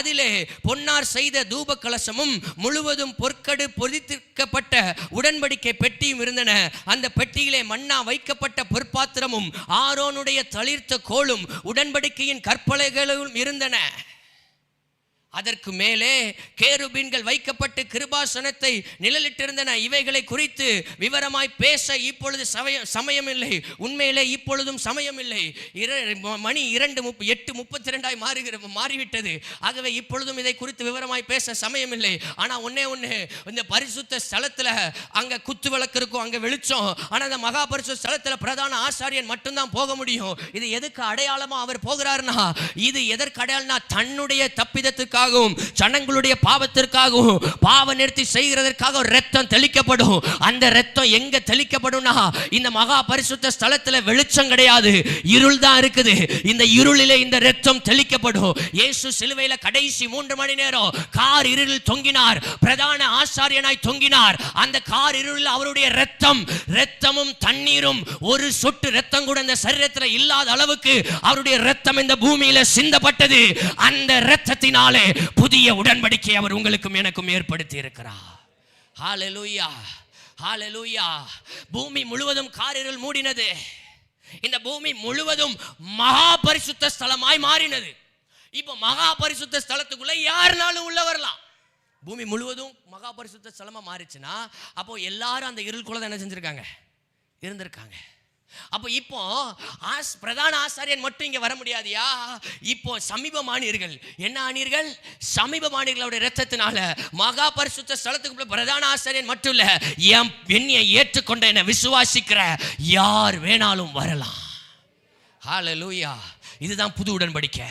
அதிலே பொன்னார் செய்த தூப கலசமும் முழுவதும் பொற்கடு பொதித்திருக்கப்பட்ட உடன்படிக்கை பெட்டியும் இருந்தன. அந்த பெட்டியிலே மன்னா வைக்கப்பட்ட பொற்பாத்திரமும் ஆரோனுடைய தளிர்த்த கோலும் உடன்படிக்கையின் கற்பலைகளும் இருந்தன. அதற்கு மேலே கேருபீன்கள் வைக்கப்பட்டு கிருபாசனத்தை நிழலிட்டிருந்தன. இவைகளை குறித்து விவரமாய் பேச இப்பொழுது சமயமில்லை, உண்மையிலே இப்பொழுதும் சமயமில்லை. மணி 8:32 மாறிவிட்டது. ஆகவே இப்பொழுதும் இதை குறித்து விவரமாய் பேச சமயமில்லை. ஆனால் ஒன்னே இந்த பரிசுத்த ஸ்தலத்தில் அங்கே குத்து விளக்கு இருக்கும், அங்கே வெளிச்சம். ஆனால் அந்த மகா பரிசுத்த ஸ்தலத்தில் பிரதான ஆசாரியன் மட்டும்தான் போக முடியும். இது எதுக்கு அடையாளமா அவர் போகிறார்னா, இது எதற்கு அடையாளம்னா தன்னுடைய தப்பிதத்துக்காக ஜனங்களுடைய பாவத்திற்காகவும் பாவ நிறுத்தி செய்கிறதற்காக இரத்தம் தெளிக்கப்படும். அந்த இரத்தம் எங்க தெளிக்கப்படும்னா, இந்த மகா பரிசுத்த ஸ்தலத்தில் வெளிச்சம் கிடையாது, இருள் தான் இருக்குது. இந்த இருளிலே இந்த இரத்தம் தெளிக்கப்படும். இயேசு சிலுவையில் கடைசி 3 மணி நேரம் கார் இருளில் தொங்கினார், பிரதான ஆசாரியனாய் தொங்கினார். அந்த கார் இருளில் அவருடைய இரத்தமும் தண்ணீரும் ஒரு சொட்டு இரத்தம் கூட இந்த சரீரத்தில் இல்லாத அளவுக்கு அவருடைய இரத்தம் இந்த பூமியில சிந்தப்பட்டது. அந்த இரத்தத்தினாலே புதிய உடன்படிக்கை அவர் உங்களுக்கும் எனக்கும் ஏற்படுத்தி இருக்கிறார். ஹல்லேலூயா, ஹல்லேலூயா. பூமி முழுவதும் காரிருள் மூடினது. இந்த பூமி முழுவதும் மகா பரிசுத்த ஸ்தலமாய் மாறினது. இப்போ மகா பரிசுத்த ஸ்தலத்துக்குள்ள யாருனாலும் உள்ள வரலாம். பூமி முழுவதும் மகா பரிசுத்த ஸ்தலமா மாறிச்சுன்னா அப்போ எல்லாரும் அந்த இருளுக்குள்ள தான் என்ன செஞ்சிருக்காங்க, இருந்திருக்காங்க. அப்போ இப்போ பிரதான ஆசாரியன் மட்டும் இங்க வர முடியாதியா? இப்போ சமீபமானீர்கள், என்ன ஆனீர்கள்? சமீபமானீர்களுடைய இரத்தத்தினால மகா பரிசுத்த ஸ்தலத்துக்கு பிரதான ஆசாரியன் மட்டும் இல்ல, என்னை ஏற்றுக்கொண்ட என்னை விசுவாசிக்கிற யார் வேணாலும் வரலாம். ஹல்லேலூயா. இதுதான் புது உடன்படிக்கை,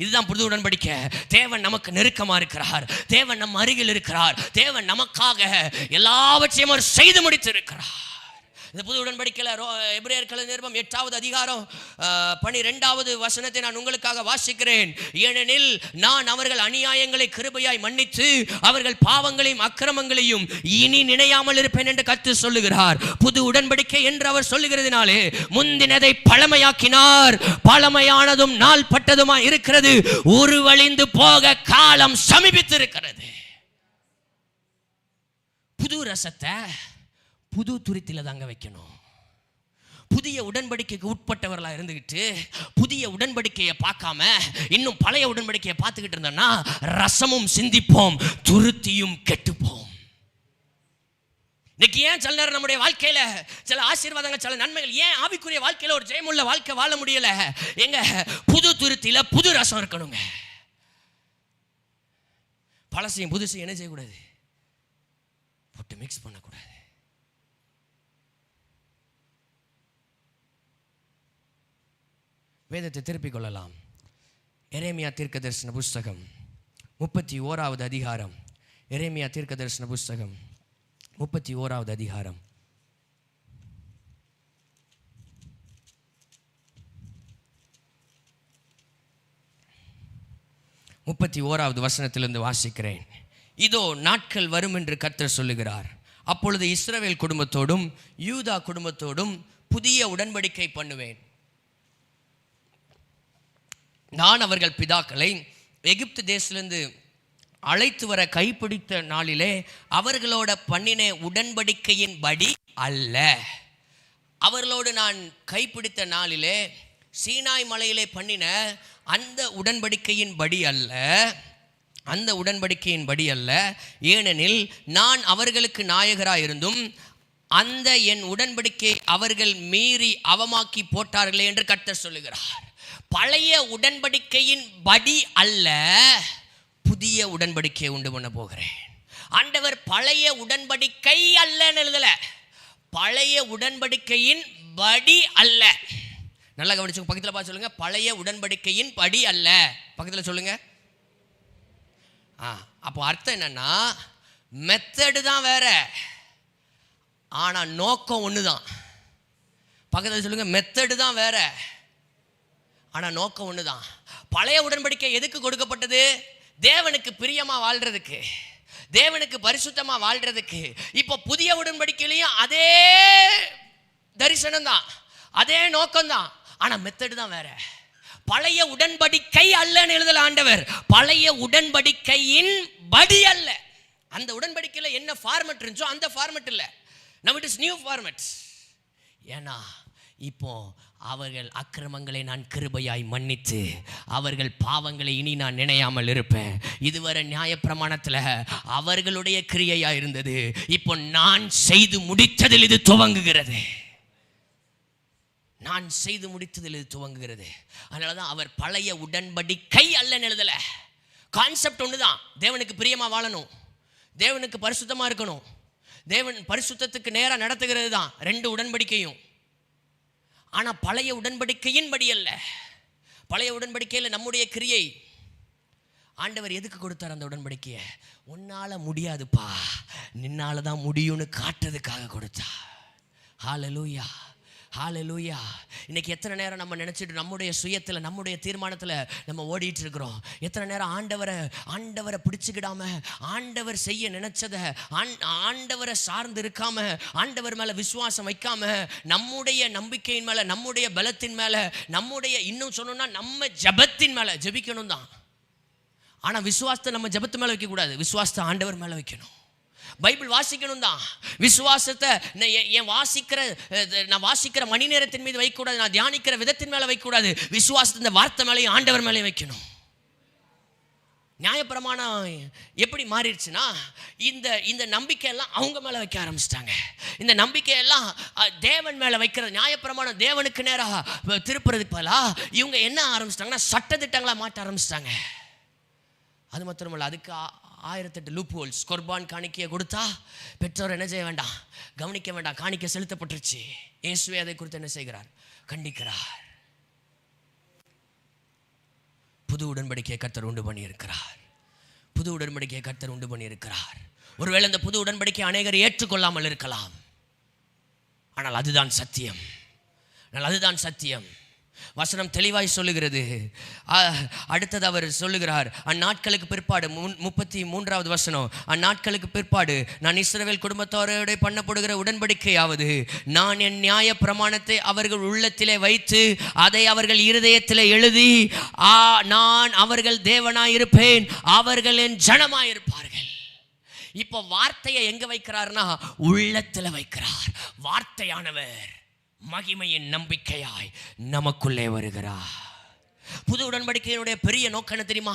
இதுதான் புது உடன்படிக்கை. தேவன் நமக்கு நெருக்கமா இருக்கிறார், தேவன் நம் அருகில் இருக்கிறார், தேவன் நமக்காக எல்லாவற்றையும் அவர் செய்து முடித்து இருக்கிறார். இந்த புது உடன்படிக்கையில் எபிரேயர் நிருபம் 8வது அதிகாரம் 12வது வசனத்தை நான் உங்களுக்காக வாசிக்கிறேன். ஏனெனில் நான் அவர்கள் அநியாயங்களை கிருபையாய் மன்னித்து அவர்கள் பாவங்களையும் அக்கிரமங்களையும் இனி நினையாமல் இருப்பேன் என்று கர்த்தர் சொல்லுகிறார். புது உடன்படிக்கை என்று அவர் சொல்லுகிறதுனாலே முந்தினதை பழமையாக்கினார், பழமையானதும் நாள் பட்டதுமா இருக்கிறது, உருவழிந்து போக காலம் சமீபித்து இருக்கிறது. புது ரசத்தை புது துருத்தில தாங்க வைக்கணும். புதிய உடன்படிக்கைக்கு உட்பட்டவர்களாக இருந்துகிட்டு புதிய உடன்படிக்கையை பார்க்காம இன்னும் பழைய உடன்படிக்கையை பார்த்துக்கிட்டு இருந்தோம்னா ரசமும் சிந்திப்போம், துருத்தியும் கெட்டுப்போம். இன்னைக்கு ஏன் சில நேரம் நம்முடைய வாழ்க்கையில சில ஆசீர்வாதங்கள், சில நன்மைகள், ஏன் ஆவிக்குரிய வாழ்க்கையில ஒரு ஜெயமுள்ள வாழ்க்கை வாழ முடியல? எங்க புது துருத்தில புது ரசம் இருக்கணுங்க. பழசையும் புதுசையும் என்ன செய்யக்கூடாது, போட்டு மிக்ஸ் பண்ணக்கூடாது. வேதத்தை திருப்பிக் கொள்ளலாம். எரேமியா தீர்க்கதரிசன புஸ்தகம் 31வது அதிகாரம். எரேமியா தீர்க்கதரிசன புஸ்தகம் 31வது அதிகாரம். 31வது வசனத்திலிருந்து வாசிக்கிறேன். இதோ நாட்கள் வரும் என்று கர்த்தர் சொல்லுகிறார், அப்பொழுது இஸ்ரவேல் குடும்பத்தோடும் யூதா குடும்பத்தோடும் புதிய உடன்படிக்கை பண்ணுவேன். நான் அவர்கள் பிதாக்களை எகிப்து தேசத்திலிருந்து அழைத்து வர கைப்பிடித்த நாளிலே அவர்களோட பண்ணின உடன்படிக்கையின் படி அல்ல. அவர்களோடு நான் கைப்பிடித்த நாளிலே சீனாய் மலையிலே பண்ணின அந்த உடன்படிக்கையின் படி அல்ல, அந்த உடன்படிக்கையின் படி அல்ல. ஏனெனில் நான் அவர்களுக்கு நாயகராயிருந்தும் அந்த என் உடன்படிக்கை அவர்கள் மீறி அவமாக்கி போட்டார்களே என்று கர்த்தர் சொல்லுகிறார். பழைய உடன்படிக்கையின் படி அல்ல, புதிய உடன்படிக்கையை உண்டு பண்ண போகிறேன். ஆண்டவர் பழைய உடன்படிக்கை அல்லன்னு எழுதல, பழைய உடன்படிக்கையின் படி அல்ல. நல்லா கவனிச்சு பக்கத்தில் பார்த்து சொல்லுங்க, பழைய உடன்படிக்கையின் படி அல்ல. பக்கத்தில் சொல்லுங்க. அப்போ அர்த்தம் என்னன்னா, மெத்தடு தான் வேற, ஆனா நோக்கம் ஒன்று தான். பக்கத்தில் சொல்லுங்க, மெத்தடு தான் வேற, ஆனா நோக்கம் ஒன்று தான். பழைய உடன்படிக்கை எதுக்கு கொடுக்கப்பட்டது? தேவனுக்கு பிரியமா வாழ்றதுக்கு, தேவனுக்கு பரிசுத்தமா வாழ்றதுக்கு. இப்போ புதிய உடன்படிக்கையிலையும் அதே தரிசனம் தான், அதே நோக்கம் தான், ஆனா மெத்தடு தான் வேற. பழைய உடன்படிக்கை அல்லன்னு எழுதல ஆண்டவர், பழைய உடன்படிக்கையின் படி அல்ல. அந்த உடன்படிக்கையில் என்ன ஃபார்மட் இருந்துச்சோ அந்த ஃபார்மட் இல்லை. Now it is new format. ஏன்னா இப்போ அவர்கள் அக்கிரமங்களை நான் கிருபையாய் மன்னித்து அவர்கள் பாவங்களை இனி நான் நினையாமல் இருப்பேன். இதுவரை நியாயப்பிரமாணத்தில் அவர்களுடைய கிரியையா இருந்தது, இப்போ நான் செய்து முடித்ததில் இது துவங்குகிறது. நான் செய்து முடித்ததில் இது துவங்குகிறது. அதனால தான் அவர் பழைய உடன்படிக்கை அல்லன்னு எழுதலை. கான்செப்ட் ஒன்று தான், தேவனுக்கு பிரியமாக வாழணும், தேவனுக்கு பரிசுத்தமாக இருக்கணும், தேவன் பரிசுத்தத்துக்கு நேராக நடத்துகிறது தான் ரெண்டு உடன்படிக்கையும். ஆனால் பழைய உடன்படிக்கையின் படி அல்ல. பழைய உடன்படிக்கையில் நம்முடைய கிரியை. ஆண்டவர் எதுக்கு கொடுத்தார் அந்த உடன்படிக்கையை? உன்னால முடியாதுப்பா, நின்னால தான் முடியும்னு காட்டுறதுக்காக கொடுத்தார். ஹல்லேலூயா, ஹல்லேலூயா. இன்னைக்கு எத்தனை நேரம் நம்ம நினச்சிட்டு நம்முடைய சுயத்தில் நம்முடைய தீர்மானத்தில் நம்ம ஓடிட்டு இருக்கிறோம். எத்தனை நேரம் ஆண்டவரை பிடிச்சிக்கிடாம, ஆண்டவர் செய்ய நினைச்சதை ஆண்டவரை சார்ந்து இருக்காம, ஆண்டவர் மேலே விசுவாசம் வைக்காம, நம்முடைய நம்பிக்கையின் மேலே, நம்முடைய பலத்தின் மேலே, நம்முடைய இன்னும் சொன்னோம்னா நம்ம ஜபத்தின் மேலே ஜபிக்கணும் தான். ஆனால் விசுவாசத்தை நம்ம ஜபத்து மேலே வைக்கக்கூடாது, விசுவாசத்தை ஆண்டவர் மேலே வைக்கணும். பைபிள் வாசிக்கணும் தான். விசுவாசத்தை நான் வாசிக்கிற மணி நேரத்தின் மீது வைக்கக்கூடாது, நான் தியானிக்கிற விதத்தின் மேலே வைக்கக்கூடாது. விசுவாசத்தை இந்த வார்த்தை மேலேயும் ஆண்டவர் மேலேயும் வைக்கணும். நியாயப்பிரமாணம் எப்படி மாறிடுச்சுன்னா, இந்த நம்பிக்கையெல்லாம் அவங்க மேலே வைக்க ஆரம்பிச்சிட்டாங்க. இந்த நம்பிக்கையெல்லாம் தேவன் மேலே வைக்கிறது. நியாயப்பிரமாணம் தேவனுக்கு நேராக திருப்புறதுக்கு பதிலாக இவங்க என்ன ஆரம்பிச்சிட்டாங்கன்னா, சட்டத்திட்டங்களை மாற்ற ஆரம்பிச்சிட்டாங்க. அது மாத்திரமல்ல, அதுக்கு 1008 லூப் ஹோல்ஸ். குர்பான் காணிக்கையை கொடுத்தா பெற்றோர் என்ன செய்ய வேண்டாம், கவனிக்க வேண்டாம், காணிக்கை செலுத்தப்பட்டுருச்சு. இயேசுவே அதை குறித்து என்ன செய்கிறார்? கண்டிக்கிறார். புது உடன்படிக்கையை கர்த்தர் உண்டு பண்ணி இருக்கிறார். புது உடன்படிக்கையை கர்த்தர் உண்டு பண்ணி இருக்கிறார். ஒருவேளை இந்த புது உடன்படிக்கை அநேகர் ஏற்றுக்கொள்ளாமல் இருக்கலாம், ஆனால் அதுதான் சத்தியம். அதுதான் சத்தியம். வசனம் தெளிவாய் சொல்லுகிறது. அடுத்தது அவர் சொல்லுகிறார், அந்நாட்களுக்கு பிற்பாடு 33வது வசனம், அந்நாட்களுக்கு பிற்பாடு நான் இஸ்ரவேல் குடும்பத்தாரோட பண்ணப்படுகிற உடன்படிக்கையாவது, நான் என் நியாய பிரமாணத்தை அவர்கள் உள்ளத்திலே வைத்து அதை அவர்கள் இருதயத்திலே எழுதி, நான் அவர்கள் தேவனாயிருப்பேன், அவர்கள் என் ஜனமாயிருப்பார்கள். இப்போ வார்த்தையை எங்க வைக்கிறார்னா உள்ளத்தில் வைக்கிறார். வார்த்தையானவர் மகிமையின் நம்பிக்கையாய் நமக்குள்ளே வருகிறார். புது உடன்படிக்கையினுடைய பெரிய நோக்கம் என்ன தெரியுமா?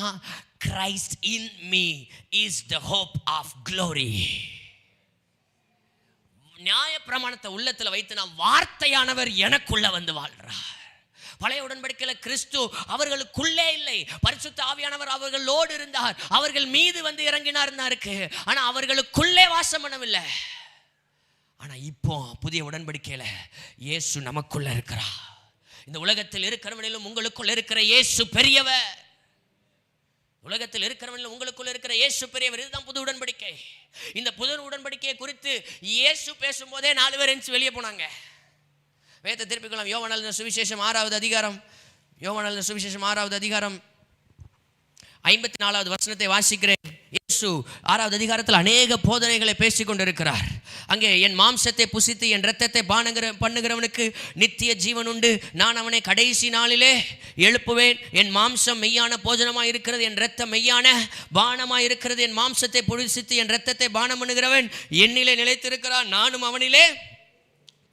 Christ in me is the hope of glory. நியாய பிரமாணத்தை உள்ளத்தில் வைத்து நான் வார்த்தையானவர் எனக்குள்ள வந்து வாழ்றார். பழைய உடன்படிக்கையில் கிறிஸ்து அவர்களுக்குள்ளே இல்லை, பரிசுத்த ஆவியானவர் அவர்களோடு இருந்தார், அவர்கள் மீது வந்து இறங்கினார் இருக்கு, ஆனா அவர்களுக்குள்ளே வாசம் பண்ணவில்லை. ஆனால் இப்போ புதிய உடன்படிக்கையில் இயேசு நமக்குள்ள இருக்கிறார். இந்த உலகத்தில் இருக்கிறவனிலும் உங்களுக்குள்ள இருக்கிற இயேசு பெரியவர். உலகத்தில் இருக்கிறவனிலும் உங்களுக்குள்ள இருக்கிற இயேசு பெரியவர். இதுதான் புது உடன்படிக்கை. இந்த புது உடன்படிக்கையை குறித்து இயேசு பேசும்போதே 4 பேர் எந்திச்சு வெளியே போனாங்க. வேதத்தை திருப்பிக்கலாம். யோவான் எழுதின சுவிசேஷம் 6வது அதிகாரம், யோவான் எழுதின சுவிசேஷம் 6வது அதிகாரம் 54வது வசனத்தை வாசிக்கிறேன். இயேசு 6வது அதிகாரத்தில் அநேக போதனைகளை பேசிக் கொண்டிருக்கிறார். அங்கே என் மாம்சத்தை புசித்து என் இரத்தத்தை பண்ணுகிறவனுக்கு நித்திய ஜீவன் உண்டு, நான் அவனை கடைசி நாளிலே எழுப்புவேன். என் மாம்சம் மெய்யான போஜனமாக இருக்கிறது, என் இரத்தம் மெய்யான பானமாக இருக்கிறது. என் மாம்சத்தை புசித்து என் இரத்தத்தை பானம் பண்ணுகிறவன் என்னிலே நிலைத்திருக்கிறான், நானும் அவனிலே.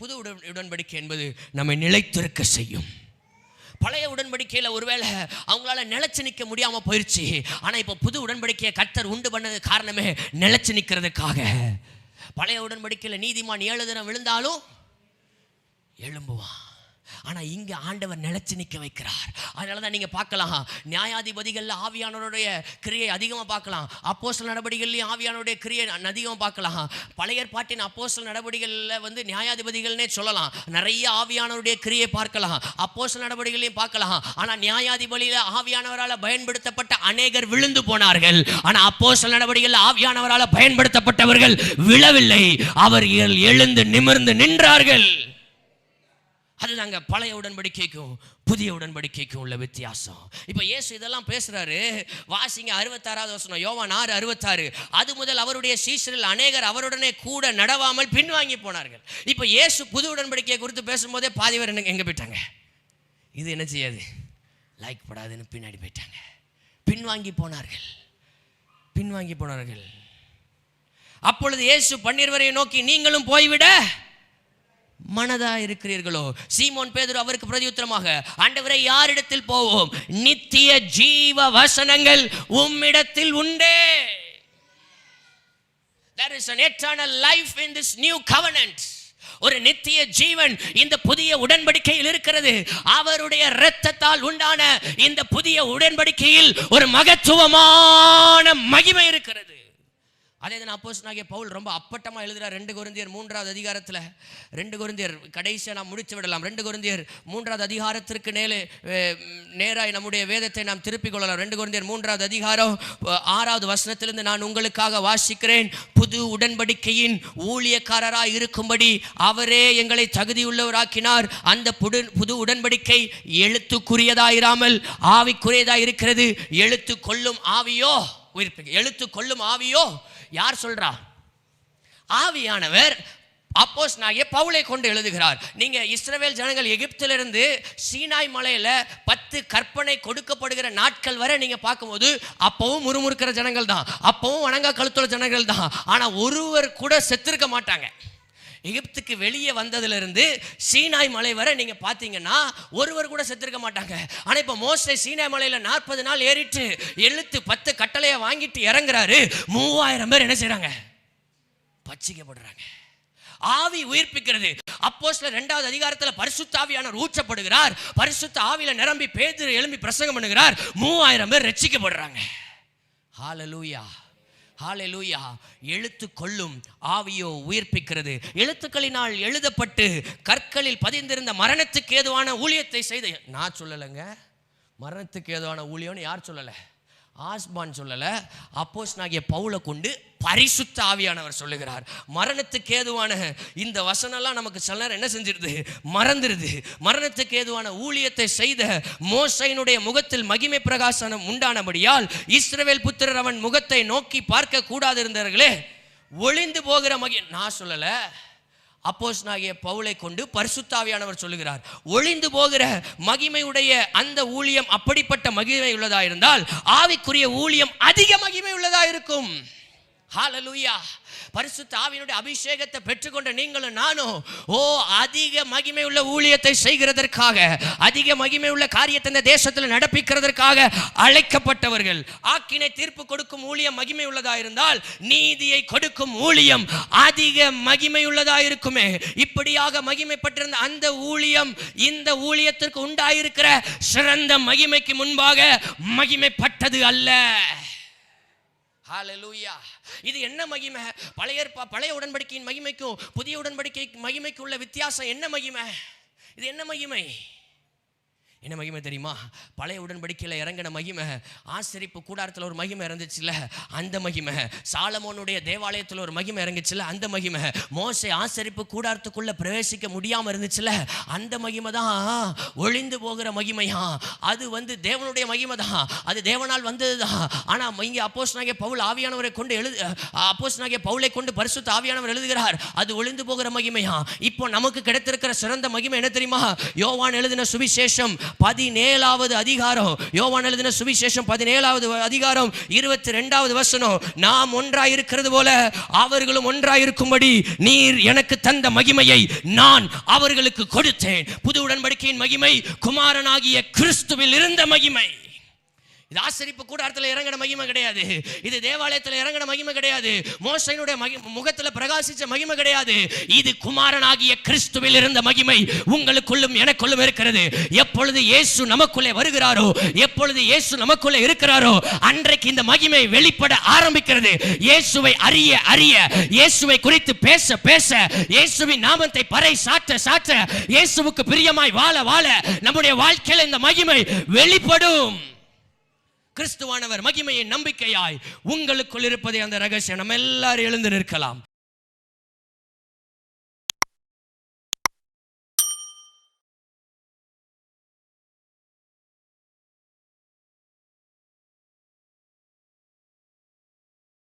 புது உடன்படிக்கை என்பது நம்மை நிலைத்திருக்க செய்யும். பழைய உடன்படிக்கையில் ஒருவேளை அவங்களால நிலைச்சு நிற்க முடியாமல் போயிடுச்சு. ஆனால் இப்போ புது உடன்படிக்கையை கர்த்தர் உண்டு பண்ணது காரணமே நிலைச்சு நிற்கிறதுக்காக. பழைய உடன்படிக்கையில் நீதிமான் 7 தினம் விழுந்தாலும் எழும்புவான். ஆனால் இங்கே ஆண்டவர் நிலைச்சு நிற்க வைக்கிறார். அதனால தான் நீங்கள் பார்க்கலாம், நியாயாதிபதிகளில் ஆவியானவருடைய கிரியை அதிகமாக பார்க்கலாம், அப்போஸ்தலர் நடவடிக்கைகள்லையும் ஆவியானவருடைய கிரியை அதிகமாக பார்க்கலாம். பழைய ஏற்பாட்டின் அப்போஸ்தலர் நடவடிக்கைகளில் நியாயாதிபதிகள்னே சொல்லலாம், நிறைய ஆவியானவருடைய கிரியை பார்க்கலாம், அப்போஸ்தலர் நடவடிக்கைகளையும் பார்க்கலாம். ஆனால் நியாயாதிபதியில் ஆவியானவரால் பயன்படுத்தப்பட்ட அநேகர் விழுந்து போனார்கள். ஆனால் அப்போஸ்தலர் நடவடிக்கைகளில் ஆவியானவரால் பயன்படுத்தப்பட்டவர்கள் விழவில்லை, அவர்கள் எழுந்து நிமிர்ந்து நின்றார்கள். அதுதாங்க பழைய உடன்படிக்கைக்கும் புதிய உடன்படிக்கைக்கும் உள்ள வித்தியாசம். இப்போ இயேசு இதெல்லாம் பேசுறாரு. வாசிங்க 66வது வசனம், யோவான் 6:66. அது முதல் அவருடைய சீஷரில் அநேகர் அவருடனே கூட நடவாமல் பின்வாங்கி போனார்கள். இப்போ இயேசு புது உடன்படிக்கையை குறித்து பேசும்போதே பாதி பேர் எங்கே போயிட்டாங்க? இது என்ன செய்யாது, லைக் படாதுன்னு பின்னாடி போயிட்டாங்க. பின்வாங்கி போனார்கள். அப்பொழுது இயேசு 12 நோக்கி, நீங்களும் போய்விட மனதா இருக்கிறீர்களோ? சீமோன் பேதுரு அவருக்கு பிரதியுத்தரமாக, ஆண்டவரே, யாரிடத்தில் போவோம்? நித்திய ஜீவ வசனங்கள் உம்மிடத்தில் உண்டே. There is an eternal life in this new covenant. ஒரு நித்திய ஜீவன் இந்த புதிய உடன்படிக்கையில் இருக்கிறது. அவருடைய இரத்தத்தால் உண்டான இந்த புதிய உடன்படிக்கையில் ஒரு மகத்துவமான மகிமை இருக்கிறது. அதே தான் அப்போஸ்தலனாகிய பவுல் ரொம்ப அப்பட்டமாக எழுதுகிறார் 2 கொரிந்தியர் 3வது அதிகாரத்தில். 2 கொரிந்தியர் கடைசியாக நாம் முடித்து விடலாம். 2 கொரிந்தியர் 3வது அதிகாரத்திற்கு நேராய் நம்முடைய வேதத்தை நாம் திருப்பிக் கொள்ளலாம். 2 கொரிந்தியர் 3வது அதிகாரம் 6வது வசனத்திலிருந்து நான் உங்களுக்காக வாசிக்கிறேன். புது உடன்படிக்கையின் ஊழியக்காரராய் இருக்கும்படி அவரே எங்களை தகுதியுள்ளவராக்கினார். அந்த புது உடன்படிக்கை எழுத்துக்குரியதாயிராமல் ஆவிக்குரியதாய் இருக்கிறது. எழுத்து கொள்ளும் ஆவியோ யார் சொல்றா? ஆவியானவர் அப்போஸ்தலனாகிய பவுலை கொண்டு எழுதுகிறார். நீங்க இஸ்ரவேல் ஜனங்கள் எகிப்திலிருந்து சீனாய் மலையில 10 கற்பனை கொடுக்கப்படுகிற நாட்கள் வரை நீங்க பார்க்கும்போது அப்பவும் முறுமுறுக்கிற ஜனங்கள் தான், அப்பவும் வணங்கா கழுத்துள்ள ஜனங்கள் தான். ஆனா ஒருவர் கூட செத்திருக்க மாட்டாங்க. எகிப்துக்கு வெளியே வந்ததிலிருந்து சீனாய் மலை வரை நீங்க பார்த்தீங்கன்னா ஒருவர் கூட செத்திருக்க மாட்டாங்க. ஆனால் இப்போ மோசே சீனாய் மலையில் 40 நாள் ஏறிட்டு எழுத்து 10 கட்டளையை வாங்கிட்டு இறங்குறாரு. 3000 பேர் என்ன செய்றாங்க? பட்சிக்கப்படுறாங்க. ஆவி உயிர்ப்பிக்கிறது. அப்போஸ்தலர் 2வது அதிகாரத்தில் பரிசுத்த ஆவியானவர் ஊற்றப்படுகிறார். பரிசுத்த ஆவியில நிரம்பி பேதுரு எழும்பி பிரசங்கம் பண்ணுகிறார். 3000 பேர் ரட்சிக்கப்படுறாங்க. ஹalleluya, ஹalleluya. எழுத்து கொள்ளும் ஆவியோ உயிர்ப்பிக்கிறது. எழுத்துக்களினால் எழுதப்பட்டு கற்களில் பதிந்திருந்த மரணத்துக்கு ஏதுவான ஊழியத்தை செய்த, நான் சொல்லலைங்க, மரணத்துக்கு ஏதுவான ஊழியம்னு யார் சொல்லலை? ஆஸ்பான் சொல்லலை, அப்போஸ்தலனாகிய பவுலை கொண்டு பரிசுத்த ஆவியானவர் சொல்லுகிறார். மரணத்துக்கு ஏதுவான இந்த வசனம்லாம் நமக்கு சில நேரம் என்ன செஞ்சிருது? மறந்துடுது. மரணத்துக்கு ஏதுவான ஊழியத்தை செய்த மோசையினுடைய முகத்தில் மகிமை பிரகாசனம் உண்டானபடியால் இஸ்ரவேல் புத்திரர் அவன் முகத்தை நோக்கி பார்க்க கூடாது இருந்தார்களே, ஒளிந்து போகிற நான் சொல்லலை, அப்போஸ்தலனாகிய பவுலை கொண்டு பரிசுத்த ஆவியானவர் சொல்லுகிறார். ஒளிந்து போகிற மகிமையுடைய அந்த ஊழியம் அப்படிப்பட்ட மகிமை உள்ளதா இருந்தால் ஆவிக்குரிய ஊழியம் அதிக மகிமை உள்ளதா இருக்கும். ஹalleluya. பரிசுத்த ஆவியினுடைய அபிஷேகத்தை பெற்றுக்கொண்ட நீங்களும் நானும் அதிக மகிமை உள்ள ஊழியத்தை செய்கிறதற்காக, அதிக மகிமை உள்ள காரியத்தை இந்த தேசத்தில் நடப்பிக்கிறதற்காக அழைக்கப்பட்டவர்கள். ஆக்கினை தீர்ப்பு கொடுக்கும் ஊழியம் மகிமை உள்ளதா இருந்தால் நீதியை கொடுக்கும் ஊழியம் அதிக மகிமை உள்ளதா இருக்குமே. இப்படியாக மகிமை பெற்றிருந்த அந்த ஊழியம் இந்த ஊழியத்திற்கு உண்டாயிருக்கிற சிறந்த மகிமைக்கு முன்பாக மகிமைப்பட்டது அல்ல. ஹalleluya. இது என்ன மகிமை? பழைய உடன்படிக்கையின் மகிமைக்கும் புதிய உடன்படிக்கை மகிமைக்கும் உள்ள வித்தியாசம் என்ன மகிமை? இது என்ன மகிமை? என்ன மகிமை தெரியுமா? பழைய உடன்படிக்கையில் இறங்கின மகிமை, ஆசரிப்பு கூடாரத்தில் ஒரு மகிமை இருந்துச்சுல்ல, அந்த மகிமை. சாலமோனுடைய தேவாலயத்தில் ஒரு மகிமை இறங்குச்சுல்ல, அந்த மகிமை. மோசே ஆசரிப்பு கூடாரத்துக்குள்ள பிரவேசிக்க முடியாமல் இருந்துச்சுல்ல, அந்த மகிமை தான் ஒளிந்து போகிற மகிமையா. அது தேவனுடைய மகிமை தான், அது தேவனால் வந்தது தான். ஆனால் இங்கே அப்போஸ்தலனாகிய பவுல் ஆவியானவரை கொண்டு அப்போஸ்தலனாகிய பவுலை கொண்டு பரிசுத்த ஆவியானவர் எழுதுகிறார், அது ஒளிந்து போகிற மகிமையா. இப்போ நமக்கு கிடைத்திருக்கிற சிறந்த மகிமை என்ன தெரியுமா? யோவான் எழுதின சுவிசேஷம் 17வது அதிகாரம், யோவான் எழுதின சுவிசேஷம் 17வது அதிகாரம் 22வது வசனம். நாம் ஒன்றாயிருக்கிறது போல அவர்களும் ஒன்றாயிருக்கும்படி நீர் எனக்கு தந்த மகிமையை நான் அவர்களுக்கு கொடுத்தேன். புது உடன்படிக்கையின் மகிமை குமாரனாகிய கிறிஸ்துவில் இருந்த மகிமை. இது ஆசரிப்பு கூடாரத்தில் இறங்கின மகிமை கிடையாது, இது தேவாலயத்தில் இறங்கின மகிமை கிடையாது, மோசேயினுடைய முகத்தில் பிரகாசிச்ச மகிமை கிடையாது. இது குமாரனாகிய கிறிஸ்துவில் இருந்த மகிமை உங்களுக்குள்ளும் எனக்குள்ளும் இருக்கிறது. எப்பொழுது இயேசு நமக்குள்ளே வருகிறாரோ, எப்பொழுது இயேசு நமக்குள்ளே இருக்கிறாரோ, அன்றைக்கு இந்த மகிமை வெளிப்பட ஆரம்பிக்கிறது. இயேசுவை அறிய அறிய, இயேசுவை குறித்து பேச பேச, இயேசுவின் நாமத்தை பறை சாற்ற சாற்ற, இயேசுவுக்கு பிரியமாய் வாழ வாழ நம்முடைய வாழ்க்கையில் இந்த மகிமை வெளிப்படும். கிறிஸ்துவானவர் மகிமையின் நம்பிக்கையாய் உங்களுக்குள் இருப்பதை அந்த ரகசியம். நம்ம எல்லாரும் எழுந்து நிற்கலாம்.